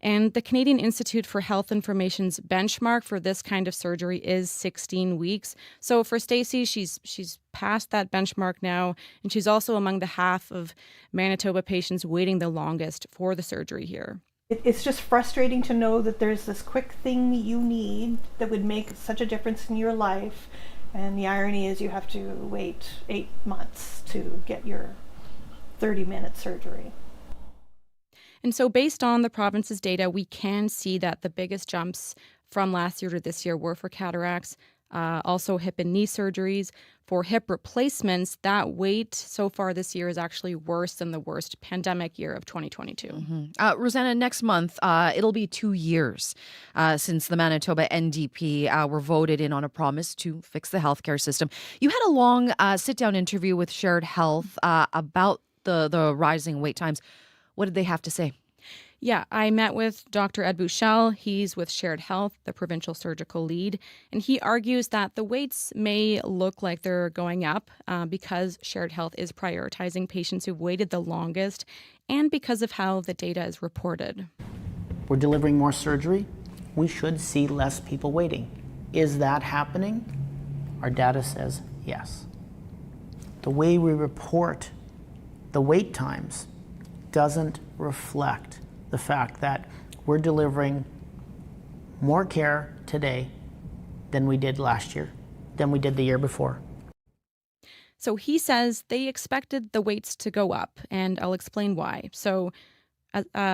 And the Canadian Institute for Health Information's benchmark for this kind of surgery is 16 weeks. So for Stacey, she's past that benchmark now, and she's also among the half of Manitoba patients waiting the longest for the surgery here. It's just frustrating to know that there's this quick thing you need that would make such a difference in your life. And the irony is you have to wait 8 months to get your 30-minute surgery. And so based on the province's data, we can see that the biggest jumps from last year to this year were for cataracts, also hip and knee surgeries. For hip replacements, that wait so far this year is actually worse than the worst pandemic year of 2022. Rosanna, next month, it'll be 2 years since the Manitoba NDP were voted in on a promise to fix the healthcare system. You had a long sit-down interview with Shared Health about the rising wait times. What did they have to say? Yeah, I met with Dr. Ed Buchel. He's with Shared Health, the provincial surgical lead, and he argues that the waits may look like they're going up because Shared Health is prioritizing patients who've waited the longest and because of how the data is reported. We're delivering more surgery. We should see less people waiting. Is that happening? Our data says yes. The way we report the wait times doesn't reflect the fact that we're delivering more care today than we did last year, than we did the year before. So he says they expected the waits to go up, and I'll explain why. So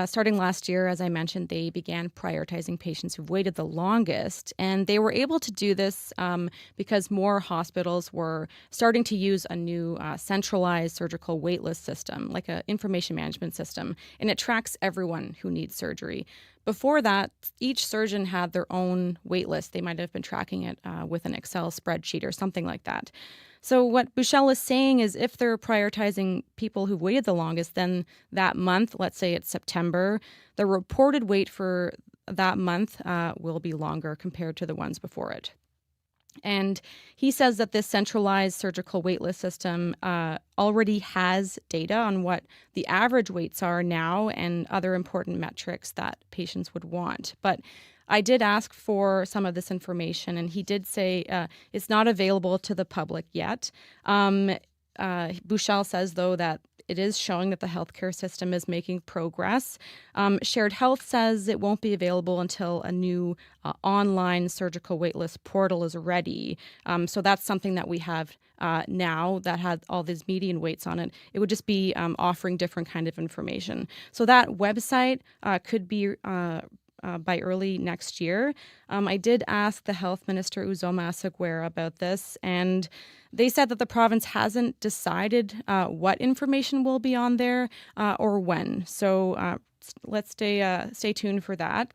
starting last year, as I mentioned, they began prioritizing patients who've waited the longest, and they were able to do this because more hospitals were starting to use a new centralized surgical waitlist system, like an information management system, and it tracks everyone who needs surgery. Before that, each surgeon had their own waitlist. They might have been tracking it with an Excel spreadsheet or something like that. So what Buchel is saying is if they're prioritizing people who've waited the longest, then that month, let's say it's September, the reported wait for that month will be longer compared to the ones before it. And he says that this centralized surgical waitlist system already has data on what the average waits are now and other important metrics that patients would want. But I did ask for some of this information, and he did say it's not available to the public yet. Buchel says, though, that it is showing that the healthcare system is making progress. Shared Health says it won't be available until a new online surgical waitlist portal is ready. So that's something that we have now that had all these median waits on it. It would just be offering different kind of information. So that website could be by early next year. I did ask the health minister, Uzoma Asagwera, about this, and they said that the province hasn't decided what information will be on there or when. So let's stay tuned for that.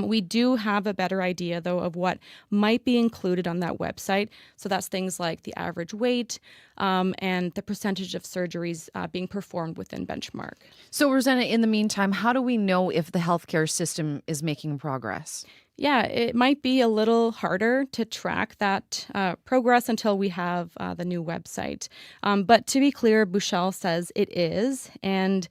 We do have a better idea, though, of what might be included on that website. So that's things like the average weight and the percentage of surgeries being performed within benchmark. So, Rosanna, in the meantime, how do we know if the healthcare system is making progress? Yeah, it might be a little harder to track that progress until we have the new website. But to be clear, Buchel says it is, and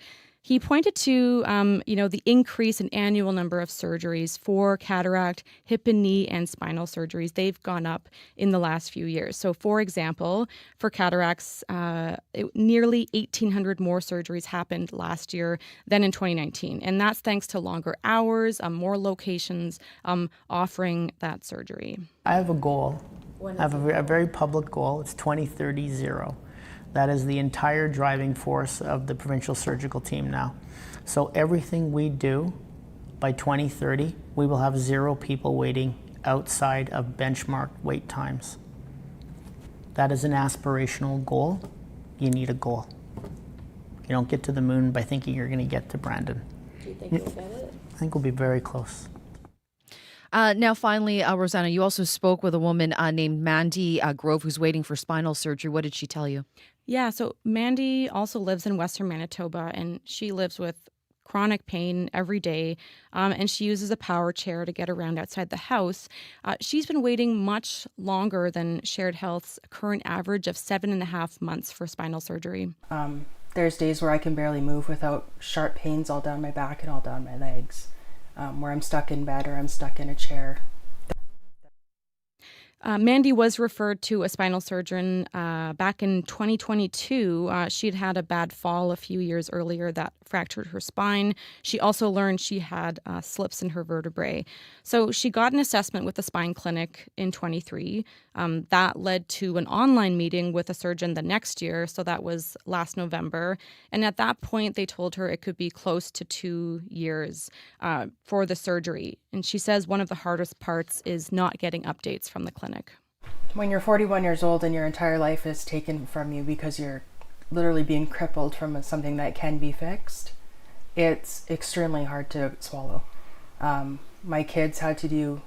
he pointed to, the increase in annual number of surgeries for cataract, hip and knee, and spinal surgeries. They've gone up in the last few years. So, for example, for cataracts, nearly 1,800 more surgeries happened last year than in 2019. And that's thanks to longer hours, more locations offering that surgery. I have a goal. I have a very public goal. It's 2030. That is the entire driving force of the provincial surgical team now. So everything we do by 2030, we will have 0 people waiting outside of benchmark wait times. That is an aspirational goal. You need a goal. You don't get to the moon by thinking you're going to get to Brandon. Do you think you'll get it? I think we'll be very close. Now, finally, Rosanna, you also spoke with a woman named Mandy Grove who's waiting for spinal surgery. What did she tell you? Yeah, so Mandy also lives in Western Manitoba, and she lives with chronic pain every day, and she uses a power chair to get around outside the house. She's been waiting much longer than Shared Health's current average of 7.5 months for spinal surgery. There's days where I can barely move without sharp pains all down my back and all down my legs, where I'm stuck in bed or I'm stuck in a chair. Mandy was referred to a spinal surgeon back in 2022. She'd had a bad fall a few years earlier that fractured her spine. She also learned she had slips in her vertebrae. So she got an assessment with the spine clinic in 23. That led to an online meeting with a surgeon the next year. So that was last November. And at that point, they told her it could be close to 2 years for the surgery. And she says one of the hardest parts is not getting updates from the clinic. When you're 41 years old and your entire life is taken from you because you're literally being crippled from something that can be fixed, it's extremely hard to swallow. My kids had to do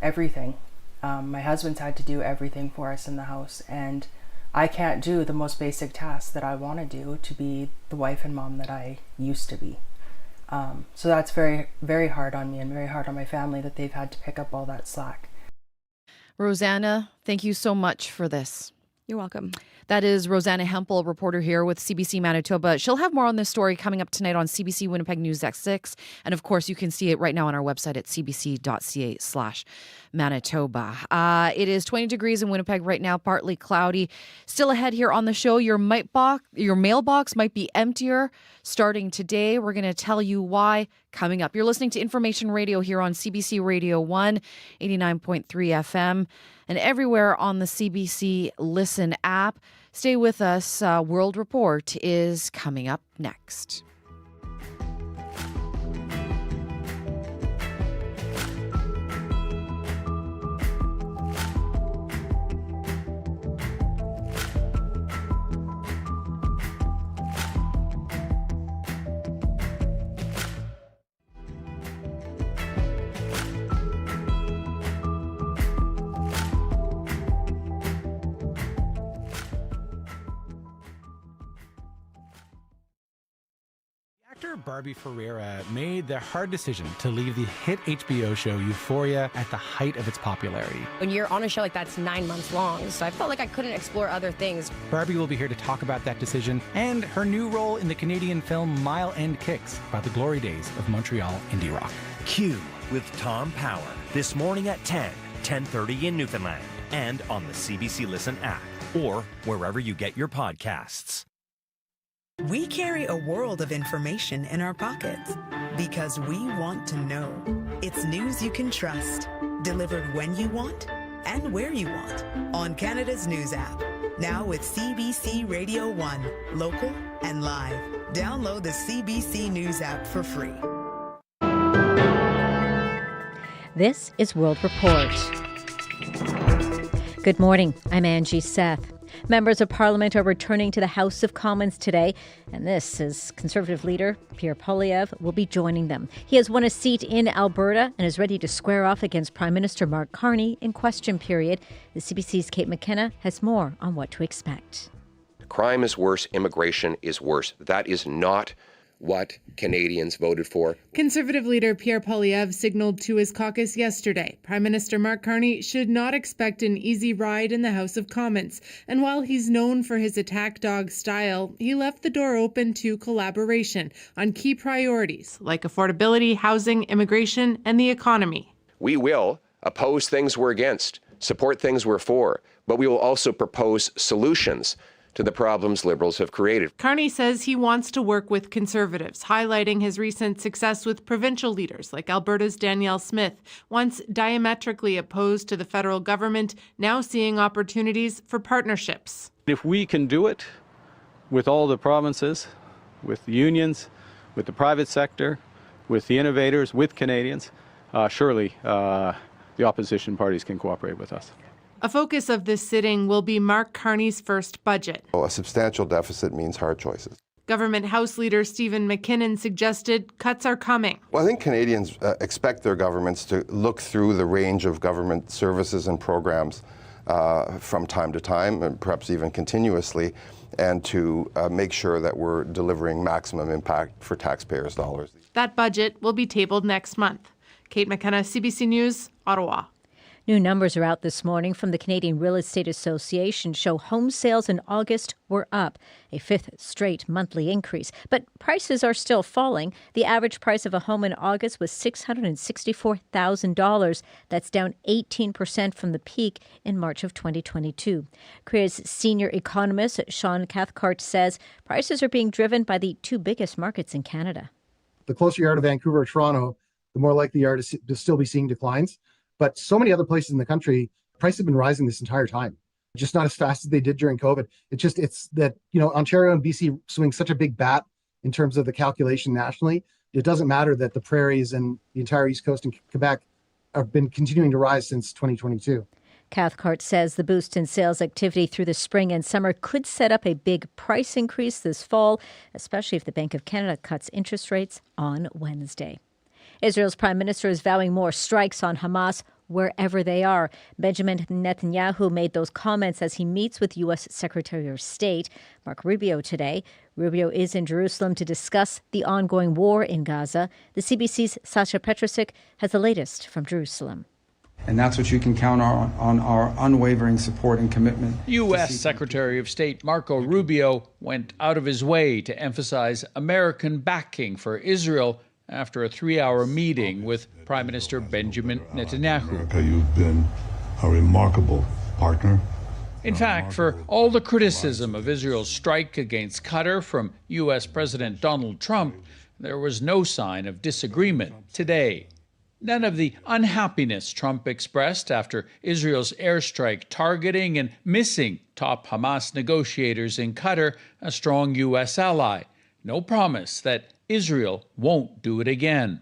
everything. My husband's had to do everything for us in the house, and I can't do the most basic tasks that I want to do to be the wife and mom that I used to be. So that's very, very hard on me and very hard on my family that they've had to pick up all that slack. Rosanna, thank you so much for this. You're welcome. That is Rosanna Hempel, reporter here with CBC Manitoba. She'll have more on this story coming up tonight on CBC Winnipeg News at 6. And of course, you can see it right now on our website at cbc.ca/Manitoba. It is 20 degrees in Winnipeg right now, partly cloudy. Still ahead here on the show, your mailbox might be emptier starting today. We're going to tell you why coming up. You're listening to Information Radio here on CBC Radio 1, 89.3 FM. And everywhere on the CBC Listen app. Stay with us. World Report is coming up next. Actor Barbie Ferreira made the hard decision to leave the hit HBO show Euphoria at the height of its popularity. When you're on a show like that's 9 months long, so I felt like I couldn't explore other things. Barbie will be here to talk about that decision and her new role in the Canadian film Mile End Kicks, about the glory days of Montreal indie rock. Q with Tom Power, this morning at 10:30 in Newfoundland, and on the CBC Listen app, or wherever you get your podcasts. We carry a world of information in our pockets because we want to know. It's news you can trust, delivered when you want and where you want on Canada's news app. Now with CBC Radio 1, local and live. Download the CBC News app for free. This is World Report. Good morning. I'm Angie Seth. Members of Parliament are returning to the House of Commons today, and this is Conservative leader Pierre Poilievre will be joining them. He has won a seat in Alberta and is ready to square off against Prime Minister Mark Carney in question period. The CBC's Kate McKenna has more on what to expect. Crime is worse, immigration is worse. That is not what Canadians voted for. Conservative leader Pierre Poilievre signaled to his caucus yesterday Prime Minister Mark Carney should not expect an easy ride in the House of Commons. And while he's known for his attack dog style, he left the door open to collaboration on key priorities like affordability, housing, immigration, and the economy. We will oppose things we're against, support things we're for, but we will also propose solutions to the problems Liberals have created. Carney says he wants to work with Conservatives, highlighting his recent success with provincial leaders like Alberta's Danielle Smith, once diametrically opposed to the federal government, now seeing opportunities for partnerships. If we can do it with all the provinces, with the unions, with the private sector, with the innovators, with Canadians, surely the opposition parties can cooperate with us. A focus of this sitting will be Mark Carney's first budget. A substantial deficit means hard choices. Government House Leader Stephen McKinnon suggested cuts are coming. Well, I think Canadians expect their governments to look through the range of government services and programs from time to time, and perhaps even continuously, and to make sure that we're delivering maximum impact for taxpayers' dollars. That budget will be tabled next month. Kate McKenna, CBC News, Ottawa. New numbers are out this morning from the Canadian Real Estate Association show home sales in August were up, a fifth straight monthly increase. But prices are still falling. The average price of a home in August was $664,000. That's down 18% from the peak in March of 2022. CREA's senior economist Sean Cathcart says prices are being driven by the two biggest markets in Canada. The closer you are to Vancouver or Toronto, the more likely you are to still be seeing declines. But so many other places in the country, prices have been rising this entire time, just not as fast as they did during COVID. It's that, Ontario and BC swing such a big bat in terms of the calculation nationally. It doesn't matter that the prairies and the entire East Coast and Quebec have been continuing to rise since 2022. Cathcart says the boost in sales activity through the spring and summer could set up a big price increase this fall, especially if the Bank of Canada cuts interest rates on Wednesday. Israel's prime minister is vowing more strikes on Hamas wherever they are. Benjamin Netanyahu made those comments as he meets with U.S. Secretary of State Marco Rubio today. Rubio is in Jerusalem to discuss the ongoing war in Gaza. The CBC's Sasha Petrusik has the latest from Jerusalem. And that's what you can count on our unwavering support and commitment. U.S. Secretary of State Marco Rubio went out of his way to emphasize American backing for Israel after a 3-hour meeting with Prime Minister Benjamin Netanyahu. America, you've been a remarkable partner. In fact, for all the criticism of Israel's strike against Qatar from U.S. President Donald Trump, there was no sign of disagreement today. None of the unhappiness Trump expressed after Israel's airstrike targeting and missing top Hamas negotiators in Qatar, a strong U.S. ally. No promise that Israel won't do it again.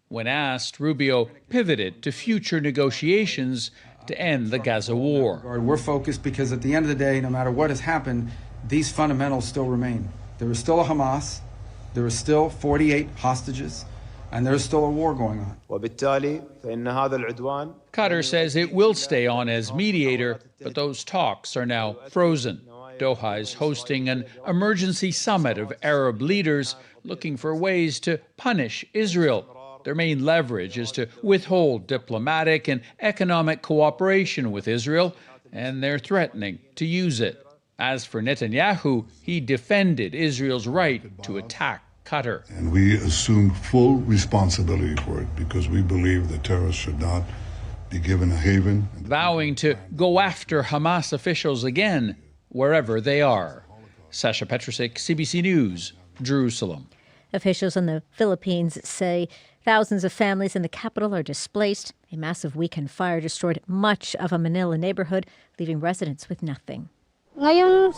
When asked, Rubio pivoted to future negotiations to end the Gaza war. We're focused because at the end of the day, no matter what has happened, these fundamentals still remain. There is still a Hamas, there is still 48 hostages, and there is still a war going on. Qatar says it will stay on as mediator, but those talks are now frozen. Doha is hosting an emergency summit of Arab leaders looking for ways to punish Israel. Their main leverage is to withhold diplomatic and economic cooperation with Israel, and they're threatening to use it. As for Netanyahu, he defended Israel's right to attack Qatar. And we assume full responsibility for it because we believe that terrorists should not be given a haven. Vowing to go after Hamas officials again, wherever they are. Sasha Petrusik, CBC News, Jerusalem. Officials in the Philippines say thousands of families in the capital are displaced. A massive weekend fire destroyed much of a Manila neighborhood, leaving residents with nothing. This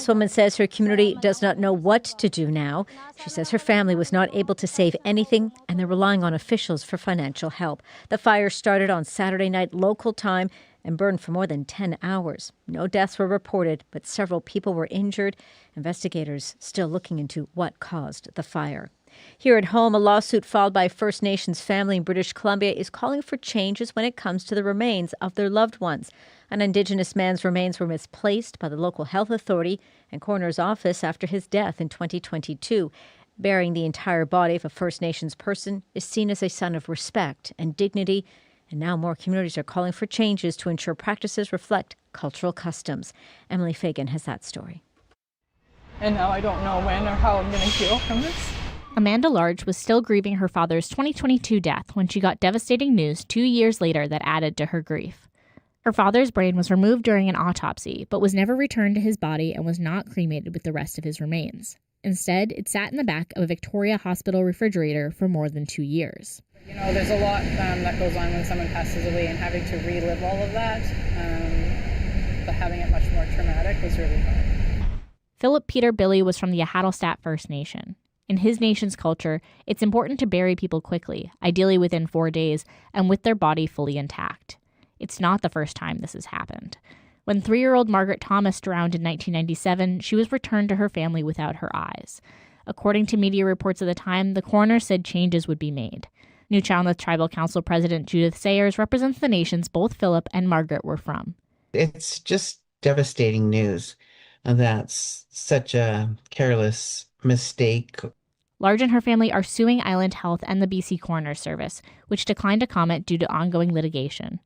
woman says her community does not know what to do now. She says her family was not able to save anything and they're relying on officials for financial help. The fire started on Saturday night local time and burned for more than 10 hours. No deaths were reported, but several people were injured. Investigators still looking into what caused the fire. Here at home, a lawsuit filed by a First Nations family in British Columbia is calling for changes when it comes to the remains of their loved ones. An Indigenous man's remains were misplaced by the local health authority and coroner's office after his death in 2022. Burying the entire body of a First Nations person is seen as a sign of respect and dignity, and now more communities are calling for changes to ensure practices reflect cultural customs. Emily Fagan has that story. And now I don't know when or how I'm going to heal from this. Amanda Large was still grieving her father's 2022 death when she got devastating news 2 years later that added to her grief. Her father's brain was removed during an autopsy, but was never returned to his body and was not cremated with the rest of his remains. Instead, it sat in the back of a Victoria Hospital refrigerator for more than 2 years. You know, there's a lot that goes on when someone passes away, and having to relive all of that, but having it much more traumatic was really hard. Philip Peter Billy was from the Ahattlestat First Nation. In his nation's culture, it's important to bury people quickly, ideally within 4 days, and with their body fully intact. It's not the first time this has happened. When 3-year-old Margaret Thomas drowned in 1997, she was returned to her family without her eyes. According to media reports at the time, the coroner said changes would be made. Newfoundland Tribal Council President Judith Sayers represents the nations both Philip and Margaret were from. It's just devastating news. That's such a careless mistake. Large and her family are suing Island Health and the BC Coroner Service, which declined to comment due to ongoing litigation.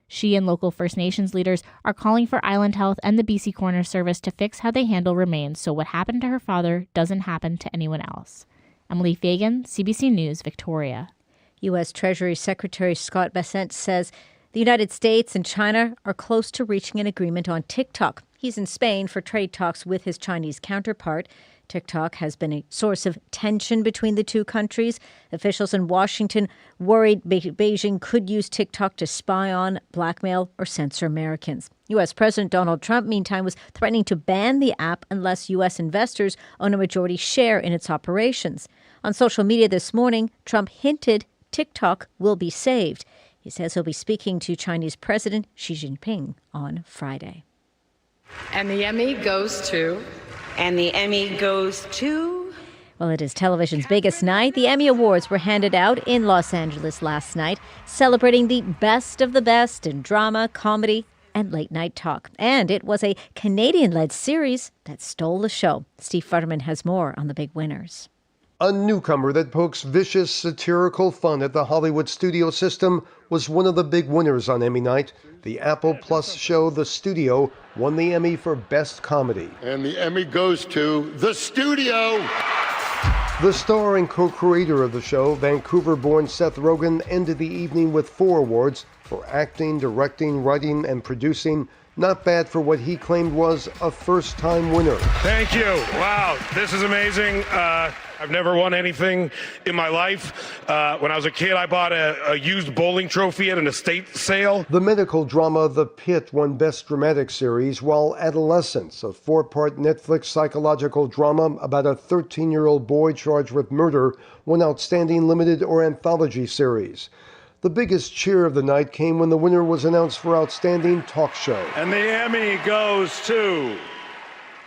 She and local First Nations leaders are calling for Island Health and the BC Coroner Service to fix how they handle remains so what happened to her father doesn't happen to anyone else. Emily Fagan, CBC News, Victoria. U.S. Treasury Secretary Scott Bessent says the United States and China are close to reaching an agreement on TikTok. He's in Spain for trade talks with his Chinese counterpart. TikTok has been a source of tension between the two countries. Officials in Washington worried Beijing could use TikTok to spy on, blackmail, or censor Americans. U.S. President Donald Trump, meantime, was threatening to ban the app unless U.S. investors own a majority share in its operations. On social media this morning, Trump hinted TikTok will be saved. He says he'll be speaking to Chinese President Xi Jinping on Friday. And the Emmy goes to... And the Emmy goes to... Well, it is television's biggest night. The Emmy Awards were handed out in Los Angeles last night, celebrating the best of the best in drama, comedy, and late-night talk. And it was a Canadian-led series that stole the show. Steve Futterman has more on the big winners. A newcomer that pokes vicious, satirical fun at the Hollywood studio system was one of the big winners on Emmy night. The Apple Plus show The Studio won the Emmy for Best Comedy. And the Emmy goes to The Studio. The star and co-creator of the show, Vancouver-born Seth Rogen, ended the evening with 4 awards for acting, directing, writing, and producing. Not bad for what he claimed was a first-time winner. Thank you. Wow, this is amazing. I've never won anything in my life. When I was a kid, I bought a used bowling trophy at an estate sale. The medical drama The Pit won Best Dramatic Series, while Adolescence, a 4-part Netflix psychological drama about a 13-year-old boy charged with murder, won Outstanding Limited or Anthology Series. The biggest cheer of the night came when the winner was announced for Outstanding Talk Show. And the Emmy goes to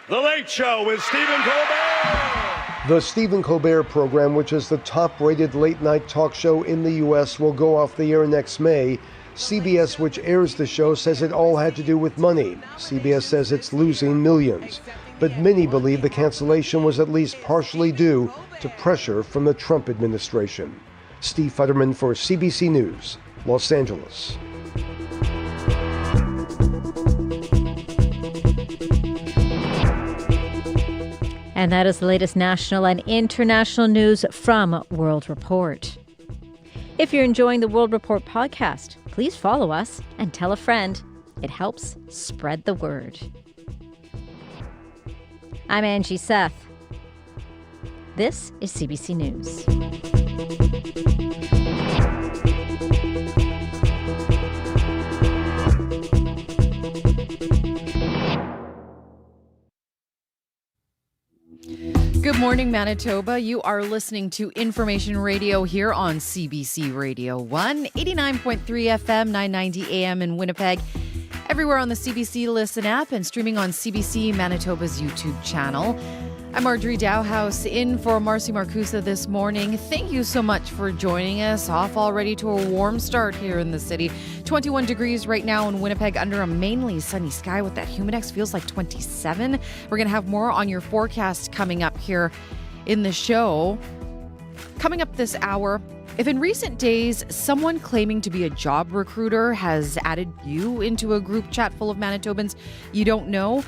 The Late Show with Stephen Colbert. The Stephen Colbert program, which is the top-rated late-night talk show in the U.S., will go off the air next May. CBS, which airs the show, says it all had to do with money. CBS says it's losing millions. But many believe the cancellation was at least partially due to pressure from the Trump administration. Steve Futterman for CBC News, Los Angeles. And that is the latest national and international news from World Report. If you're enjoying the World Report podcast, please follow us and tell a friend. It helps spread the word. I'm Angie Seth. This is CBC News. Good morning, Manitoba. You are listening to Information Radio here on CBC Radio 1, 89.3 FM, 990 AM in Winnipeg. Everywhere on the CBC Listen app and streaming on CBC Manitoba's YouTube channel. I'm Marjorie Dowhouse in for Marcy Marcusa this morning. Thank you so much for joining us. Off already to a warm start here in the city. 21 degrees right now in Winnipeg under a mainly sunny sky with that humidex feels like 27. We're going to have more on your forecast coming up here in the show. Coming up this hour, if in recent days someone claiming to be a job recruiter has added you into a group chat full of Manitobans you don't know,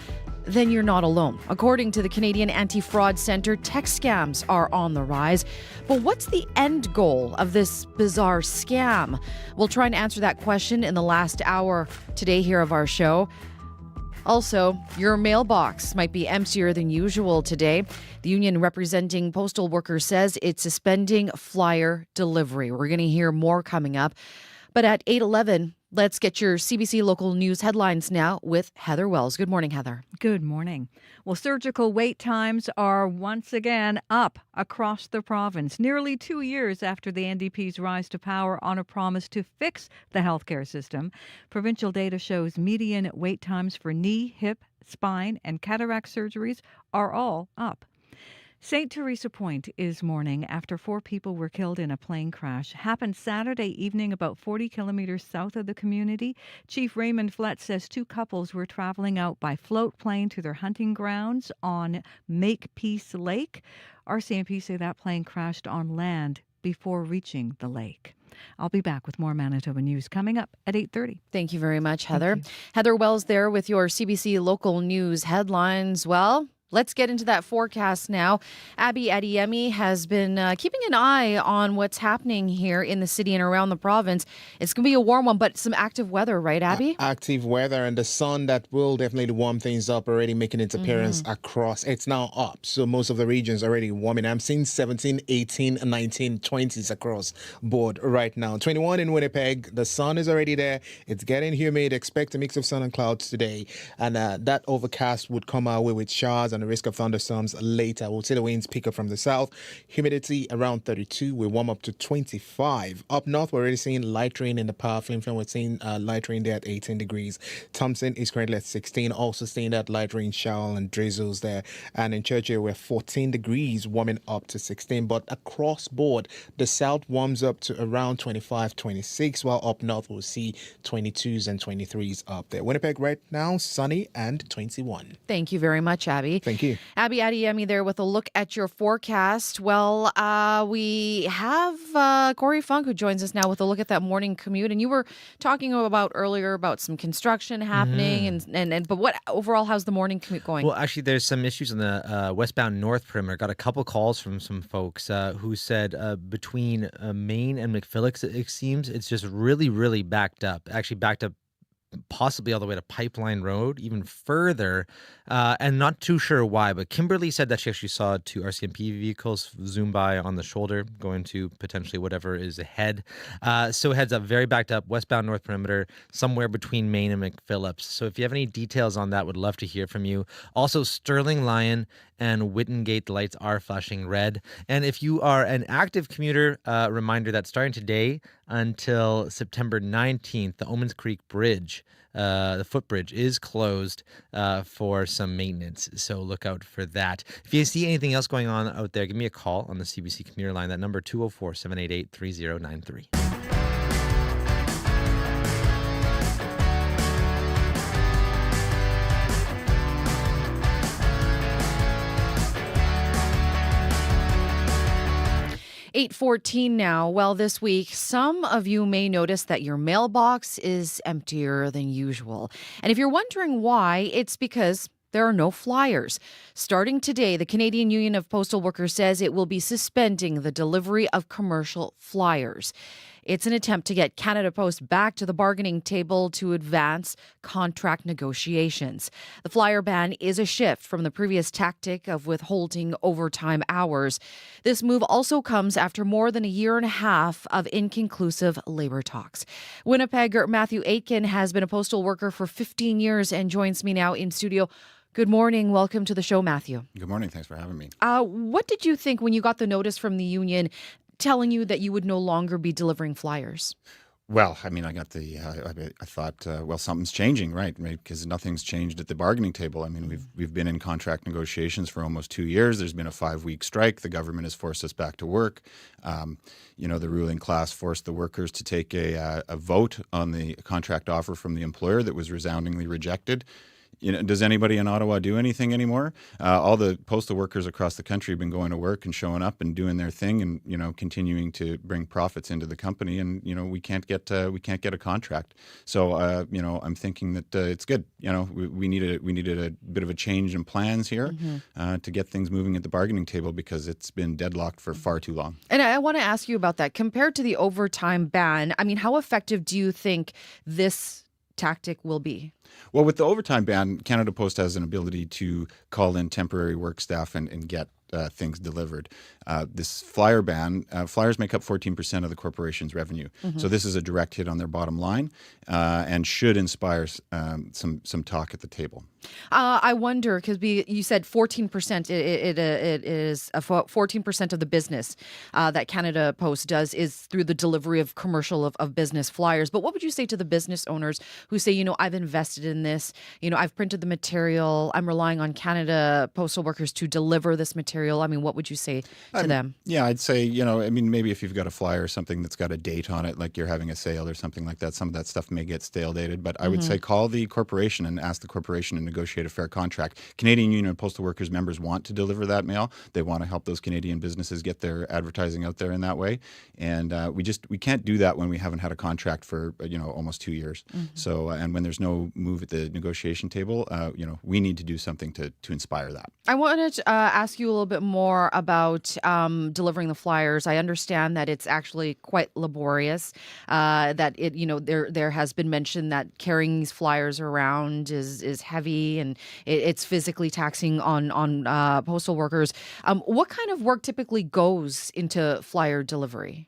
then you're not alone. According to the Canadian Anti-Fraud Centre, text scams are on the rise. But what's the end goal of this bizarre scam? We'll try and answer that question in the last hour today here of our show. Also, your mailbox might be emptier than usual today. The union representing postal workers says it's suspending flyer delivery. We're going to hear more coming up. But at 8:11, let's get your CBC local news headlines now with Heather Wells. Good morning, Heather. Good morning. Well, surgical wait times are once again up across the province, nearly 2 years after the NDP's rise to power on a promise to fix the healthcare system. Provincial data shows median wait times for knee, hip, spine, and cataract surgeries are all up. St. Teresa Point is mourning after 4 people were killed in a plane crash. Happened Saturday evening about 40 kilometers south of the community. Chief Raymond Flett says 2 couples were traveling out by float plane to their hunting grounds on Makepeace Lake. RCMP say that plane crashed on land before reaching the lake. I'll be back with more Manitoba news coming up at 8:30. Thank you very much, Heather. Heather Wells there with your CBC local news headlines. Well, let's get into that forecast now. Abby Adeyemi has been keeping an eye on what's happening here in the city and around the province. It's going to be a warm one, but some active weather, right, Abby? Active weather and the sun that will definitely warm things up, already making its appearance across. It's now up, so most of the regions already warming. I'm seeing 17, 18, 19, 20s across board right now. 21 in Winnipeg. The sun is already there. It's getting humid. Expect a mix of sun and clouds today. And that overcast would come our way with showers and the risk of thunderstorms later. We'll see the winds pick up from the south. Humidity around 32. We warm up to 25. Up north, we're already seeing light rain in the power flame. We're seeing light rain there at 18 degrees. Thompson is currently at 16. Also seeing that light rain shower and drizzles there. And in Churchill, we're 14 degrees, warming up to 16. But across board, the south warms up to around 25, 26, while up north we'll see 22s and 23s up there. Winnipeg right now, sunny and 21. Thank you very much, Abby. Thank you. Abby Adeyemi there with a look at your forecast. Well, we have Corey Funk who joins us now with a look at that morning commute. And you were talking about earlier about some construction happening, but what overall, how's the morning commute going? Well, actually, there's some issues on the westbound north perimeter. Got a couple calls from some folks who said between Maine and McPhillips, it seems it's just really, really backed up. Actually backed up possibly all the way to Pipeline Road, even further, and not too sure why. But Kimberly said that she actually saw 2 RCMP vehicles zoom by on the shoulder, going to potentially whatever is ahead. So heads up, very backed up, westbound north perimeter, somewhere between Maine and McPhillips. So if you have any details on that, would love to hear from you. Also, Sterling Lyon and Wittengate, the lights are flashing red. And if you are an active commuter, reminder that starting today until September 19th, the Omens Creek Bridge, the footbridge, is closed for some maintenance. So look out for that. If you see anything else going on out there, give me a call on the CBC commuter line. That number 204-788-3093. 8:14 now. Well, this week, some of you may notice that your mailbox is emptier than usual. And if you're wondering why, it's because there are no flyers. Starting today, the Canadian Union of Postal Workers says it will be suspending the delivery of commercial flyers. It's an attempt to get Canada Post back to the bargaining table to advance contract negotiations. The flyer ban is a shift from the previous tactic of withholding overtime hours. This move also comes after more than a year and a half of inconclusive labor talks. Winnipegger Matthew Aitken has been a postal worker for 15 years and joins me now in studio. Good morning. Welcome to the show, Matthew. Good morning. Thanks for having me. What did you think when you got the notice from the union telling you that you would no longer be delivering flyers? Well, I mean, I got I thought, well, something's changing, right? Because nothing's changed at the bargaining table. I mean, we've been in contract negotiations for almost 2 years. There's been a 5-week strike. The government has forced us back to work. The ruling class forced the workers to take a vote on the contract offer from the employer that was resoundingly rejected. Does anybody in Ottawa do anything anymore? All the postal workers across the country have been going to work and showing up and doing their thing and, continuing to bring profits into the company. And, we can't get a contract. So, I'm thinking that it's good. We needed a bit of a change in plans here to get things moving at the bargaining table because it's been deadlocked for far too long. And I want to ask you about that. Compared to the overtime ban, I mean, how effective do you think this tactic will be? Well, with the overtime ban, Canada Post has an ability to call in temporary work staff and get things delivered. This flyer ban, flyers make up 14% of the corporation's revenue. So this is a direct hit on their bottom line and should inspire some talk at the table. I wonder, because you said 14%, it is 14% of the business that Canada Post does is through the delivery of commercial of business flyers. But what would you say to the business owners who say, I've invested in this, I've printed the material, I'm relying on Canada Postal Workers to deliver this material material? I mean, what would you say to them? Yeah, I'd say, I mean, maybe if you've got a flyer or something that's got a date on it, like you're having a sale or something like that, some of that stuff may get stale dated. But I would say call the corporation and ask the corporation to negotiate a fair contract. Canadian Union of Postal Workers members want to deliver that mail. They want to help those Canadian businesses get their advertising out there in that way. And we can't do that when we haven't had a contract for, almost 2 years. So, and when there's no move at the negotiation table, we need to do something to inspire that. I wanted to ask you a little bit more about delivering the flyers. I understand that it's actually quite laborious. That there has been mention that carrying these flyers around is heavy and it's physically taxing on postal workers. What kind of work typically goes into flyer delivery?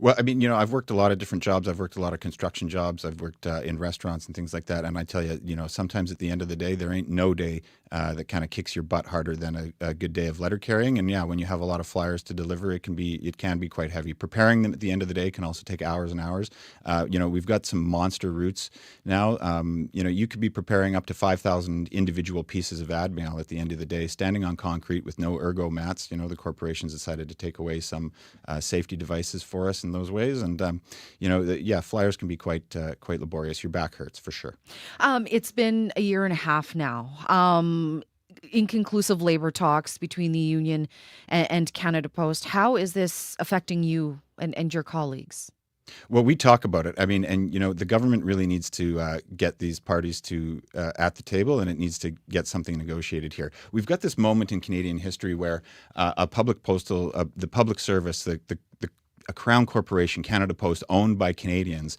Well, I mean, I've worked a lot of different jobs. I've worked a lot of construction jobs. I've worked in restaurants and things like that. And I tell you, sometimes at the end of the day, there ain't no day that kind of kicks your butt harder than a good day of letter carrying. And yeah, when you have a lot of flyers to deliver, it can be quite heavy. Preparing them at the end of the day can also take hours and hours. We've got some monster routes now. You could be preparing up to 5,000 individual pieces of ad mail at the end of the day, standing on concrete with no ergo mats. The corporations decided to take away some safety devices for us in those ways. And, flyers can be quite laborious. Your back hurts for sure. It's been a year and a half now. Inconclusive labor talks between the union and Canada Post. How is this affecting you and your colleagues? Well, we talk about it. I mean, and the government really needs to get these parties to at the table, and it needs to get something negotiated here. We've got this moment in Canadian history where the public service, a crown corporation, Canada Post, owned by Canadians,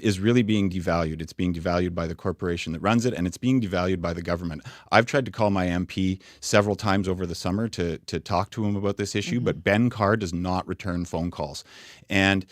is really being devalued. It's being devalued by the corporation that runs it, and it's being devalued by the government. I've tried to call my MP several times over the summer to talk to him about this issue, but Ben Carr does not return phone calls. And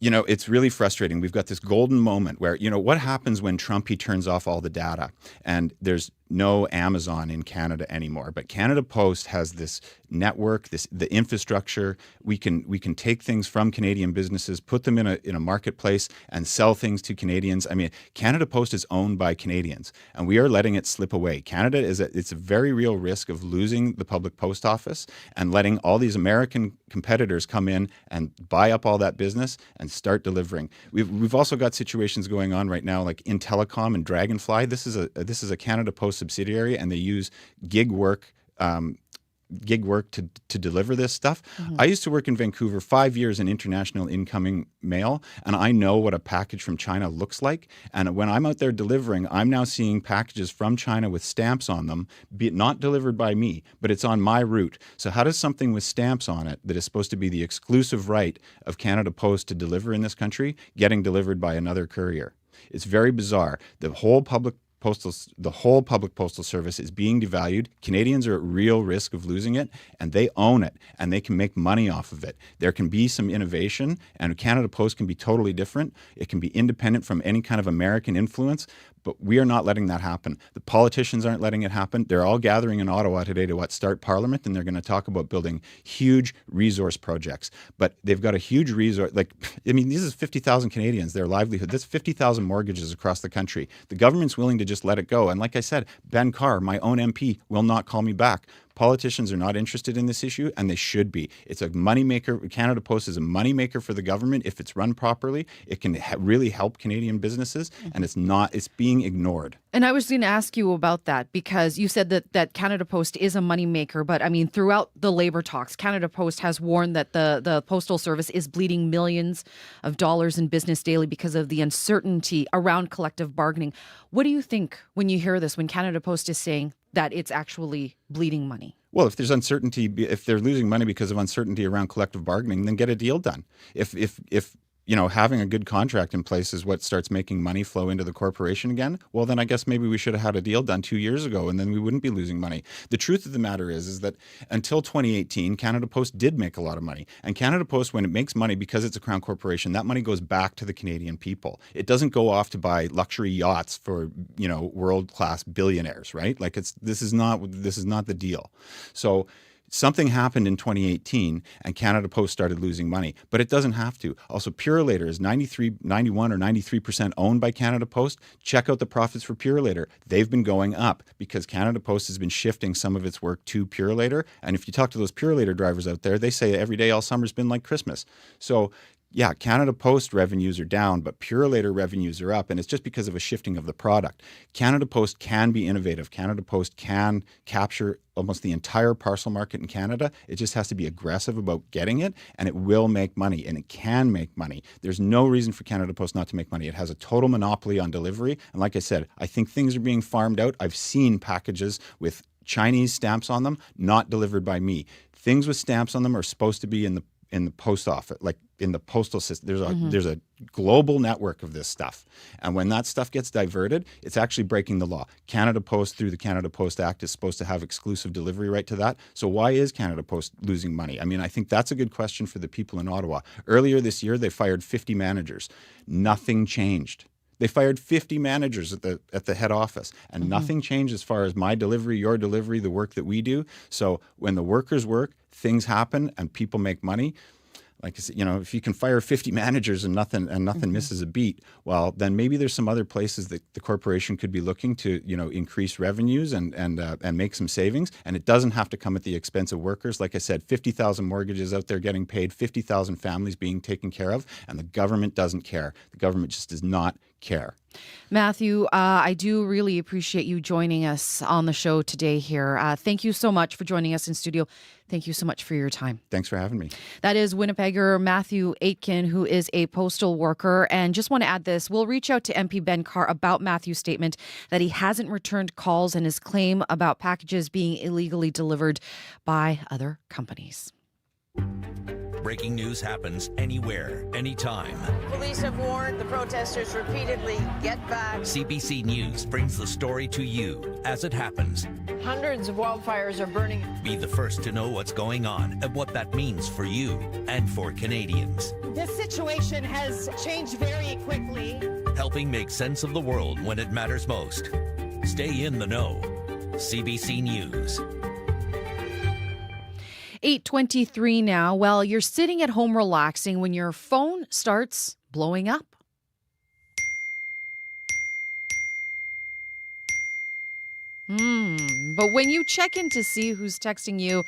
it's really frustrating. We've got this golden moment where, what happens when he turns off all the data and there's no Amazon in Canada anymore. But Canada Post has this network, the infrastructure. We can take things from Canadian businesses, put them in a marketplace, and sell things to Canadians. I mean, Canada Post is owned by Canadians, and we are letting it slip away. Canada it's a very real risk of losing the public post office and letting all these American competitors come in and buy up all that business and start delivering. We've also got situations going on right now, like in telecom and Dragonfly. This is a Canada Post subsidiary, and they use gig work to deliver this stuff. I used to work in Vancouver 5 years in international incoming mail, and I know what a package from China looks like. And when I'm out there delivering, I'm now seeing packages from China with stamps on them, be it not delivered by me, but it's on my route. So how does something with stamps on it that is supposed to be the exclusive right of Canada Post to deliver in this country getting delivered by another courier? It's very bizarre. The whole public postal service is being devalued. Canadians are at real risk of losing it, and they own it, and they can make money off of it. There can be some innovation, and Canada Post can be totally different. It can be independent from any kind of American influence, but we are not letting that happen. The politicians aren't letting it happen. They're all gathering in Ottawa today to start Parliament, and they're going to talk about building huge resource projects. But they've got a huge resource. This is 50,000 Canadians, their livelihood. That's 50,000 mortgages across the country. The government's willing to just let it go. And like I said, Ben Carr, my own MP, will not call me back. Politicians are not interested in this issue, and they should be. It's a moneymaker. Canada Post is a moneymaker for the government. If it's run properly, it can really help Canadian businesses, and it's being ignored. And I was going to ask you about that, because you said that Canada Post is a moneymaker, but I mean, throughout the labor talks, Canada Post has warned that the Postal Service is bleeding millions of dollars in business daily because of the uncertainty around collective bargaining. What do you think when you hear this, when Canada Post is saying that it's actually bleeding money? Well, if there's uncertainty, if they're losing money because of uncertainty around collective bargaining, then get a deal done. If having a good contract in place is what starts making money flow into the corporation again, well, then I guess maybe we should have had a deal done 2 years ago, and then we wouldn't be losing money. The truth of the matter is that until 2018, Canada Post did make a lot of money. And Canada Post, when it makes money because it's a crown corporation, that money goes back to the Canadian people. It doesn't go off to buy luxury yachts for, world-class billionaires, right? This is not the deal. So Something happened in 2018 and Canada Post started losing money, but it doesn't have to. Also, Purolator is 91 or 93% owned by Canada Post. Check out the profits for Purolator. They've been going up because Canada Post has been shifting some of its work to Purolator. And if you talk to those Purolator drivers out there, they say every day all summer's been like Christmas. So yeah, Canada Post revenues are down, but Purolator revenues are up, and it's just because of a shifting of the product. Canada Post can be innovative. Canada Post can capture almost the entire parcel market in Canada. It just has to be aggressive about getting it, and it will make money, and it can make money. There's no reason for Canada Post not to make money. It has a total monopoly on delivery, and like I said, I think things are being farmed out. I've seen packages with Chinese stamps on them, not delivered by me. Things with stamps on them are supposed to be in the post office, like in the postal system. There's a global network of this stuff. And when that stuff gets diverted, it's actually breaking the law. Canada Post, through the Canada Post Act, is supposed to have exclusive delivery right to that. So why is Canada Post losing money? I mean, I think that's a good question for the people in Ottawa. Earlier this year, they fired 50 managers. Nothing changed. They fired 50 managers at the head office, and nothing changed as far as my delivery, your delivery, the work that we do. So when the workers work, things happen and people make money. Like I said, if you can fire 50 managers and nothing misses a beat, well, then maybe there's some other places that the corporation could be looking to, increase revenues and make some savings. And it doesn't have to come at the expense of workers. Like I said, 50,000 mortgages out there getting paid, 50,000 families being taken care of, and the government doesn't care. The government just does not care. Matthew, I do really appreciate you joining us on the show today here. Thank you so much for joining us in studio. Thank you so much for your time. Thanks for having me. That is Winnipegger Matthew Aitken, who is a postal worker. And just want to add this, we'll reach out to MP Ben Carr about Matthew's statement that he hasn't returned calls and his claim about packages being illegally delivered by other companies. Breaking news happens anywhere, anytime. Police have warned the protesters repeatedly, get back. CBC News brings the story to you as it happens. Hundreds of wildfires are burning. Be the first to know what's going on and what that means for you and for Canadians. This situation has changed very quickly. Helping make sense of the world when it matters most. Stay in the know. CBC News. 8:23 now. Well, you're sitting at home relaxing when your phone starts blowing up. But when you check in to see who's texting you,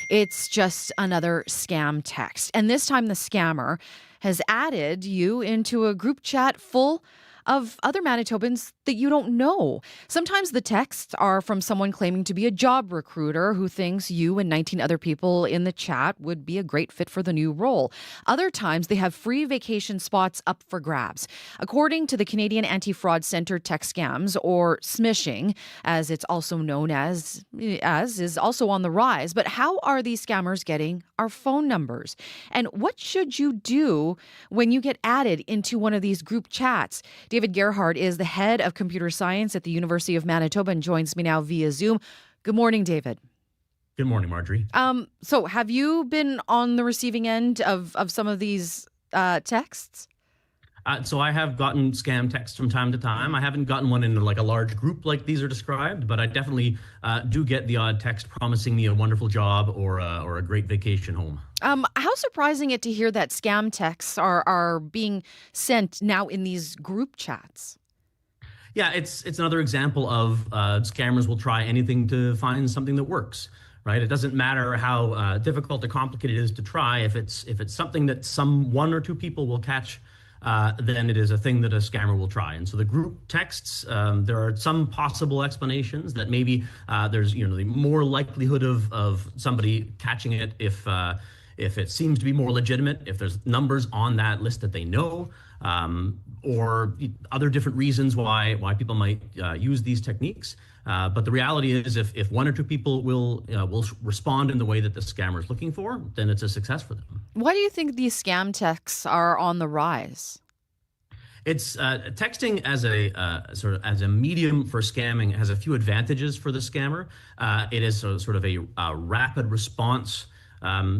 it's just another scam text. And this time the scammer has added you into a group chat full of other Manitobans that you don't know. Sometimes the texts are from someone claiming to be a job recruiter who thinks you and 19 other people in the chat would be a great fit for the new role. Other times they have free vacation spots up for grabs. According to the Canadian Anti-Fraud Centre, text scams, or smishing, as it's also known as is also on the rise. But how are these scammers getting our phone numbers? And what should you do when you get added into one of these group chats? David Gerhard is the head of computer science at the University of Manitoba and joins me now via Zoom. Good morning, David. Good morning, Marjorie. So have you been on the receiving end of some of these texts? So I have gotten scam texts from time to time. I haven't gotten one in like a large group like these are described, but I definitely do get the odd text promising me a wonderful job or a great vacation home. How surprising it to hear that scam texts are being sent now in these group chats. Yeah, it's another example of scammers will try anything to find something that works. Right. It doesn't matter how difficult or complicated it is to try. If it's something that one or two people will catch, then it is a thing that a scammer will try. And so the group texts, there are some possible explanations that maybe there's the more likelihood of somebody catching it if it seems to be more legitimate, if there's numbers on that list that they know, or other different reasons why people might use these techniques. But the reality is if one or two people will respond in the way that the scammer is looking for, then it's a success for them. Why do you think these scam texts are on the rise? It's texting as a medium for scamming has a few advantages for the scammer. It is sort of a rapid response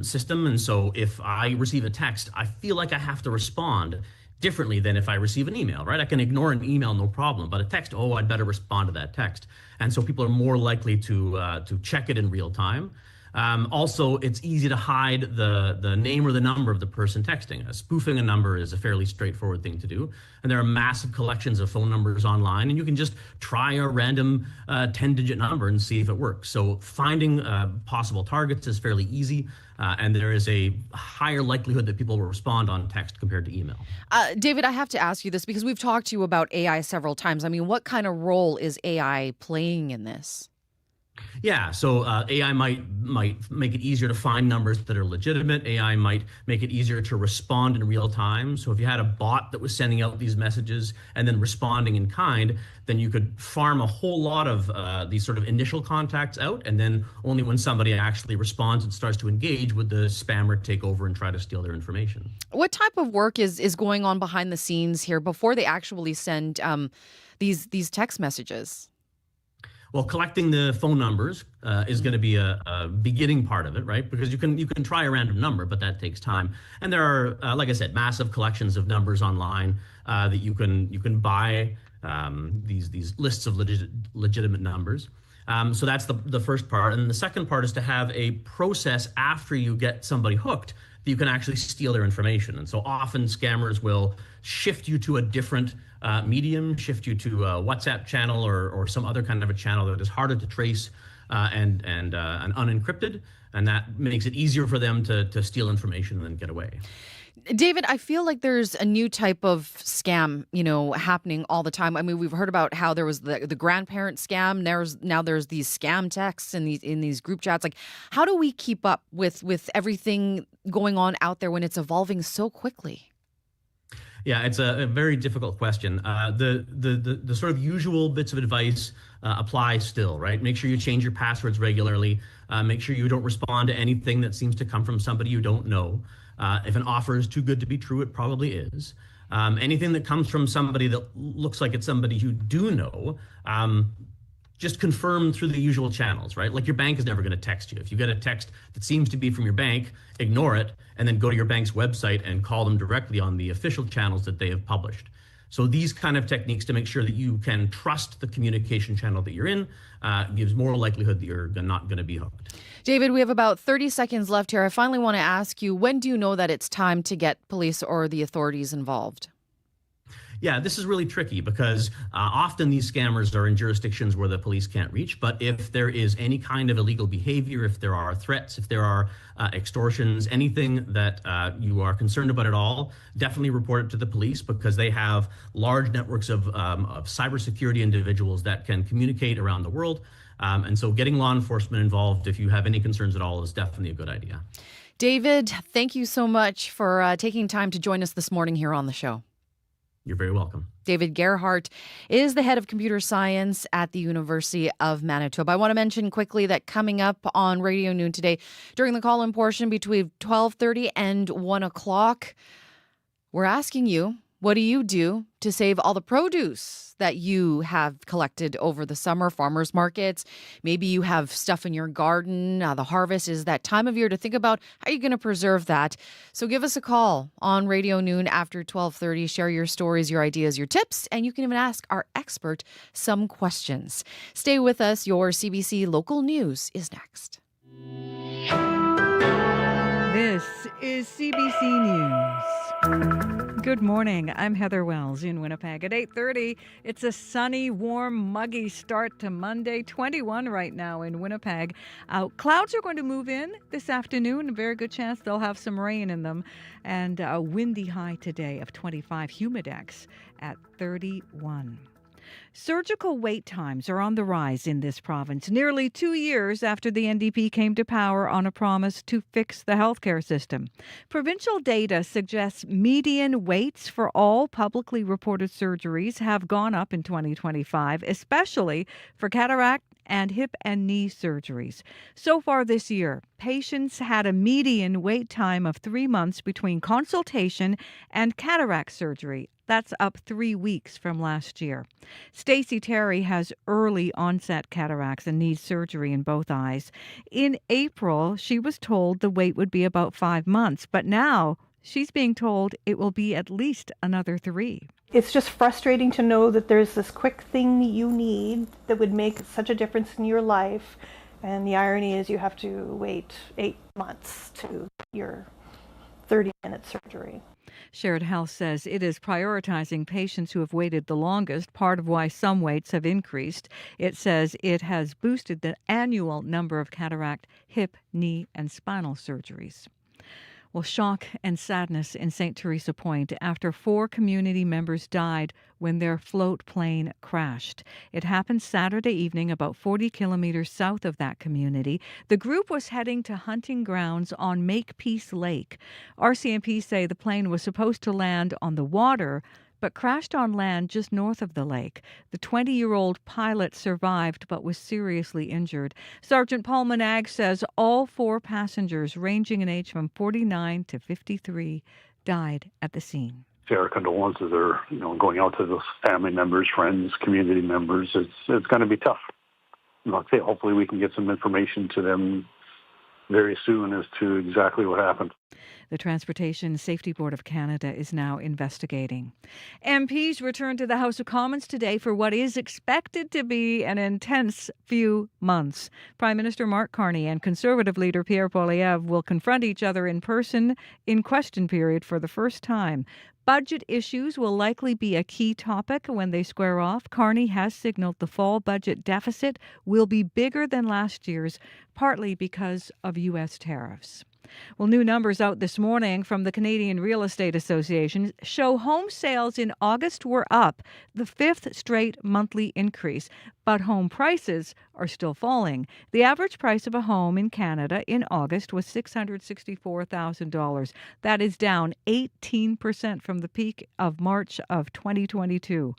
system. And so if I receive a text, I feel like I have to respond differently than if I receive an email, right? I can ignore an email, no problem, but a text, I'd better respond to that text. And so people are more likely to check it in real time. Also, it's easy to hide the name or the number of the person texting. Spoofing a number is a fairly straightforward thing to do. And there are massive collections of phone numbers online, and you can just try a random 10-digit number and see if it works. So finding possible targets is fairly easy, and there is a higher likelihood that people will respond on text compared to email. David, I have to ask you this because we've talked to you about AI several times. I mean, what kind of role is AI playing in this? Yeah, so AI might make it easier to find numbers that are legitimate. AI might make it easier to respond in real time. So if you had a bot that was sending out these messages and then responding in kind, then you could farm a whole lot of these sort of initial contacts out, and then only when somebody actually responds and starts to engage would the spammer take over and try to steal their information. What type of work is going on behind the scenes here before they actually send these text messages? Well, collecting the phone numbers is going to be a beginning part of it, right? Because you can try a random number, but that takes time. And there are, like I said, massive collections of numbers online that you can buy these lists of legitimate numbers. So that's the first part. And the second part is to have a process after you get somebody hooked that you can actually steal their information. And so often scammers will shift you to a different medium, shift you to a WhatsApp channel or some other kind of a channel that is harder to trace and unencrypted. And that makes it easier for them to steal information and then get away. David, I feel like there's a new type of scam, happening all the time. I mean, we've heard about how there was the grandparent scam. Now there's these scam texts in these group chats. Like, how do we keep up with everything going on out there when it's evolving so quickly? Yeah, it's a very difficult question. The sort of usual bits of advice apply still, right? Make sure you change your passwords regularly. Make sure you don't respond to anything that seems to come from somebody you don't know. If an offer is too good to be true, it probably is. Anything that comes from somebody that looks like it's somebody you do know, just confirm through the usual channels, right? Like your bank is never going to text you. If you get a text that seems to be from your bank, ignore it, and then go to your bank's website and call them directly on the official channels that they have published. So these kind of techniques to make sure that you can trust the communication channel that you're in gives more likelihood that you're not going to be hooked. David, we have about 30 seconds left here. I finally want to ask you, when do you know that it's time to get police or the authorities involved? Yeah, this is really tricky because often these scammers are in jurisdictions where the police can't reach. But if there is any kind of illegal behavior, if there are threats, if there are extortions, anything that you are concerned about at all, definitely report it to the police because they have large networks of cybersecurity individuals that can communicate around the world. And so getting law enforcement involved, if you have any concerns at all, is definitely a good idea. David, thank you so much for taking time to join us this morning here on the show. You're very welcome. David Gerhardt is the head of computer science at the University of Manitoba. I want to mention quickly that coming up on Radio Noon today, during the call-in portion between 12:30 and 1 o'clock, we're asking you, what do you do to save all the produce that you have collected over the summer? Farmers markets, maybe you have stuff in your garden. The harvest is that time of year to think about how you're going to preserve that. So give us a call on Radio Noon after 12:30. Share your stories, your ideas, your tips, and you can even ask our expert some questions. Stay with us. Your CBC Local News is next. This is CBC News. Good morning. I'm Heather Wells in Winnipeg. At 8:30, it's a sunny, warm, muggy start to Monday. 21 right now in Winnipeg. Clouds are going to move in this afternoon. A very good chance they'll have some rain in them. And a windy high today of 25. Humidex at 31. Surgical wait times are on the rise in this province, nearly 2 years after the NDP came to power on a promise to fix the healthcare system. Provincial data suggests median waits for all publicly reported surgeries have gone up in 2025, especially for cataract and hip and knee surgeries. So far this year, patients had a median wait time of 3 months between consultation and cataract surgery. That's up 3 weeks from last year. Stacey Terry has early onset cataracts and needs surgery in both eyes. In April, she was told the wait would be about 5 months, but now she's being told it will be at least another 3. It's just frustrating to know that there's this quick thing you need that would make such a difference in your life, And the irony is you have to wait 8 months to your 30-minute surgery. Shared Health says it is prioritizing patients who have waited the longest, part of why some waits have increased. It says it has boosted the annual number of cataract, hip, knee, and spinal surgeries. Well, shock and sadness in St. Teresa Point after 4 community members died when their float plane crashed. It happened Saturday evening about 40 kilometers south of that community. The group was heading to hunting grounds on Makepeace Lake. RCMP say the plane was supposed to land on the water, but crashed on land just north of the lake. The 20-year-old pilot survived but was seriously injured. Sergeant Paul Manag says all 4 passengers, ranging in age from 49 to 53, died at the scene. Our condolences are, going out to those family members, friends, community members. It's going to be tough. I'd say hopefully we can get some information to them very soon as to exactly what happened. The Transportation Safety Board of Canada is now investigating. MPs returned to the House of Commons today for what is expected to be an intense few months. Prime Minister Mark Carney and Conservative leader Pierre Poilievre will confront each other in person in question period for the first time. Budget issues will likely be a key topic when they square off. Carney has signaled the fall budget deficit will be bigger than last year's, partly because of U.S. tariffs. Well, new numbers out this morning from the Canadian Real Estate Association show home sales in August were up, the 5th straight monthly increase, but home prices are still falling. The average price of a home in Canada in August was $664,000. That is down 18% from the peak of March of 2022.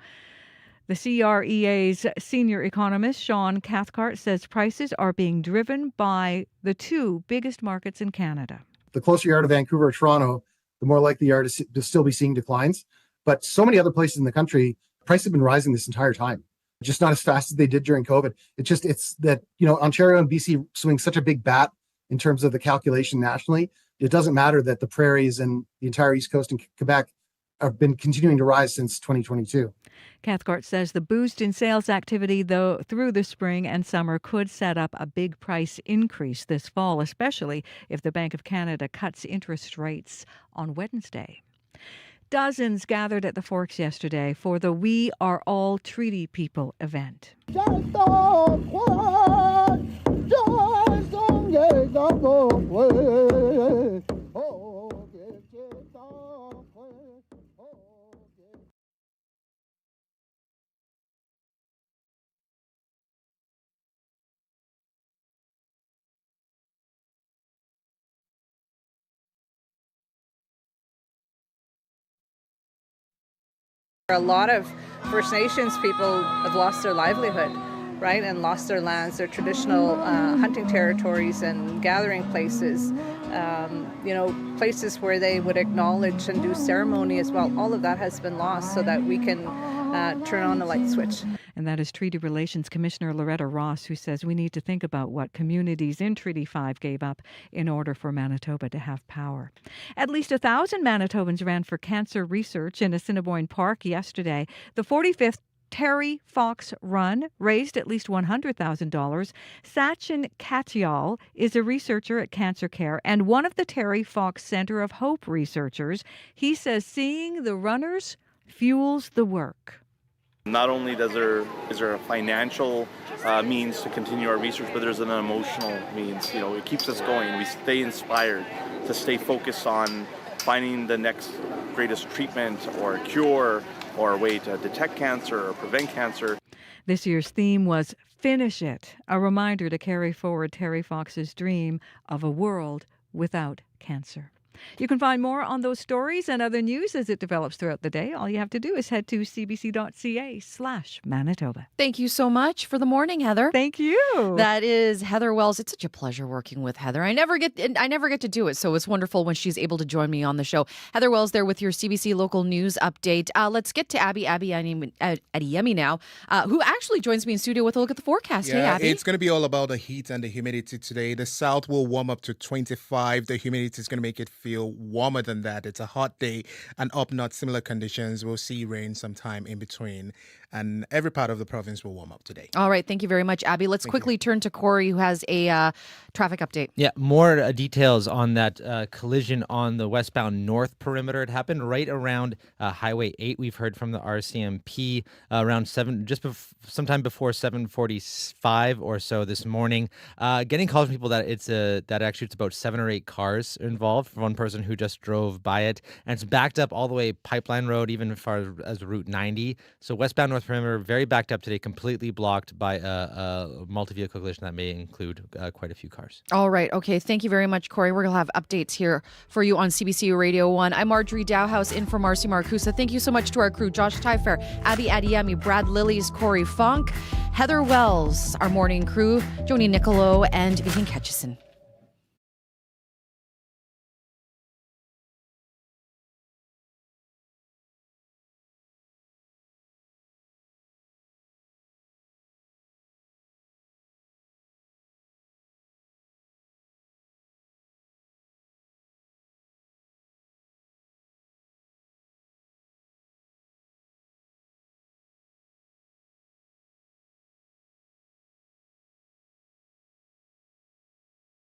The CREA's senior economist, Sean Cathcart, says prices are being driven by the 2 biggest markets in Canada. The closer you are to Vancouver or Toronto, the more likely you are to still be seeing declines. But so many other places in the country, prices have been rising this entire time, just not as fast as they did during COVID. It's that, Ontario and BC swing such a big bat in terms of the calculation nationally. It doesn't matter that the prairies and the entire East Coast and Quebec have been continuing to rise since 2022. Cathcart says the boost in sales activity, though, through the spring and summer could set up a big price increase this fall, especially if the Bank of Canada cuts interest rates on Wednesday. Dozens gathered at the Forks yesterday for the We Are All Treaty People event. A lot of First Nations people have lost their livelihood, right, and lost their lands, their traditional hunting territories and gathering places, places where they would acknowledge and do ceremony as well. All of that has been lost so that we can turn on the light switch. And that is Treaty Relations Commissioner Loretta Ross, who says we need to think about what communities in Treaty 5 gave up in order for Manitoba to have power. At least 1,000 Manitobans ran for cancer research in Assiniboine Park yesterday. The 45th Terry Fox Run raised at least $100,000. Sachin Katyal is a researcher at Cancer Care and one of the Terry Fox Center of Hope researchers. He says seeing the runners fuels the work. Not only is there a financial means to continue our research, but there's an emotional means. It keeps us going. We stay inspired to stay focused on finding the next greatest treatment or cure or a way to detect cancer or prevent cancer. This year's theme was Finish It, a reminder to carry forward Terry Fox's dream of a world without cancer. You can find more on those stories and other news as it develops throughout the day. All you have to do is head to cbc.ca/Manitoba. Thank you so much for the morning, Heather. Thank you. That is Heather Wells. It's such a pleasure working with Heather. I never get to do it, so it's wonderful when she's able to join me on the show. Heather Wells there with your CBC local news update. Let's get to Abby Adeyemi now, who actually joins me in studio with a look at the forecast. Yeah, hey, Abby. It's going to be all about the heat and the humidity today. The south will warm up to 25. The humidity is going to make it feel warmer than that. It's a hot day and up north, similar conditions. We'll see rain sometime in between. And every part of the province will warm up today. All right. Thank you very much, Abby. Let's quickly turn to Corey, who has a traffic update. Yeah, more details on that collision on the westbound north perimeter. It happened right around Highway 8. We've heard from the RCMP around sometime before 7:45 or so this morning. Getting calls from people that it's about 7 or 8 cars involved. One person who just drove by it, and it's backed up all the way Pipeline Road, even as far as Route 90. So westbound north perimeter very backed up today, completely blocked by a multi-vehicle collision that may include quite a few cars. All right. Okay. Thank you very much, Corey. We're going to have updates here for you on CBC Radio 1. I'm Marjorie Dowhouse in for Marcy Marcusa. Thank you so much to our crew, Josh Tyfair, Abby Adiemi, Brad Lillies, Corey Funk, Heather Wells, our morning crew, Joni Nicolo, and Ethan Ketchison.